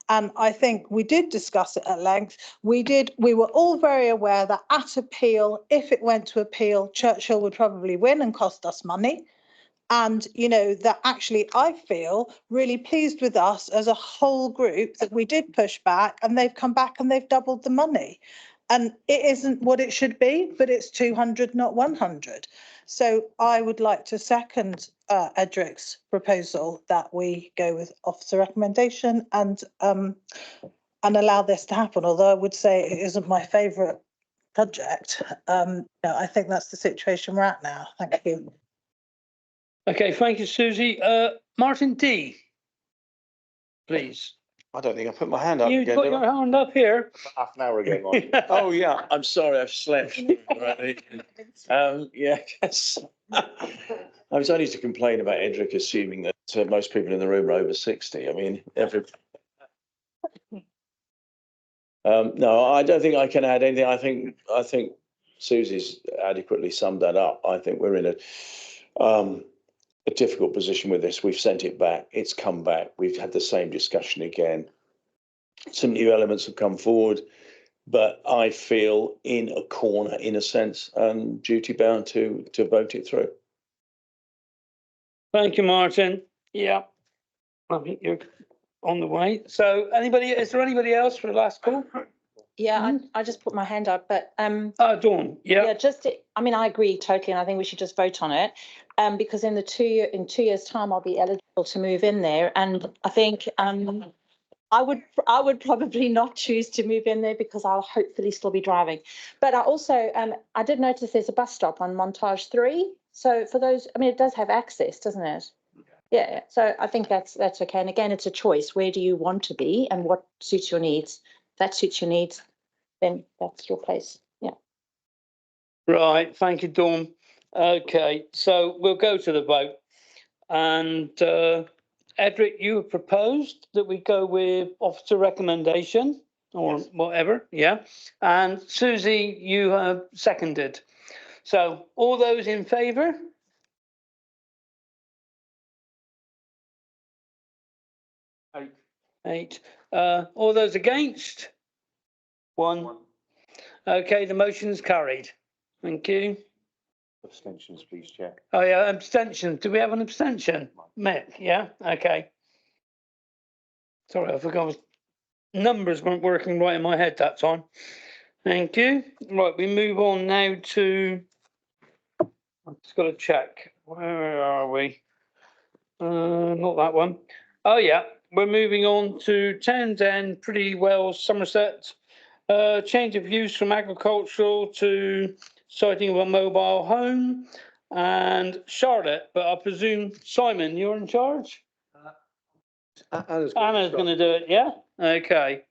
And I think we did discuss it at length. We were all very aware that at appeal, if it went to appeal, Churchill would probably win and cost us money. And, you know, that actually I feel really pleased with us as a whole group that we did push back and they've come back and they've doubled the money. And it isn't what it should be, but it's 200, not 100. So I would like to second Edric's proposal that we go with officer recommendation and allow this to happen. Although I would say it isn't my favourite project. No, I think that's the situation we're at now. Thank you. Okay, thank you, Susie. Martin D, please. I don't think I put my hand up. You again, put did your I? hand up here. Half an hour ago, Martin. Oh, yeah, I'm sorry, I've slept. Yeah, yes. I was only to complain about Edric assuming that most people in the room are over 60. I mean, no, I don't think I can add anything. I think Susie's adequately summed that up. I think we're in a difficult position with this. We've sent it back. It's come back. We've had the same discussion again. Some new elements have come forward, but I feel in a corner, in a sense, and duty bound to vote it through. Thank you, Martin. Yeah, I think you're on the way. So is there anybody else for the last call? Yeah, I just put my hand up, but Dawn, yeah. Yeah, I mean, I agree totally, and I think we should just vote on it. Because in 2 years' time, I'll be eligible to move in there, and I think I would probably not choose to move in there because I'll hopefully still be driving. But I also I did notice there's a bus stop on Montage 3. So for those, I mean, it does have access, doesn't it? Yeah. So I think that's okay. And again, it's a choice. Where do you want to be, and what suits your needs? If that suits your needs, then that's your place. Yeah. Right. Thank you, Dawn. Okay, so we'll go to the vote. And Edric, you have proposed that we go with officer recommendation or whatever, yeah. And Susie, you have seconded. So all those in favour? Eight. All those against? One. Okay, the motion is carried. Thank you. Abstentions, please, Chair. Oh, yeah, abstention. Do we have an abstention? Mick, yeah, okay. Sorry, I forgot. Numbers weren't working right in my head that time. Thank you. Right, we move on now to, I've just got to check. Where are we? Not that one. Oh, yeah, we're moving on to Townsend, Pretty Wells, Somerset. Change of use from agricultural to siting of a mobile home. And Charlotte, but I presume, Simon, you're in charge? Anna's going to do it, yeah? Okay.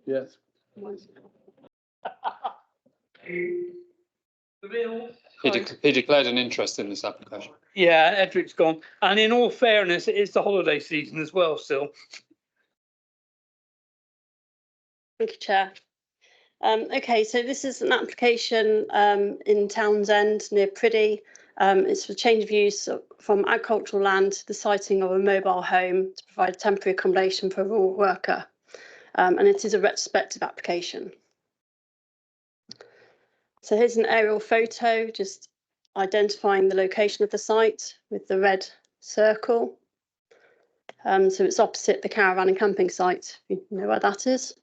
Yes. He declared an interest in this application. Yeah, Edric's gone. And in all fairness, it is the holiday season as well still. Thank you, Chair. Okay, so this is an application in Townsend near Priddy. It's for change of use from agricultural land to the siting of a mobile home to provide temporary accommodation for a rural worker. And it is a retrospective application. So here's an aerial photo, just identifying the location of the site with the red circle. So it's opposite the caravan and camping site, if you know where that is.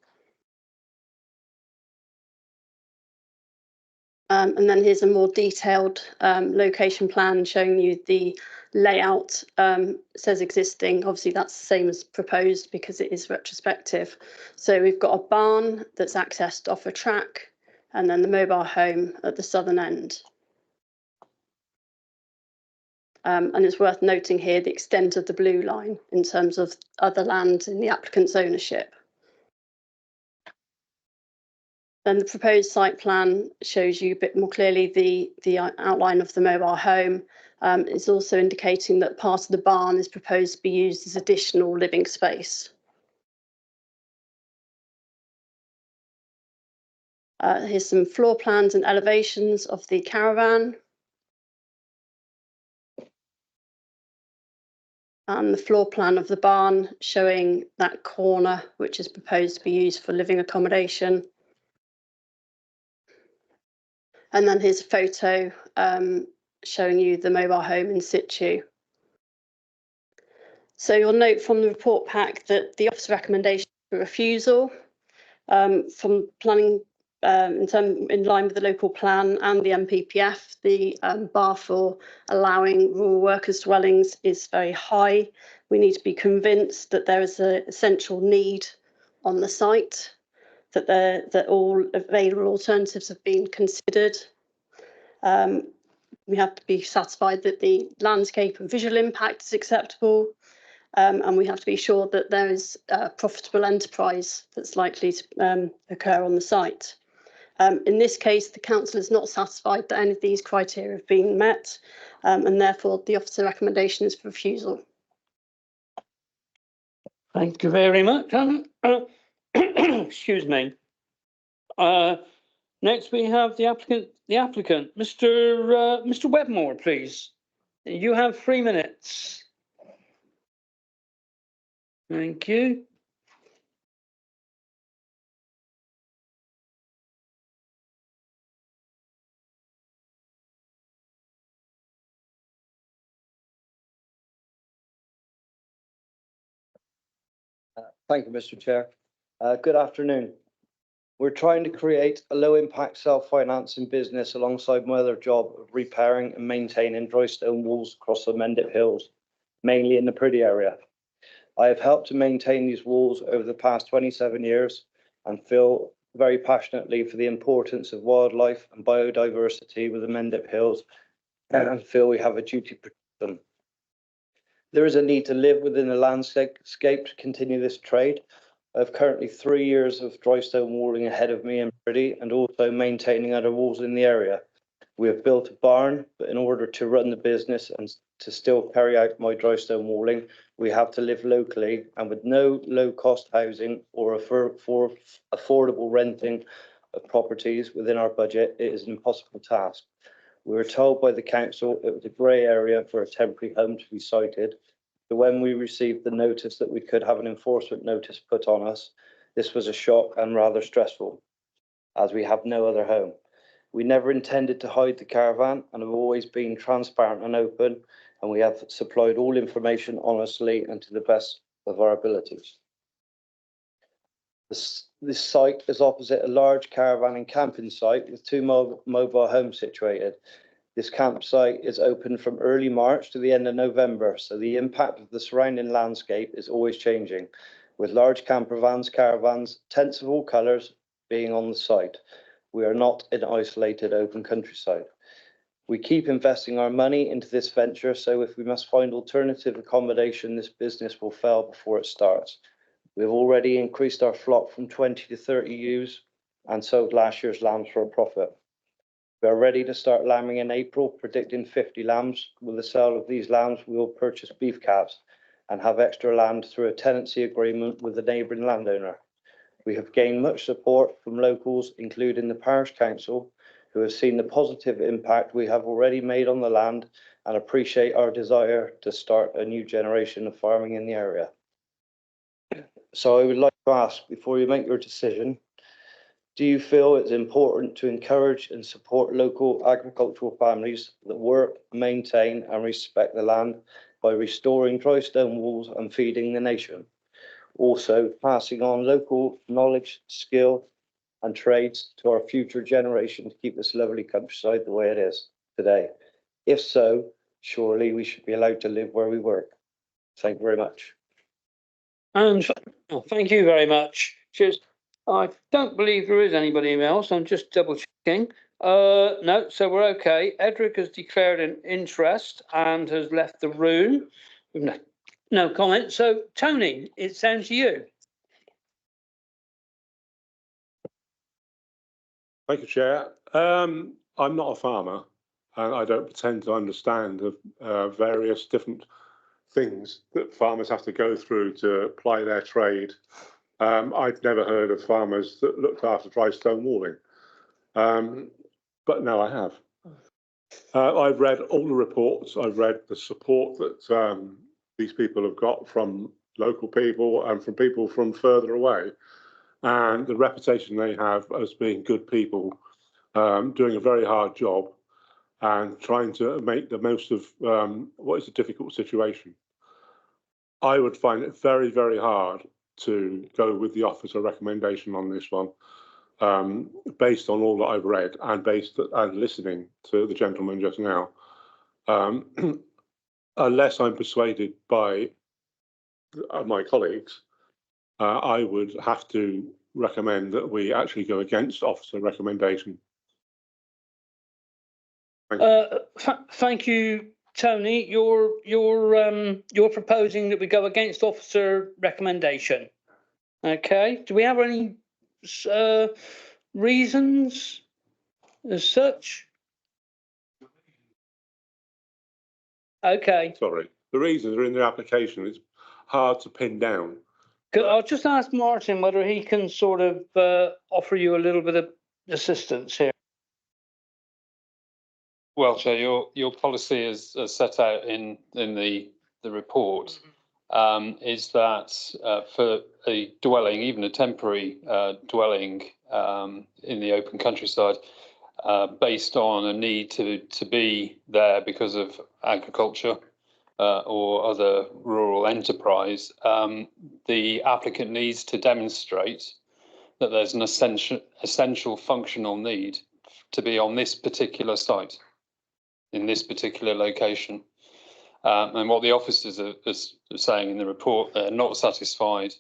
And then here's a more detailed location plan showing you the layout. Says existing, obviously that's the same as proposed because it is retrospective. So we've got a barn that's accessed off a track and then the mobile home at the southern end. And it's worth noting here the extent of the blue line in terms of other land in the applicant's ownership. Then the proposed site plan shows you a bit more clearly the outline of the mobile home. It's also indicating that part of the barn is proposed to be used as additional living space. Here's some floor plans and elevations of the caravan. And the floor plan of the barn showing that corner, which is proposed to be used for living accommodation. And then here's a photo showing you the mobile home in situ. So you'll note from the report pack that the officer recommendation for refusal from planning in line with the local plan and the MPPF, the bar for allowing rural workers' dwellings is very high. We need to be convinced that there is an essential need on the site, that all available alternatives have been considered. We have to be satisfied that the landscape and visual impact is acceptable. And we have to be sure that there is a profitable enterprise that's likely to occur on the site. In this case, the council is not satisfied that any of these criteria have been met, and therefore the officer recommendation is for refusal. Thank you very much. Excuse me. Next, we have the applicant, Mr. Webmore, please. You have 3 minutes. Thank you. Thank you, Mr. Chair. Good afternoon. We're trying to create a low-impact self-financing business alongside my other job of repairing and maintaining dry stone walls across the Mendip Hills, mainly in the Priddy area. I have helped to maintain these walls over the past 27 years and feel very passionately for the importance of wildlife and biodiversity with the Mendip Hills, and feel we have a duty to protect them. There is a need to live within the landscape to continue this trade. I have currently 3 years of dry stone walling ahead of me in Priddy and also maintaining other walls in the area. We have built a barn, but in order to run the business and to still carry out my dry stone walling, we have to live locally, and with no low-cost housing or for affordable renting of properties within our budget, it is an impossible task. We were told by the council it was a grey area for a temporary home to be sited. So when we received the notice that we could have an enforcement notice put on us, this was a shock and rather stressful, as we have no other home. We never intended to hide the caravan and have always been transparent and open, and we have supplied all information honestly and to the best of our abilities. This site is opposite a large caravan and camping site with 2 mobile homes situated. This campsite is open from early March to the end of November, so the impact of the surrounding landscape is always changing, with large camper vans, caravans, tents of all colours being on the site. We are not in isolated open countryside. We keep investing our money into this venture, so if we must find alternative accommodation, this business will fail before it starts. We've already increased our flock from 20 to 30 ewes and sold last year's lambs for a profit. We are ready to start lambing in April, predicting 50 lambs. With the sale of these lambs, we will purchase beef calves and have extra land through a tenancy agreement with the neighbouring landowner. We have gained much support from locals, including the parish council, who have seen the positive impact we have already made on the land and appreciate our desire to start a new generation of farming in the area. So I would like to ask, before you make your decision, do you feel it's important to encourage and support local agricultural families that work, maintain and respect the land by restoring dry stone walls and feeding the nation? Also, passing on local knowledge, skill and trades to our future generation to keep this lovely countryside the way it is today. If so, surely we should be allowed to live where we work. Thank you very much. And thank you very much. Cheers. I don't believe there is anybody else. I'm just double checking. No, so we're okay. Edric has declared an interest and has left the room. No comment. So Tony, it's down to you. Thank you, Chair. I'm not a farmer, and I don't pretend to understand the various different things that farmers have to go through to ply their trade. I've never heard of farmers that looked after dry stone walling, but now I have. I've read all the reports. I've read the support that these people have got from local people and from people from further away, and the reputation they have as being good people, doing a very hard job and trying to make the most of what is a difficult situation. I would find it very, very hard to go with the officer recommendation on this one, based on all that I've read and listening to the gentleman just now. Unless I'm persuaded by my colleagues, I would have to recommend that we actually go against officer recommendation. Thank you, Tony. You're proposing that we go against officer recommendation. Okay. Do we have any reasons as such? Okay. Sorry, the reasons are in the application. It's hard to pin down. I'll just ask Martin whether he can sort of offer you a little bit of assistance here. Well, Chair, your policy is set out in the report, is that for a dwelling, even a temporary dwelling in the open countryside, based on a need to be there because of agriculture or other rural enterprise, the applicant needs to demonstrate that there's an essential functional need to be on this particular site, in this particular location. And what the officers are saying in the report, they're not satisfied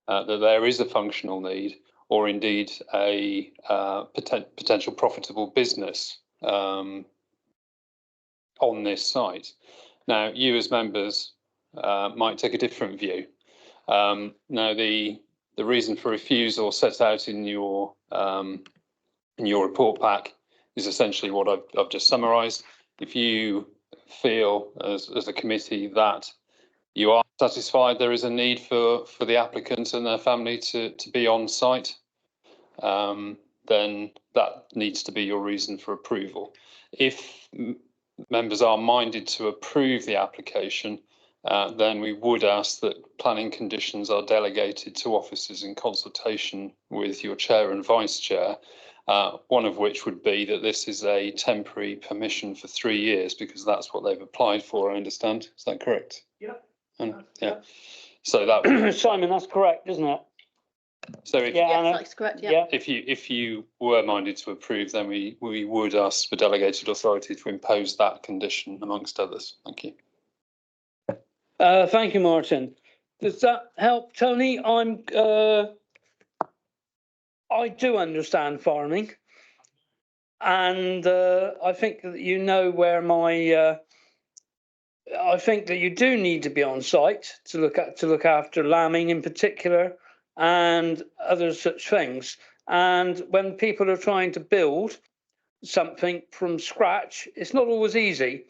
that there is a functional need or indeed a potential profitable business on this site. Now, you as members might take a different view. Now, the reason for refusal set out in your report pack is essentially what I've just summarised. If you feel as a committee that you are satisfied there is a need for the applicant and their family to be on site, then that needs to be your reason for approval. If members are minded to approve the application, then we would ask that planning conditions are delegated to officers in consultation with your chair and vice chair, one of which would be that this is a temporary permission for 3 years, because that's what they've applied for, I understand. Is that correct? Yeah. Yeah. So that Simon, that's correct, isn't it? So if, yeah, that's correct. Yeah. if you were minded to approve, then we would ask for delegated authority to impose that condition amongst others. Thank you. Thank you, Martin. Does that help, Tony? I do understand farming, and I think that you know where my. I think that you do need to be on site to look after lambing in particular, and other such things. And when people are trying to build something from scratch, it's not always easy.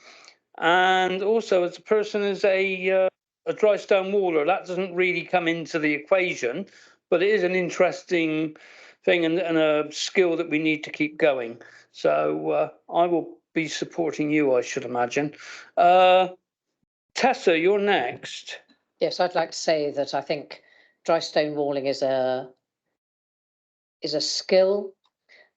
And also, as a person is a dry stone waller, that doesn't really come into the equation, but it is an interesting thing and a skill that we need to keep going. So I will be supporting you, I should imagine. Tessa, you're next. Yes, I'd like to say that I think dry stone walling is a skill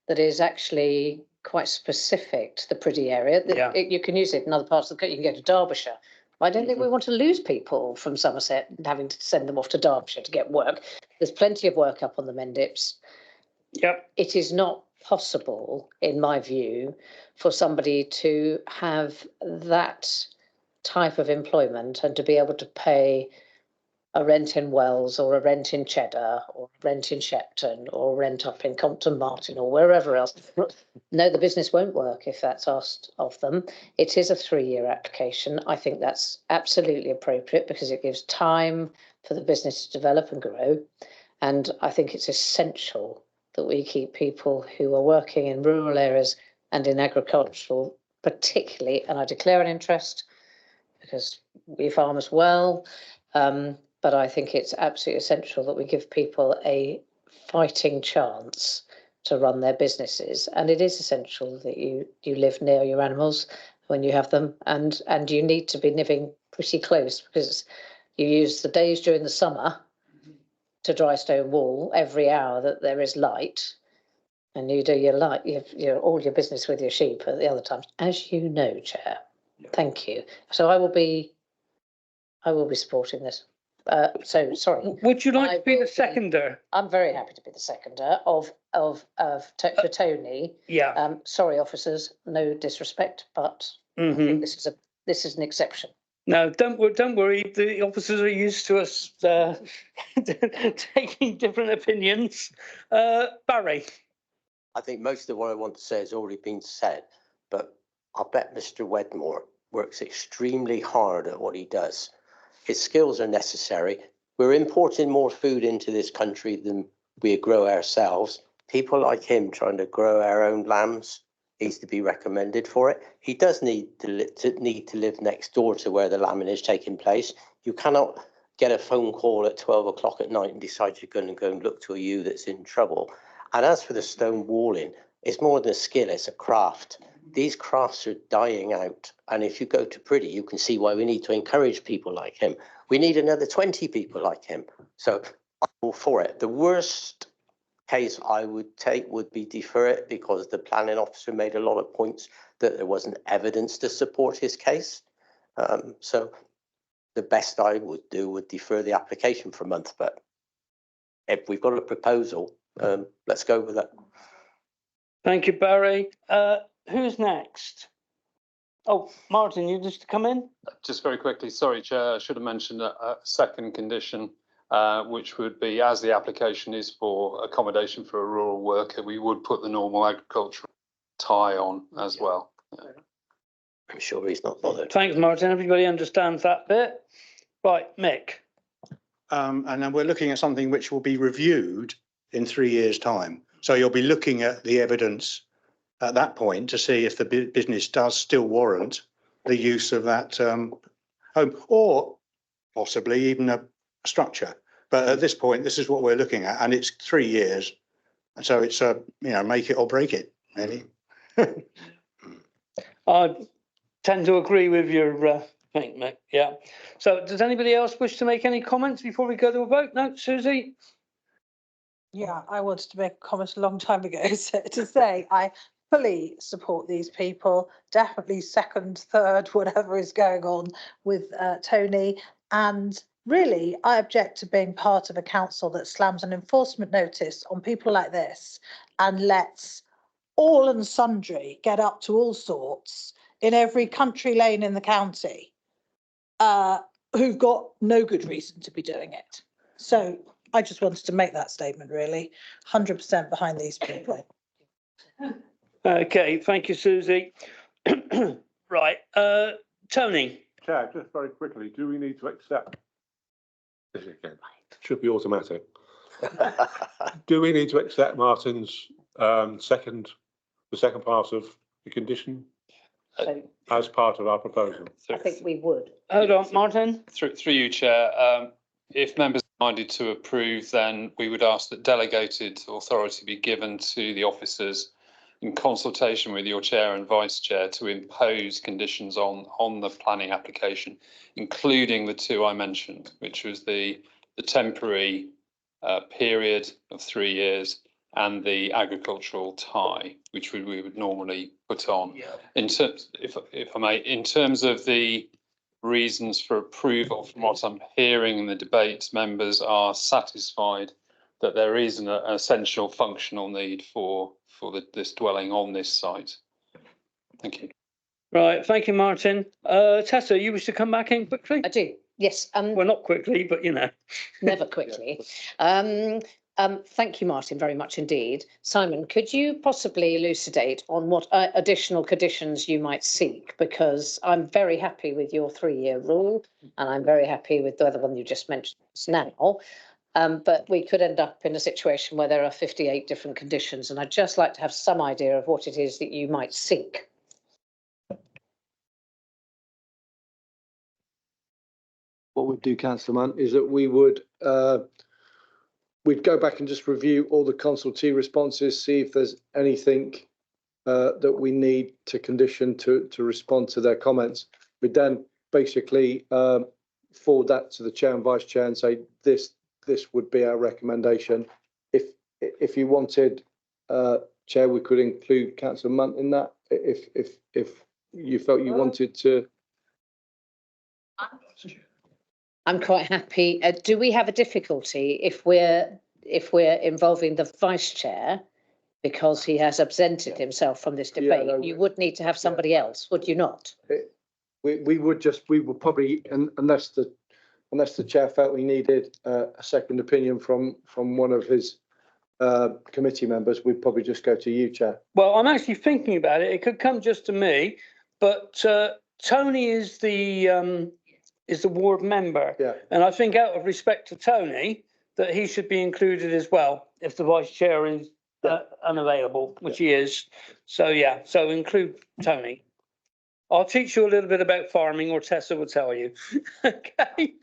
that is actually quite specific to the Priddy area. Yeah. You can use it in other parts of the country. You can go to Derbyshire. I don't think we want to lose people from Somerset and having to send them off to Derbyshire to get work. There's plenty of work up on the Mendips. Yep. It is not possible, in my view, for somebody to have that type of employment and to be able to pay a rent in Wells or a rent in Cheddar or a rent in Shepton or a rent up in Compton Martin or wherever else. No, the business won't work if that's asked of them. It is a 3-year application. I think that's absolutely appropriate because it gives time for the business to develop and grow. And I think it's essential that we keep people who are working in rural areas and in agricultural particularly, and I declare an interest because we farm as well. But I think it's absolutely essential that we give people a fighting chance to run their businesses. And it is essential that you live near your animals when you have them, and you need to be living pretty close because you use the days during the summer to dry stone wool every hour that there is light, and you do your light, all your business with your sheep at the other times, as you know, Chair. Thank you. So I will be supporting this. So sorry. Would you like to be the seconder? I'm very happy to be the seconder for Tony. Yeah. Sorry, officers, no disrespect, but I think this is an exception. No, don't worry. The officers are used to us taking different opinions. Barry. I think most of what I want to say has already been said, but I bet Mr. Wedmore works extremely hard at what he does. His skills are necessary. We're importing more food into this country than we grow ourselves. People like him trying to grow our own lambs needs to be recommended for it. He does need to live next door to where the lambing is taking place. You cannot get a phone call at 12 o'clock at night and decide you're going to go and look to a ewe that's in trouble. And as for the stone walling, it's more than a skill, it's a craft. These crafts are dying out. And if you go to Priddy, you can see why we need to encourage people like him. We need another 20 people like him. So I'm all for it. The worst case I would take would be defer it because the planning officer made a lot of points that there wasn't evidence to support his case. So the best I would do would defer the application for a month. But if we've got a proposal, let's go with it. Thank you, Barry. Who's next? Oh, Martin, you just come in? Just very quickly, sorry, Chair, I should have mentioned a second condition, which would be as the application is for accommodation for a rural worker, we would put the normal agricultural tie on as well. I'm sure he's not bothered. Thanks, Martin. Everybody understands that bit. Right, Mick. And then we're looking at something which will be reviewed in 3 years' time. So you'll be looking at the evidence at that point to see if the business does still warrant the use of that home, or possibly even a structure. But at this point, this is what we're looking at, and it's 3 years. And so it's make it or break it, really. I tend to agree with your thing, Mick. Yeah. So does anybody else wish to make any comments before we go to a vote? No, Susie? Yeah, I wanted to make a comment a long time ago to say I fully support these people, definitely second, third, whatever is going on with Tony. And really, I object to being part of a council that slams an enforcement notice on people like this and lets all and sundry get up to all sorts in every country lane in the county who've got no good reason to be doing it. So I just wanted to make that statement, really. 100% behind these people. Okay, thank you, Susie. Right, Tony. Chair, just very quickly, do we need to accept this again? Should be automatic. Do we need to accept Martin's the second part of the condition as part of our proposal? I think we would. Hold on, Martin. Through you, Chair. If members are minded to approve, then we would ask that delegated authority be given to the officers in consultation with your chair and vice chair to impose conditions on the planning application, including the two I mentioned, which was the temporary period of 3 years and the agricultural tie, which we would normally put on. Yeah. In terms, if I may, in terms of the reasons for approval, from what I'm hearing in the debates, members are satisfied that there is an essential functional need for this dwelling on this site. Thank you. Right, thank you, Martin. Tessa, you wish to come back in quickly? I do. Yes, Well, not quickly, but you know. never quickly. Thank you, Martin, very much indeed. Simon, could you possibly elucidate on what additional conditions you might seek? Because I'm very happy with your 3-year rule, and I'm very happy with the other one you just mentioned now. But we could end up in a situation where there are 58 different conditions, and I'd just like to have some idea of what it is that you might seek. What we'd do, Councillor Munt, is that we would we'd go back and just review all the consultee responses, see if there's anything that we need to condition to respond to their comments. We'd then basically forward that to the chair and vice chair and say this would be our recommendation. If you wanted, chair, we could include Councillor Munt in that. If you felt you wanted to. I'm quite happy. Do we have a difficulty if we're involving the vice chair because he has absented himself from this debate? Yeah, no, you would need to have somebody else, would you not? We would probably, unless the chair felt we needed a second opinion from one of his committee members, we'd probably just go to you, chair. Well, I'm actually thinking about it. It could come just to me, but Tony is the ward member. Yeah. And I think out of respect to Tony, that he should be included as well if the vice chair is unavailable, which he is. So yeah, so include Tony. I'll teach you a little bit about farming, or Tessa will tell you. Okay.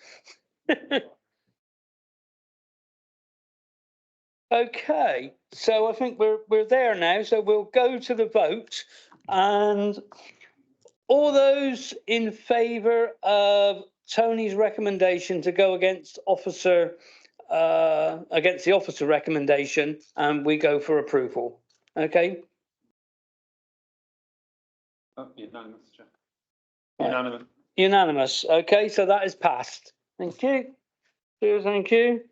Okay, so I think we're there now. So we'll go to the vote, and all those in favour of Tony's recommendation to go against the officer recommendation, and we go for approval. Okay. Unanimous, Chair. Unanimous. Unanimous. Okay, so that is passed. Thank you. Cheers, thank you.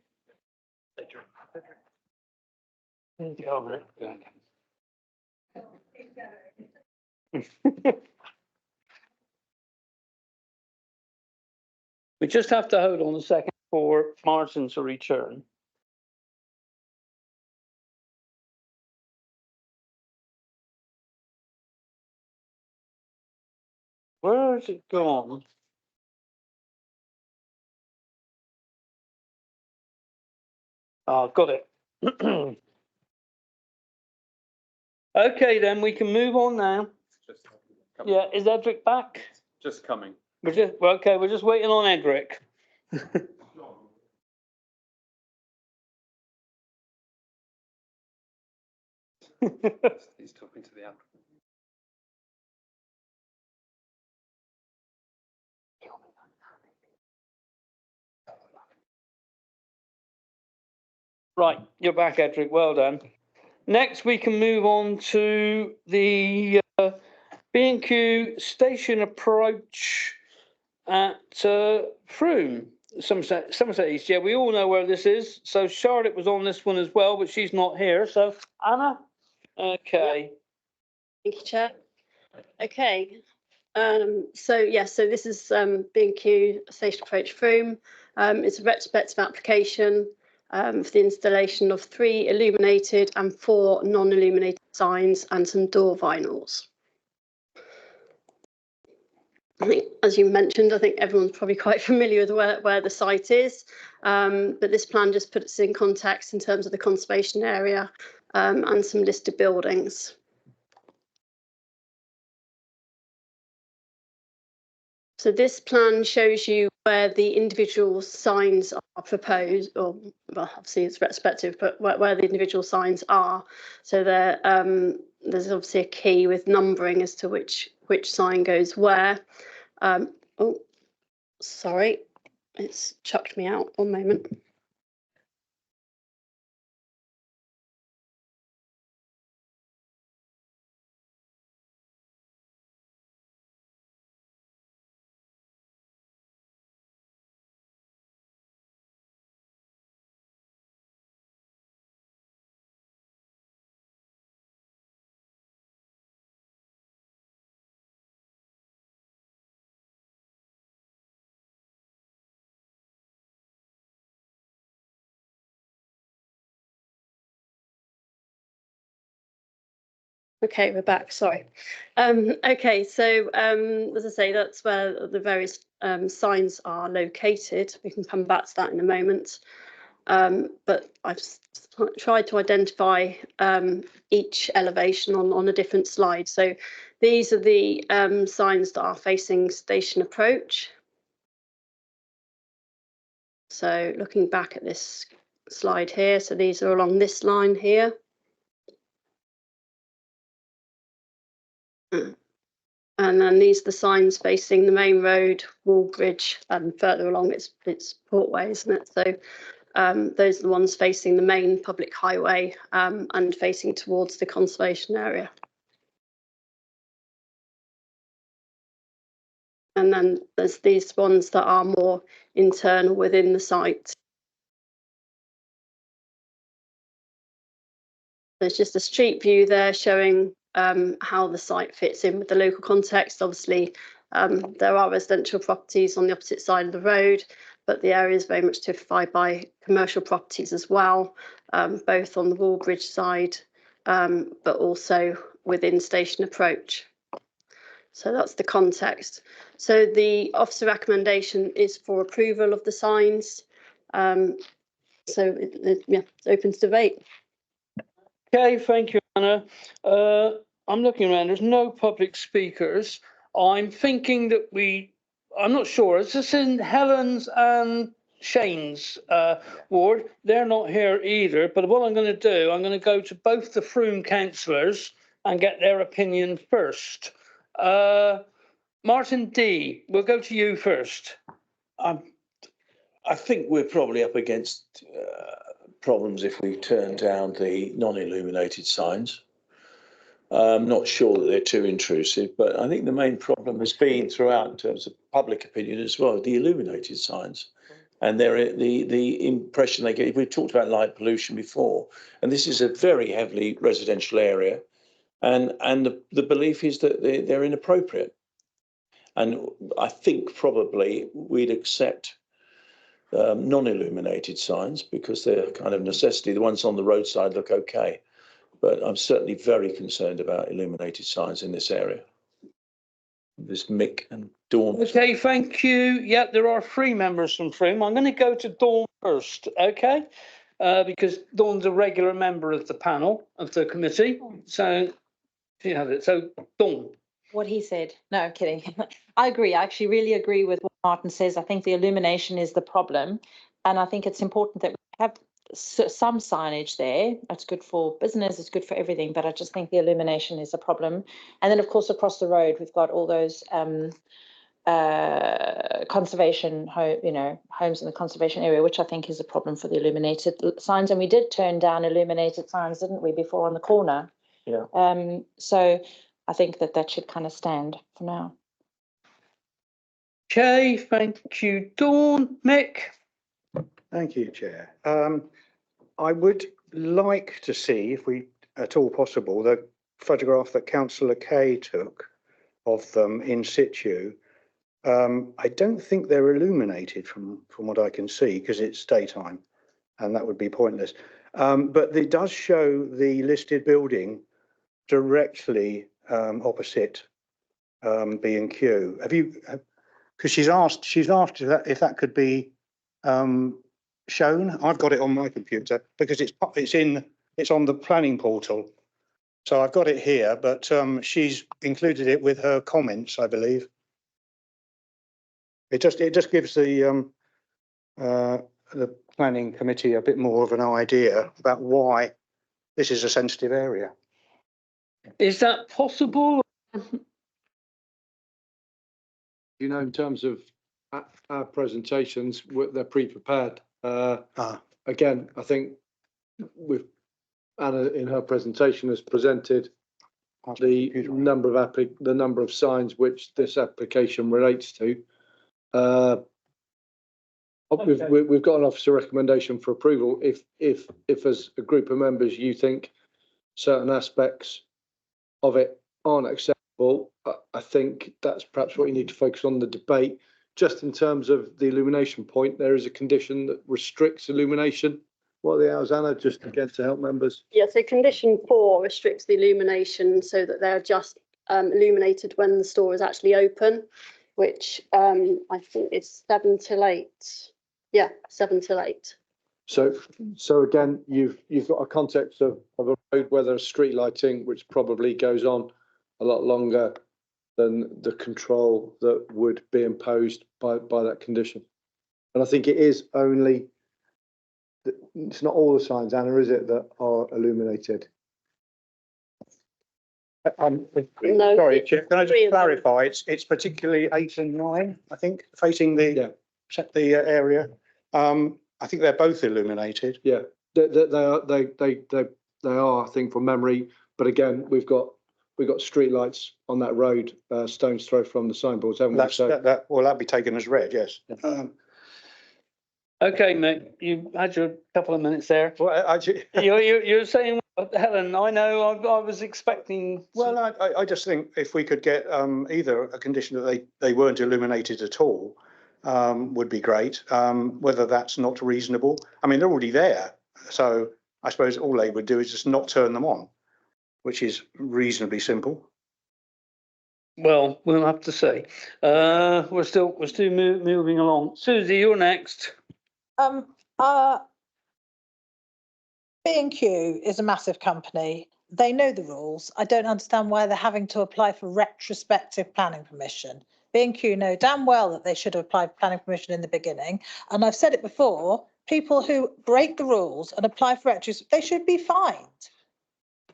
Get over it. We just have to hold on a second for Martin to return. Where has it gone? Oh, got it. Okay, then we can move on now. Yeah, is Edric back? Just coming. We're just waiting on Edric. He's talking to the applicant. Right, you're back, Edric. Well done. Next, we can move on to the B&Q station approach at Frome, Somerset East. Yeah, we all know where this is. So Charlotte was on this one as well, but she's not here. So Anna, okay. Thank you, Chair. Okay. So this is B&Q station approach Frome. It's a retrospective application for the installation of 3 illuminated and 4 non-illuminated signs and some door vinyls. I think, as you mentioned, I think everyone's probably quite familiar with where the site is, but this plan just puts it in context in terms of the conservation area and some listed buildings. So this plan shows you where the individual signs are proposed, or well, obviously it's retrospective, but where the individual signs are. So there's obviously a key with numbering as to which sign goes where. Oh, sorry, it's chucked me out. 1 moment. Okay, we're back, sorry. Okay, so as I say, that's where the various signs are located. We can come back to that in a moment. But I've tried to identify each elevation on a different slide. So these are the signs that are facing station approach. So looking back at this slide here, so these are along this line here. And then these are the signs facing the main road, Wallbridge, and further along it's Portway, isn't it? So those are the ones facing the main public highway and facing towards the conservation area. And then there's these ones that are more internal within the site. There's just a street view there showing how the site fits in with the local context. Obviously, there are residential properties on the opposite side of the road, but the area is very much typified by commercial properties as well, both on the Wallbridge side, but also within station approach. So that's the context. So the officer recommendation is for approval of the signs. So it's open to debate. Okay, thank you, Anna. I'm looking around, there's no public speakers. I'm thinking that I'm not sure, is this in Helen's and Shane's ward? They're not here either, but what I'm going to do, I'm going to go to both the Frome councillors and get their opinion first. Martin D, we'll go to you first. I think we're probably up against problems if we turn down the non-illuminated signs. I'm not sure that they're too intrusive, but I think the main problem has been throughout in terms of public opinion as well, the illuminated signs. And the impression they get, we've talked about light pollution before, and this is a very heavily residential area, and the belief is that they're inappropriate. And I think probably we'd accept non-illuminated signs because they're kind of necessity. The ones on the roadside look okay, but I'm certainly very concerned about illuminated signs in this area. This Mick and Dawn. Okay, thank you. Yeah, there are 3 members from Frome. I'm going to go to Dawn first, okay? Because Dawn's a regular member of the panel, of the committee. So she has it. So Dawn. What he said. No, I'm kidding. I agree. I actually really agree with what Martin says. I think the illumination is the problem. And I think it's important that we have some signage there. It's good for business, it's good for everything, but I just think the illumination is a problem. And then, of course, across the road, we've got all those conservation homes in the conservation area, which I think is a problem for the illuminated signs. And we did turn down illuminated signs, didn't we, before on the corner? Yeah. So I think that should kind of stand for now. Okay, thank you, Dawn. Mick? Thank you, Chair. I would like to see, if we at all possible, the photograph that Councillor Kay took of them in situ. I don't think they're illuminated from what I can see because it's daytime and that would be pointless. But it does show the listed building directly opposite B&Q. Because she's asked if that could be shown. I've got it on my computer because it's on the planning portal. So I've got it here, but she's included it with her comments, I believe. It just gives the planning committee a bit more of an idea about why this is a sensitive area. Is that possible? You know, in terms of our presentations, they're pre-prepared. Again, I think with Anna in her presentation has presented the number of signs which this application relates to. We've got an officer recommendation for approval. If as a group of members you think certain aspects of it aren't acceptable, I think that's perhaps what you need to focus on the debate. Just in terms of the illumination point, there is a condition that restricts illumination what are the hours, Anna, just again to help members? Yeah, so condition 4 restricts the illumination so that they're just illuminated when the store is actually open, which I think is 7 till 8. Yeah, 7 till 8. So again, you've got a context of a road where there's street lighting, which probably goes on a lot longer than the control that would be imposed by that condition. And I think it is only, it's not all the signs, Anna, is it, that are illuminated? No, Sorry, Chair, can I three just of them. clarify? It's particularly 8 and 9, I think, facing the area. I think they're both illuminated. Yeah, they are, I think, from memory. But again, we've got street lights on that road, stone's throw from the signboards, haven't we? Well, that'd be taken as read, yes. Okay, mate, you had your couple of minutes there. Well, You're saying, Helen, I know, I was expecting. Well, I just think if we could get either a condition that they weren't illuminated at all would be great. Whether that's not reasonable. I mean, they're already there. So I suppose all they would do is just not turn them on, which is reasonably simple. Well, we'll have to see. We're still moving along. Susie, you're next. B&Q is a massive company. They know the rules. I don't understand why they're having to apply for retrospective planning permission. B&Q know damn well that they should have applied for planning permission in the beginning. And I've said it before, people who break the rules and apply for retrospective, they should be fined.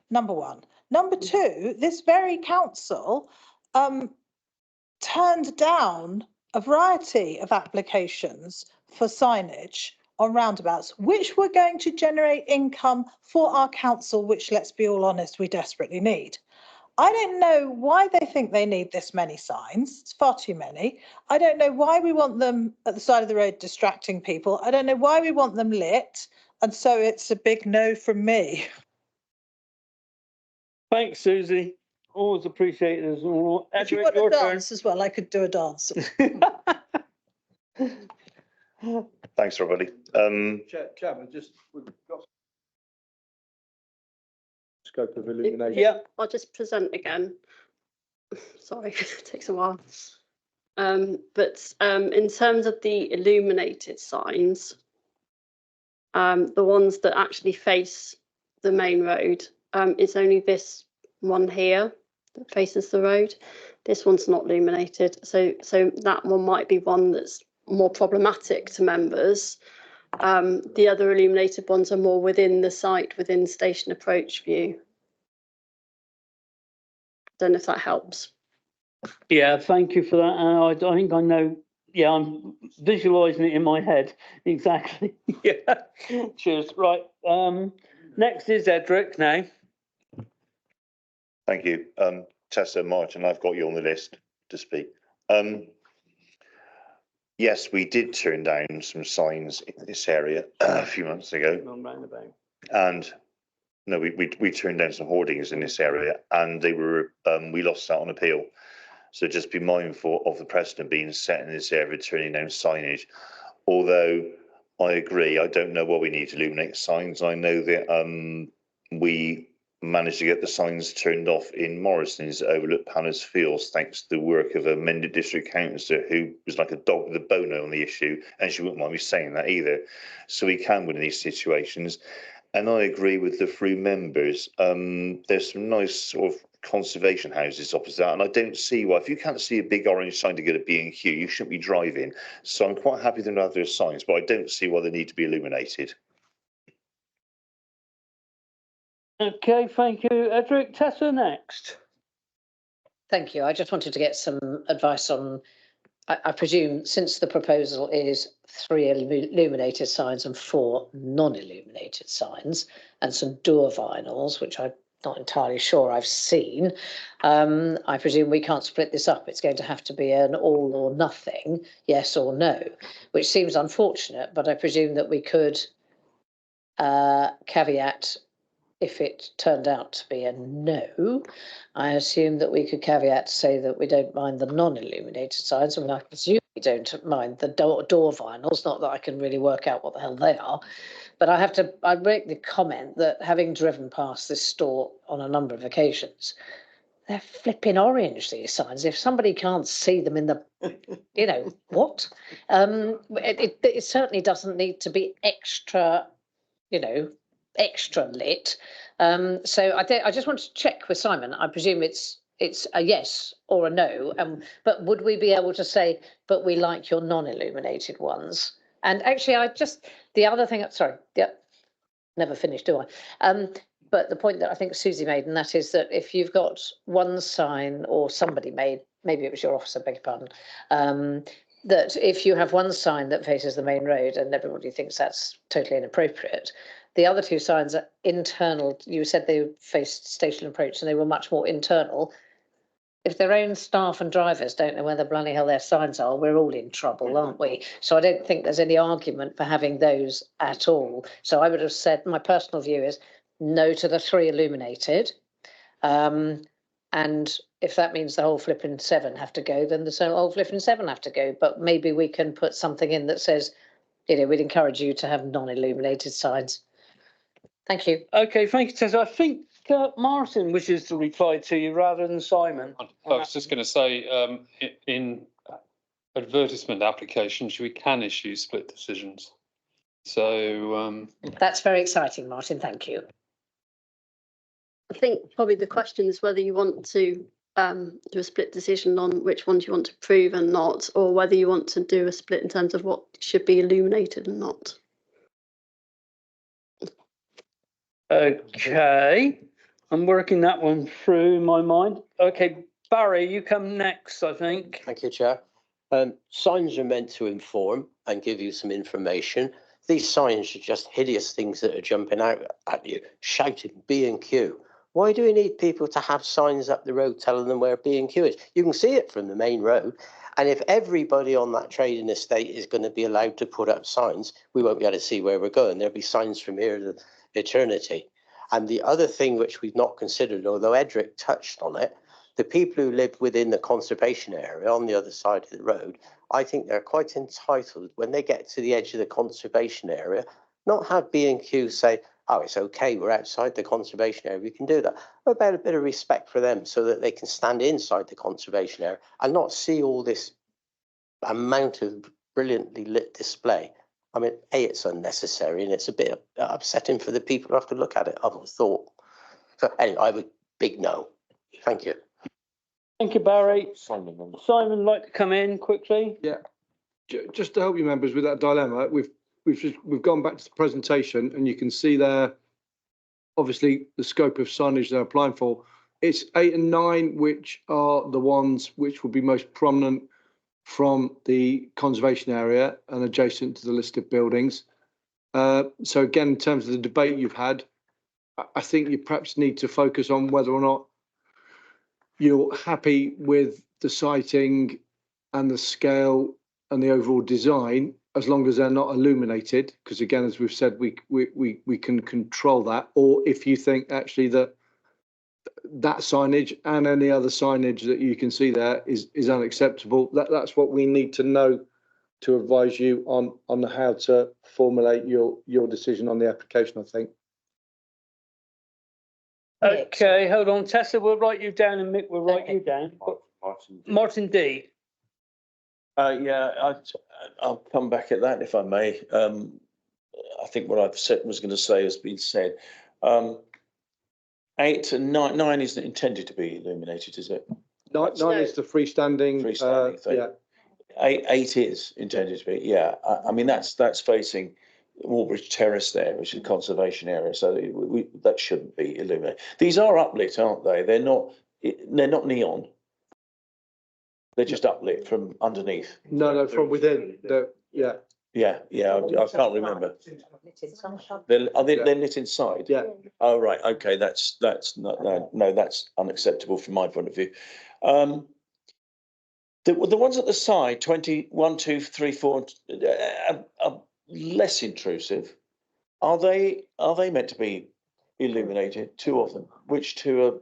Number one. Number two, this very council turned down a variety of applications for signage on roundabouts, which were going to generate income for our council, which, let's be all honest, we desperately need. I don't know why they think they need this many signs. It's far too many. I don't know why we want them at the side of the road distracting people. I don't know why we want them lit. And so it's a big no from me. Thanks, Susie. Always appreciate it. If you want a dance as well, I could do a dance. Thanks, everybody. Chairman, just we've got scope of illumination. Yeah, I'll just present again. Sorry, it takes a while. But in terms of the illuminated signs, the ones that actually face the main road, it's only this one here that faces the road. This one's not illuminated, so that one might be one that's more problematic to members. The other illuminated ones are more within the site, within station approach view. Don't know if that helps. Yeah, thank you for that. I think I know. Yeah, I'm visualising it in my head. Exactly. Yeah. Cheers. Right. Next is Edric now. Thank you. Tessa, Martin, I've got you on the list to speak. Yes, we did turn down some signs in this area a few months ago. And no, we turned down some hoardings in this area, and they were we lost that on appeal. So just be mindful of the precedent being set in this area, turning down signage. Although I agree, I don't know what we need to illuminate signs. I know that we managed to get the signs turned off in Morrison's overlook Palace Fields, thanks to the work of a Mendip district councillor who was like a dog with a bone on the issue, and she wouldn't mind me saying that either. So we can win in these situations. And I agree with the three members. There's some nice sort of conservation houses opposite that, and I don't see why, if you can't see a big orange sign to get a B&Q, you shouldn't be driving. So I'm quite happy to have those signs, but I don't see why they need to be illuminated. Okay, thank you, Edric. Tessa next. Thank you. I just wanted to get some advice on, I presume, since the proposal is 3 illuminated signs and 4 non-illuminated signs, and some door vinyls, which I'm not entirely sure I've seen, I presume we can't split this up. It's going to have to be an all or nothing, yes or no, which seems unfortunate, but I presume that we could caveat if it turned out to be a no. I assume that we could caveat to say that we don't mind the non-illuminated signs. I mean, I presume we don't mind the door vinyls, not that I can really work out what the hell they are. But I make the comment that having driven past this store on a number of occasions, they're flipping orange, these signs. If somebody can't see them in the, you know, what? It certainly doesn't need to be extra, you know, extra lit. So I just want to check with Simon. I presume it's a yes or a no. But would we be able to say, but we like your non-illuminated ones? And actually, the other thing, sorry, yeah, never finished, do I? But the point that I think Susie made, and that is that if you've got one sign or somebody made, maybe it was your officer, beg your pardon, that if you have one sign that faces the main road and everybody thinks that's totally inappropriate, the other two signs are internal. You said they faced station approach and they were much more internal. If their own staff and drivers don't know where the bloody hell their signs are, we're all in trouble, aren't we? So I don't think there's any argument for having those at all. So I would have said, my personal view is no to the 3 illuminated. And if that means the whole flipping 7 have to go, then the whole flipping 7 have to go. But maybe we can put something in that says, you know, we'd encourage you to have non-illuminated signs. Thank you. Okay, thank you, Tessa. I think Martin wishes to reply to you rather than Simon. I was just going to say, in advertisement applications, we can issue split decisions. So that's very exciting, Martin. Thank you. I think probably the question is whether you want to do a split decision on which ones you want to approve and not, or whether you want to do a split in terms of what should be illuminated and not. Okay, I'm working that one through in my mind. Okay, Barry, you come next, I think. Thank you, Chair. Signs are meant to inform and give you some information. These signs are just hideous things that are jumping out at you, shouting B&Q. Why do we need people to have signs up the road telling them where B&Q is? You can see it from the main road. And if everybody on that trading estate is going to be allowed to put up signs, we won't be able to see where we're going. There'll be signs from here to eternity. And the other thing which we've not considered, although Edric touched on it, the people who live within the conservation area on the other side of the road, I think they're quite entitled when they get to the edge of the conservation area, not have B&Q say, oh, it's okay, we're outside the conservation area, we can do that. About a bit of respect for them so that they can stand inside the conservation area and not see all this amount of brilliantly lit display. I mean, A, it's unnecessary and it's a bit upsetting for the people who have to look at it, I would have thought. So anyway, I would big no. Thank you. Thank you, Barry. Simon, like to come in quickly? Yeah, just to help you members with that dilemma, we've gone back to the presentation and you can see there, obviously, the scope of signage they're applying for. It's 8 and 9, which are the ones which will be most prominent from the conservation area and adjacent to the listed buildings. So again, in terms of the debate you've had, I think you perhaps need to focus on whether or not you're happy with the sighting and the scale and the overall design, as long as they're not illuminated, because again, as we've said, we can control that. Or if you think actually that signage and any other signage that you can see there is unacceptable, that's what we need to know to advise you on how to formulate your decision on the application, I think. Okay, hold on, Tessa, we'll write you down and Mick will write you down. Martin D. Yeah, I'll come back at that if I may. I think what I've said was going to say has been said. 8 and 9 isn't intended to be illuminated, is it? 9 is the freestanding. Thing. Yeah. 8 is intended to be. Yeah, I mean that's facing Walbridge Terrace there, which is a conservation area, so that shouldn't be illuminated. These are uplit, aren't they? They're not neon. They're just uplit from underneath. No, from within. Yeah. Yeah, I can't remember. They're lit inside. Yeah. Oh right, okay, that's not no, that's unacceptable from my point of view. The ones at the side, 21, 2, 3, 4, are less intrusive. Are they meant to be illuminated? 2 of them. Which 2 are?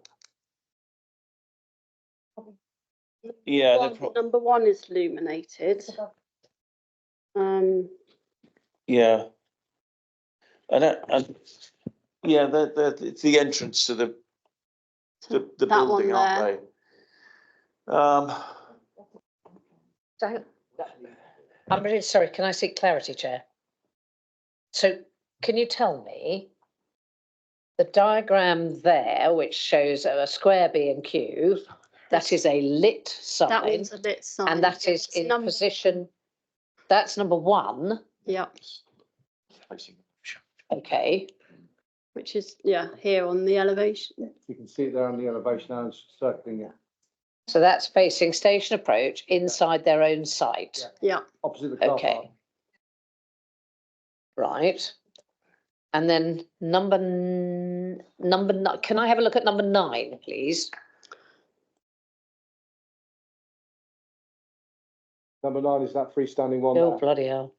Yeah, number 1 is illuminated. Yeah. And yeah, it's the entrance to the That one building, aren't they? So, I'm really sorry, can I seek clarity, Chair? So can you tell me the diagram there, which shows a square B&Q, that is a lit sign? That one's a lit sign. And that is in position, that's number 1. Yeah. Okay. Which is, yeah, here on the elevation. You can see it there on the elevation and circling it. So that's facing Station Approach inside their own site? Yeah. Opposite the car park. Okay. Right. And then number 9, can I have a look at number 9, please? Number 9 is that freestanding one Oh, there. bloody hell.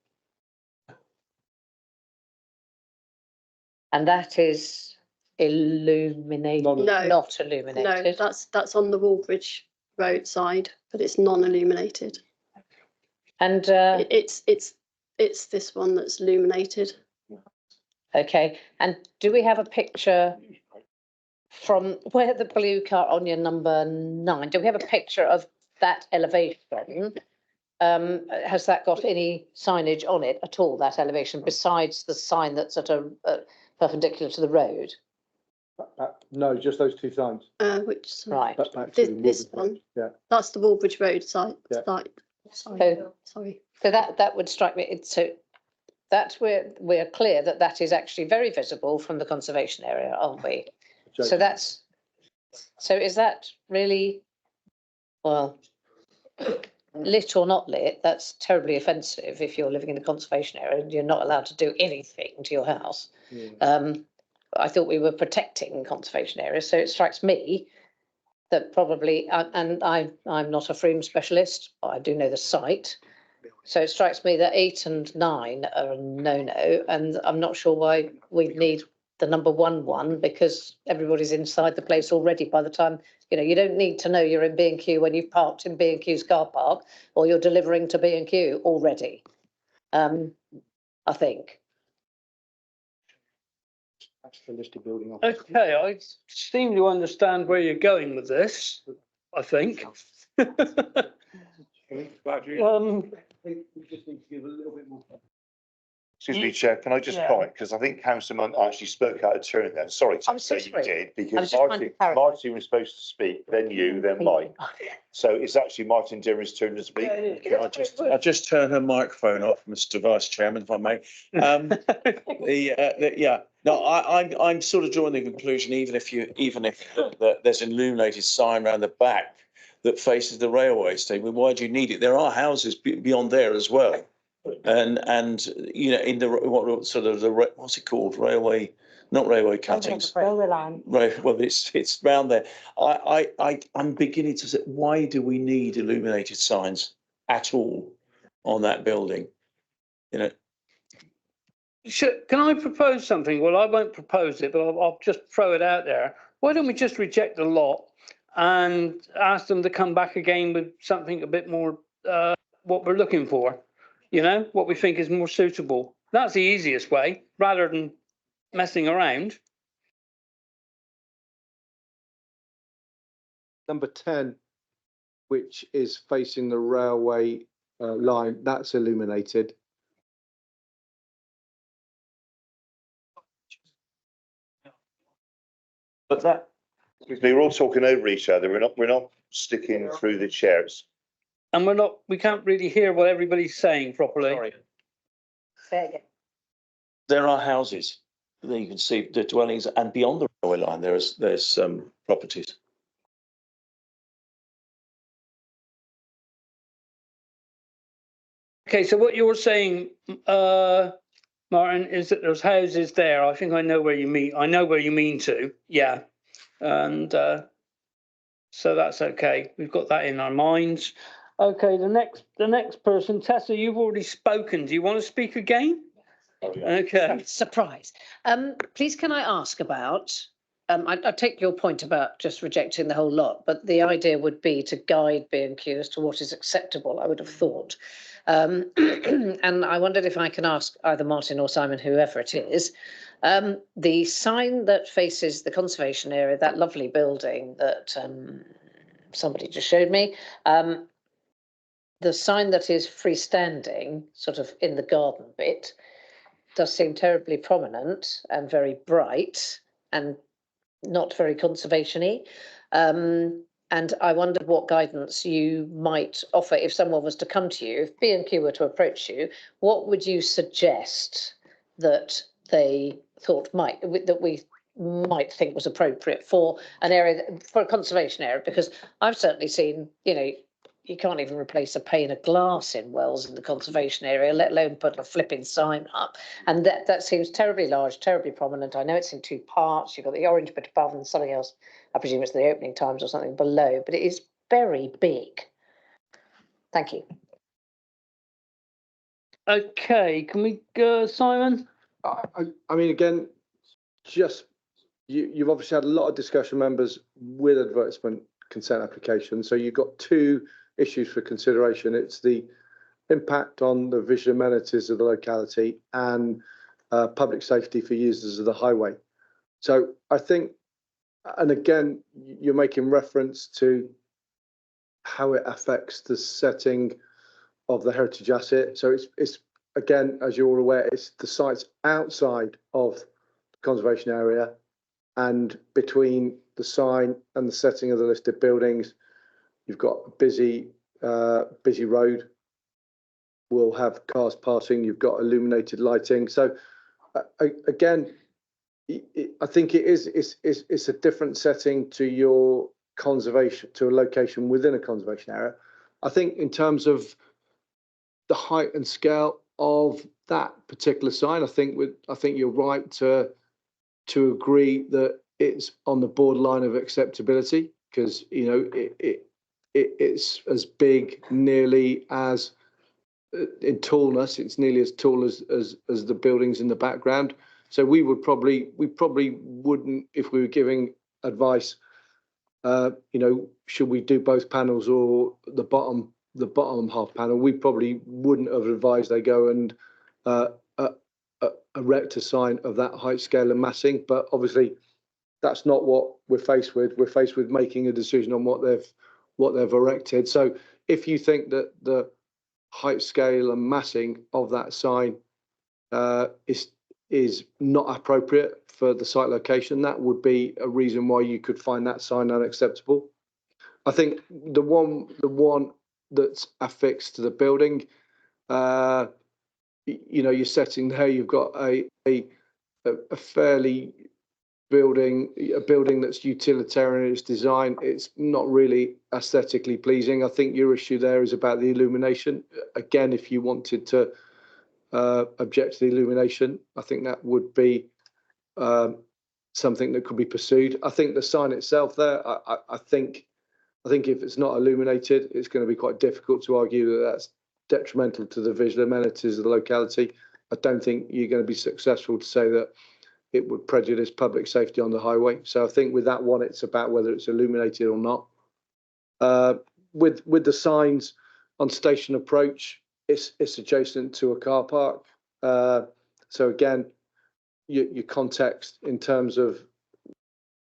And that is illuminated, No. not No, illuminated? that's on the Wallbridge Road side, but it's non-illuminated. And It's this one that's illuminated. okay, and do we have a picture from where the blue car on your number 9? Do we have a picture of that elevation? Has that got any signage on it at all, that elevation, besides the sign that's at a perpendicular to the road? No, just those 2 signs. Which Right. this one. Yeah. That's the Wallbridge Road site. Yeah. Sorry. So that would strike me. So that's where we're clear that that is actually very visible from the conservation area, aren't we? So that's, so is that really, well, lit or not lit, that's terribly offensive if you're living in the conservation area and you're not allowed to do anything to your house. I thought we were protecting conservation areas, so it strikes me that probably, and I'm not a Frome specialist, but I do know the site. So it strikes me that 8 and 9 are a no-no, and I'm not sure why we need the number 1 because everybody's inside the place already by the time, you don't need to know you're in B&Q when you've parked in B&Q's car park or you're delivering to B&Q already, I think. That's the listed building. Okay, I seem to understand where you're going with this, I think. Um, We just need to give a little bit more. Excuse me, Chair, can I just comment? Because I think Councillor Munt actually spoke out of turn then. Sorry to say you did, because Martin was supposed to speak, then you, then Mike. So it's actually Martin Dearman's turn to speak. Can I just turn her microphone off, Mr. Vice Chairman, if I may? No, I'm sort of drawing the conclusion, even if there's an illuminated sign around the back that faces the railway station, why do you need it? There are houses beyond there as well. And in the what's it called, railway, not railway cuttings, Railway line. right? Well, it's round there. I'm beginning to say, why do we need illuminated signs at all on that building? Can I propose something? Well, I won't propose it, but I'll just throw it out there. Why don't we just reject the lot and ask them to come back again with something a bit more what we're looking for? What we think is more suitable. That's the easiest way, rather than messing around. Number 10, which is facing the railway line, that's illuminated. But that, we're all talking over each other. We're not sticking through the chairs. And we can't really hear what everybody's saying properly. Sorry. Say again. There are houses. There you can see the dwellings, and beyond the railway line, there's properties. Okay, so what you're saying, Martin, is that there's houses there. I think I know where you mean. I know where you mean to. Yeah, and so that's okay. We've got that in our minds. Okay, the next person, Tessa, you've already spoken. Do you want to speak again? Okay. Surprise. Please, can I ask about? I take your point about just rejecting the whole lot, but the idea would be to guide B&Q as to what is acceptable, I would have thought. And I wondered if I can ask either Martin or Simon, whoever it is, the sign that faces the conservation area, that lovely building that somebody just showed me, the sign that is freestanding, sort of in the garden bit, does seem terribly prominent and very bright and not very conservation-y. And I wondered what guidance you might offer if someone was to come to you, if B&Q were to approach you, what would you suggest that they thought that we might think was appropriate for an area, for a conservation area? Because I've certainly seen, you know, you can't even replace a pane of glass in Wells in the conservation area, let alone put a flipping sign up. And that seems terribly large, terribly prominent. I know it's in two parts. You've got the orange bit above and something else. I presume it's the opening times or something below, but it is very big. Thank you. Okay, can we go, Simon? I mean, again, just you've obviously had a lot of discussion, members, with advertisement consent applications. So you've got two issues for consideration. It's the impact on the visual amenities of the locality and public safety for users of the highway. So I think, and again, you're making reference to how it affects the setting of the heritage asset. So it's again, as you're all aware, it's the sites outside of the conservation area and between the sign and the setting of the listed buildings. You've got a busy road. We'll have cars passing. You've got illuminated lighting. So again, I think it's a different setting to your conservation, to a location within a conservation area. I think in terms of the height and scale of that particular sign, I think you're right to agree that it's on the borderline of acceptability, because you know it's as big nearly as in tallness. It's nearly as tall as the buildings in the background. So we probably wouldn't, if we were giving advice, you know, should we do both panels or the bottom half panel, we probably wouldn't have advised they go and erect a sign of that height, scale and massing. But obviously that's not what we're faced with. We're faced with making a decision on what they've erected. So if you think that the height, scale and massing of that sign is not appropriate for the site location, that would be a reason why you could find that sign unacceptable. I think the one that's affixed to the building, you know, you're setting there, you've got a fairly a building that's utilitarian in its design. It's not really aesthetically pleasing. I think your issue there is about the illumination. Again, if you wanted to object to the illumination, I think that would be something that could be pursued. I think the sign itself there, I think if it's not illuminated, it's going to be quite difficult to argue that that's detrimental to the visual amenities of the locality. I don't think you're going to be successful to say that it would prejudice public safety on the highway. So I think with that one, it's about whether it's illuminated or not. With the signs on Station Approach, it's adjacent to a car park. So again, your context in terms of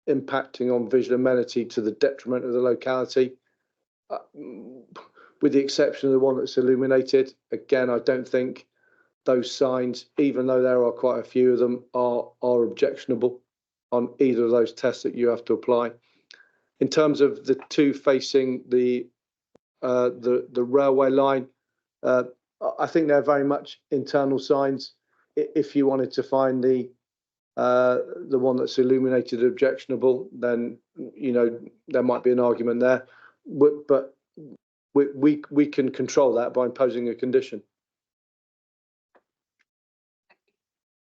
impacting on visual amenity to the detriment of the locality, with the exception of the one that's illuminated. Again, I don't think those signs, even though there are quite a few of them, are objectionable on either of those tests that you have to apply. In terms of the two facing the railway line, I think they're very much internal signs. If you wanted to find the one that's illuminated objectionable, then you know there might be an argument there. But we can control that by imposing a condition.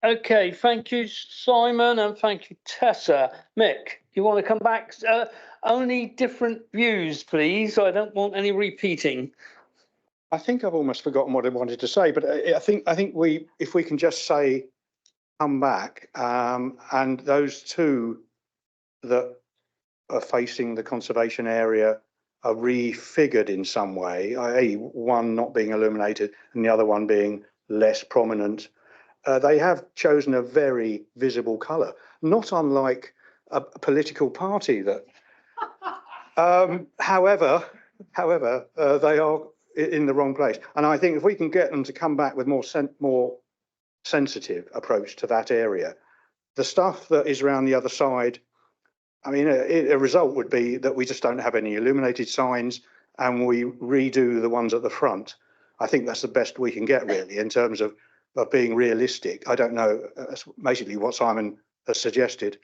Okay, thank you, Simon, and thank you, Tessa. Mick, you want to come back? Only different views, please. I don't want any repeating. I think I've almost forgotten what I wanted to say, but I think if we can just say come back, and those two that are facing the conservation area are refigured in some way, i.e. one not being illuminated and the other one being less prominent, they have chosen a very visible colour, not unlike a political party that, however, they are in the wrong place. And I think if we can get them to come back with more sensitive approach to that area, the stuff that is around the other side, I mean, a result would be that we just don't have any illuminated signs and we redo the ones at the front. I think that's the best we can get really in terms of being realistic. I don't know, that's basically what Simon has suggested.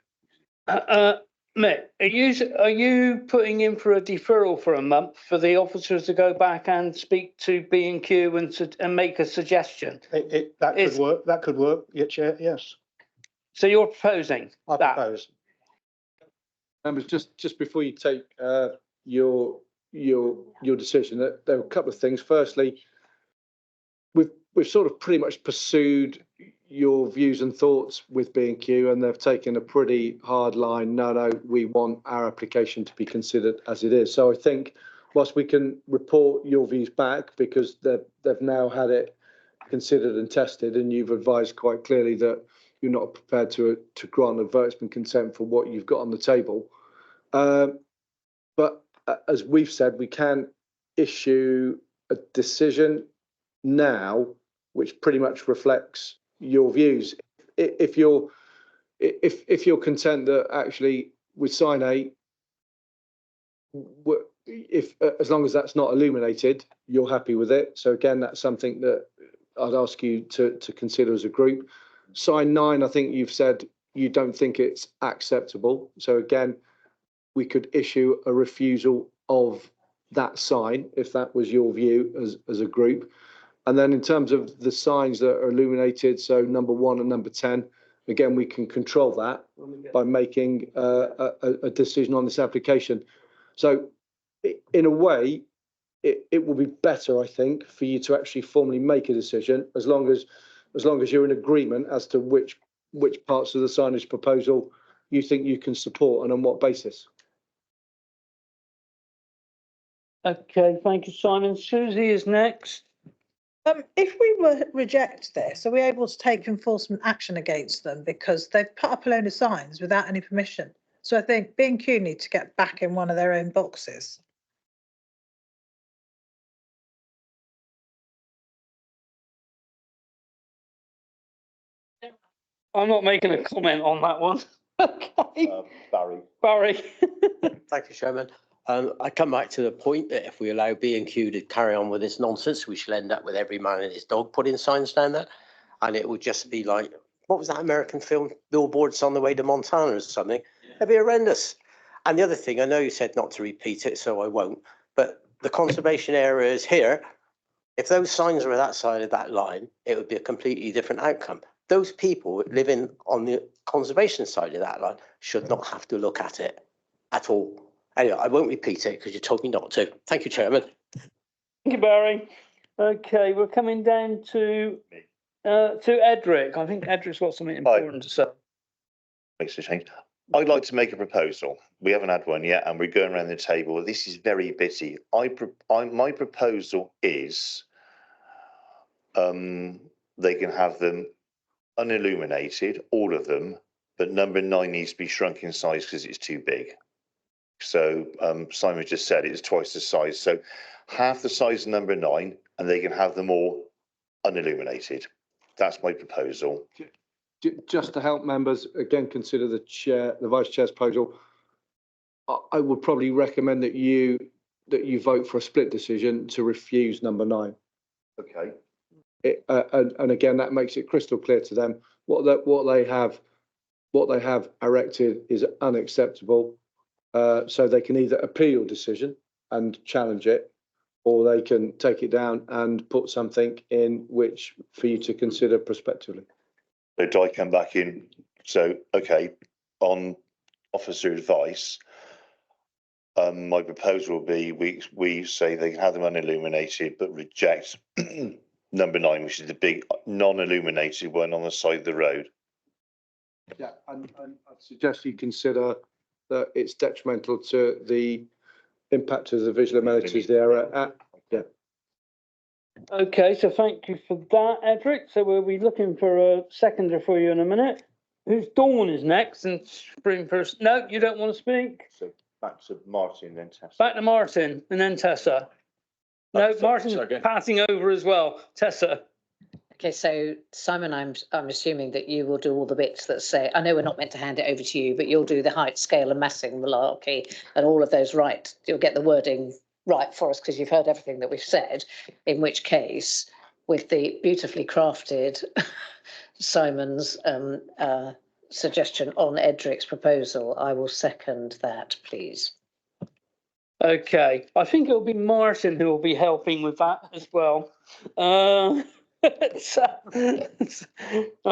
Mick, are you putting in for a deferral for a month for the officers to go back and speak to B&Q and make a suggestion? That could work. That could work. Yeah, Chair. Yes. So you're proposing I that? propose. Members, just before you take your decision, there are a couple of things. Firstly, we've sort of pretty much pursued your views and thoughts with B&Q, and they've taken a pretty hard line. No, we want our application to be considered as it is. So I think whilst we can report your views back because they've now had it considered and tested, and you've advised quite clearly that you're not prepared to grant advertisement consent for what you've got on the table. But as we've said, we can issue a decision now which pretty much reflects your views. If you're content that actually with sign 8, as long as that's not illuminated, you're happy with it. So again, that's something that I'd ask you to consider as a group. Sign 9, I think you've said you don't think it's acceptable. So again, we could issue a refusal of that sign if that was your view as a group. And then in terms of the signs that are illuminated, so number 1 and number 10, again, we can control that by making a decision on this application. So in a way, it will be better, I think, for you to actually formally make a decision as long as you're in agreement as to which parts of the signage proposal you think you can support and on what basis. Okay, thank you, Simon. Susie is next. If we were reject this, are we able to take enforcement action against them because they've put up a load of signs without any permission? So I think B&Q need to get back in one of their own boxes. I'm not making a comment on that one. Okay. Barry. Thank you, Chairman. I come back to the point that if we allow B&Q to carry on with this nonsense, we shall end up with every man and his dog putting signs down there. And it would just be like, what was that American film, Billboards on the Way to Montana or something? It'd be horrendous. And the other thing, I know you said not to repeat it, so I won't, but the conservation area is here. If those signs were that side of that line, it would be a completely different outcome. Those people living on the conservation side of that line should not have to look at it at all. Anyway, I won't repeat it because you told me not to. Thank you, Chairman. Thank you, Barry. Okay, we're coming down to Edric. I think Edric's got something important to say. Makes a change. I'd like to make a proposal. We haven't had one yet, and we're going around the table. This is very bitty. My proposal is they can have them unilluminated, all of them, but number 9 needs to be shrunk in size because it's too big. So Simon just said it's twice the size. So half the size of number 9, and they can have them all unilluminated. That's my proposal. Just to help members, again, consider the vice chair's proposal. I would probably recommend that you vote for a split decision to refuse number 9. Okay. And again, that makes it crystal clear to them what they have erected is unacceptable. So they can either appeal your decision and challenge it, or they can take it down and put something in which for you to consider prospectively. So do I come back in? So, okay, on officer advice, my proposal will be we say they can have them unilluminated, but reject number 9, which is the big non-illuminated one on the side of the road. Yeah, and I'd suggest you consider that it's detrimental to the impact of the visual amenities there yeah. Okay, so thank you for that, Edric. So we'll be looking for a seconder for you in a minute. Who's Dawn is next and spring first. No, you don't want to speak. So back to Martin, then Tessa. Back to Martin and then Tessa. No, Martin's passing over as well. Tessa. Okay, so Simon, I'm assuming that you will do all the bits that say, I know we're not meant to hand it over to you, but you'll do the height, scale and massing malarkey and all of those right. You'll get the wording right for us because you've heard everything that we've said, in which case, with the beautifully crafted Simon's suggestion on Edric's proposal, I will second that, please. Okay, I think it'll be Martin who will be helping with that as well. I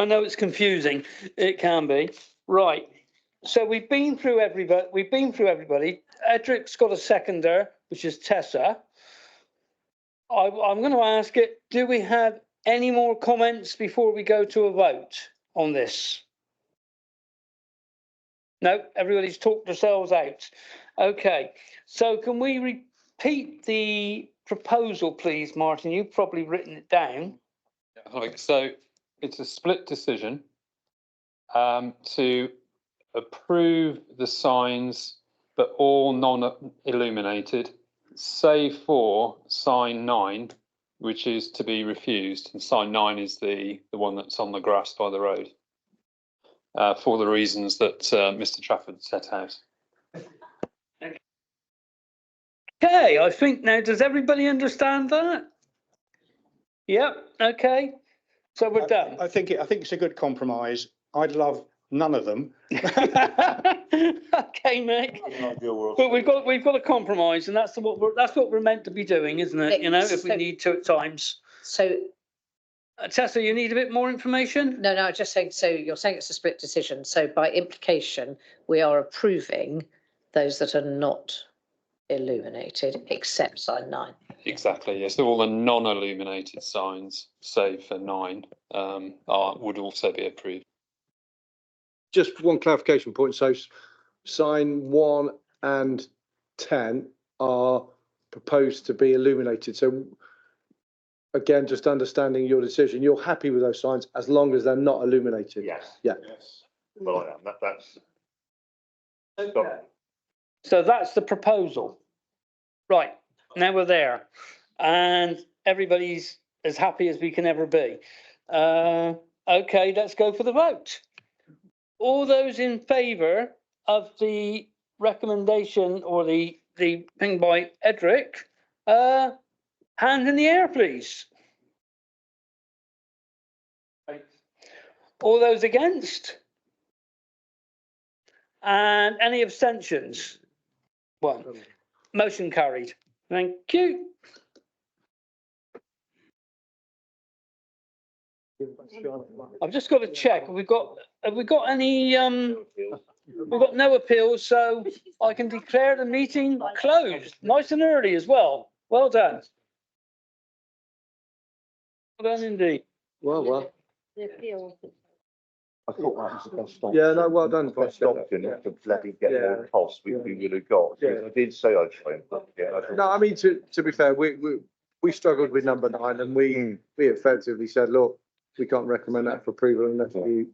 know it's confusing. It can be. Right. So we've been through everybody. Edric's got a seconder, which is Tessa. I'm going to ask it, do we have any more comments before we go to a vote on this? No, everybody's talked themselves out. Okay, so can we repeat the proposal, please, Martin? You've probably written it down. So it's a split decision to approve the signs, but all non-illuminated, save for sign 9, which is to be refused. And sign 9 is the one that's on the grass by the road, for the reasons that Mr. Trafford set out. Okay, I think now, does everybody understand that? Yep, okay. So we're done. I think it's a good compromise. I'd love none of them. Okay, Mick. But we've got a compromise, and that's what we're meant to be doing, isn't it? You know, if we need to at times. So Tessa, you need a bit more information? No, I'm just saying, so you're saying it's a split decision. So by implication, we are approving those that are not illuminated, except sign 9. Exactly, yes. So all the non-illuminated signs, save for 9, would also be approved. Just one clarification point. So sign 1 and 10 are proposed to be illuminated. So again, just understanding your decision, you're happy with those signs as long as they're not illuminated? Yes. Yeah. Yes. Well, I am. That's. Okay. So that's the proposal. Right, now we're there. And everybody's as happy as we can ever be. Okay, let's go for the vote. All those in favour of the recommendation or the thing by Edric, hand in the air, please. All those against? And any abstentions? 1. Motion carried. Thank you. I've just got to check. Have we got any we've got no appeals, so I can declare the meeting closed. Nice and early as well. Well done. Well done indeed. Well. The appeal. I thought that was the best option. Yeah, no, well done. Best option to let it get more costs we would have got. Yeah. I did say I'd try and, yeah. No, I mean, to be fair, we struggled with number 9 and we effectively said, look, we can't recommend that for approval unless you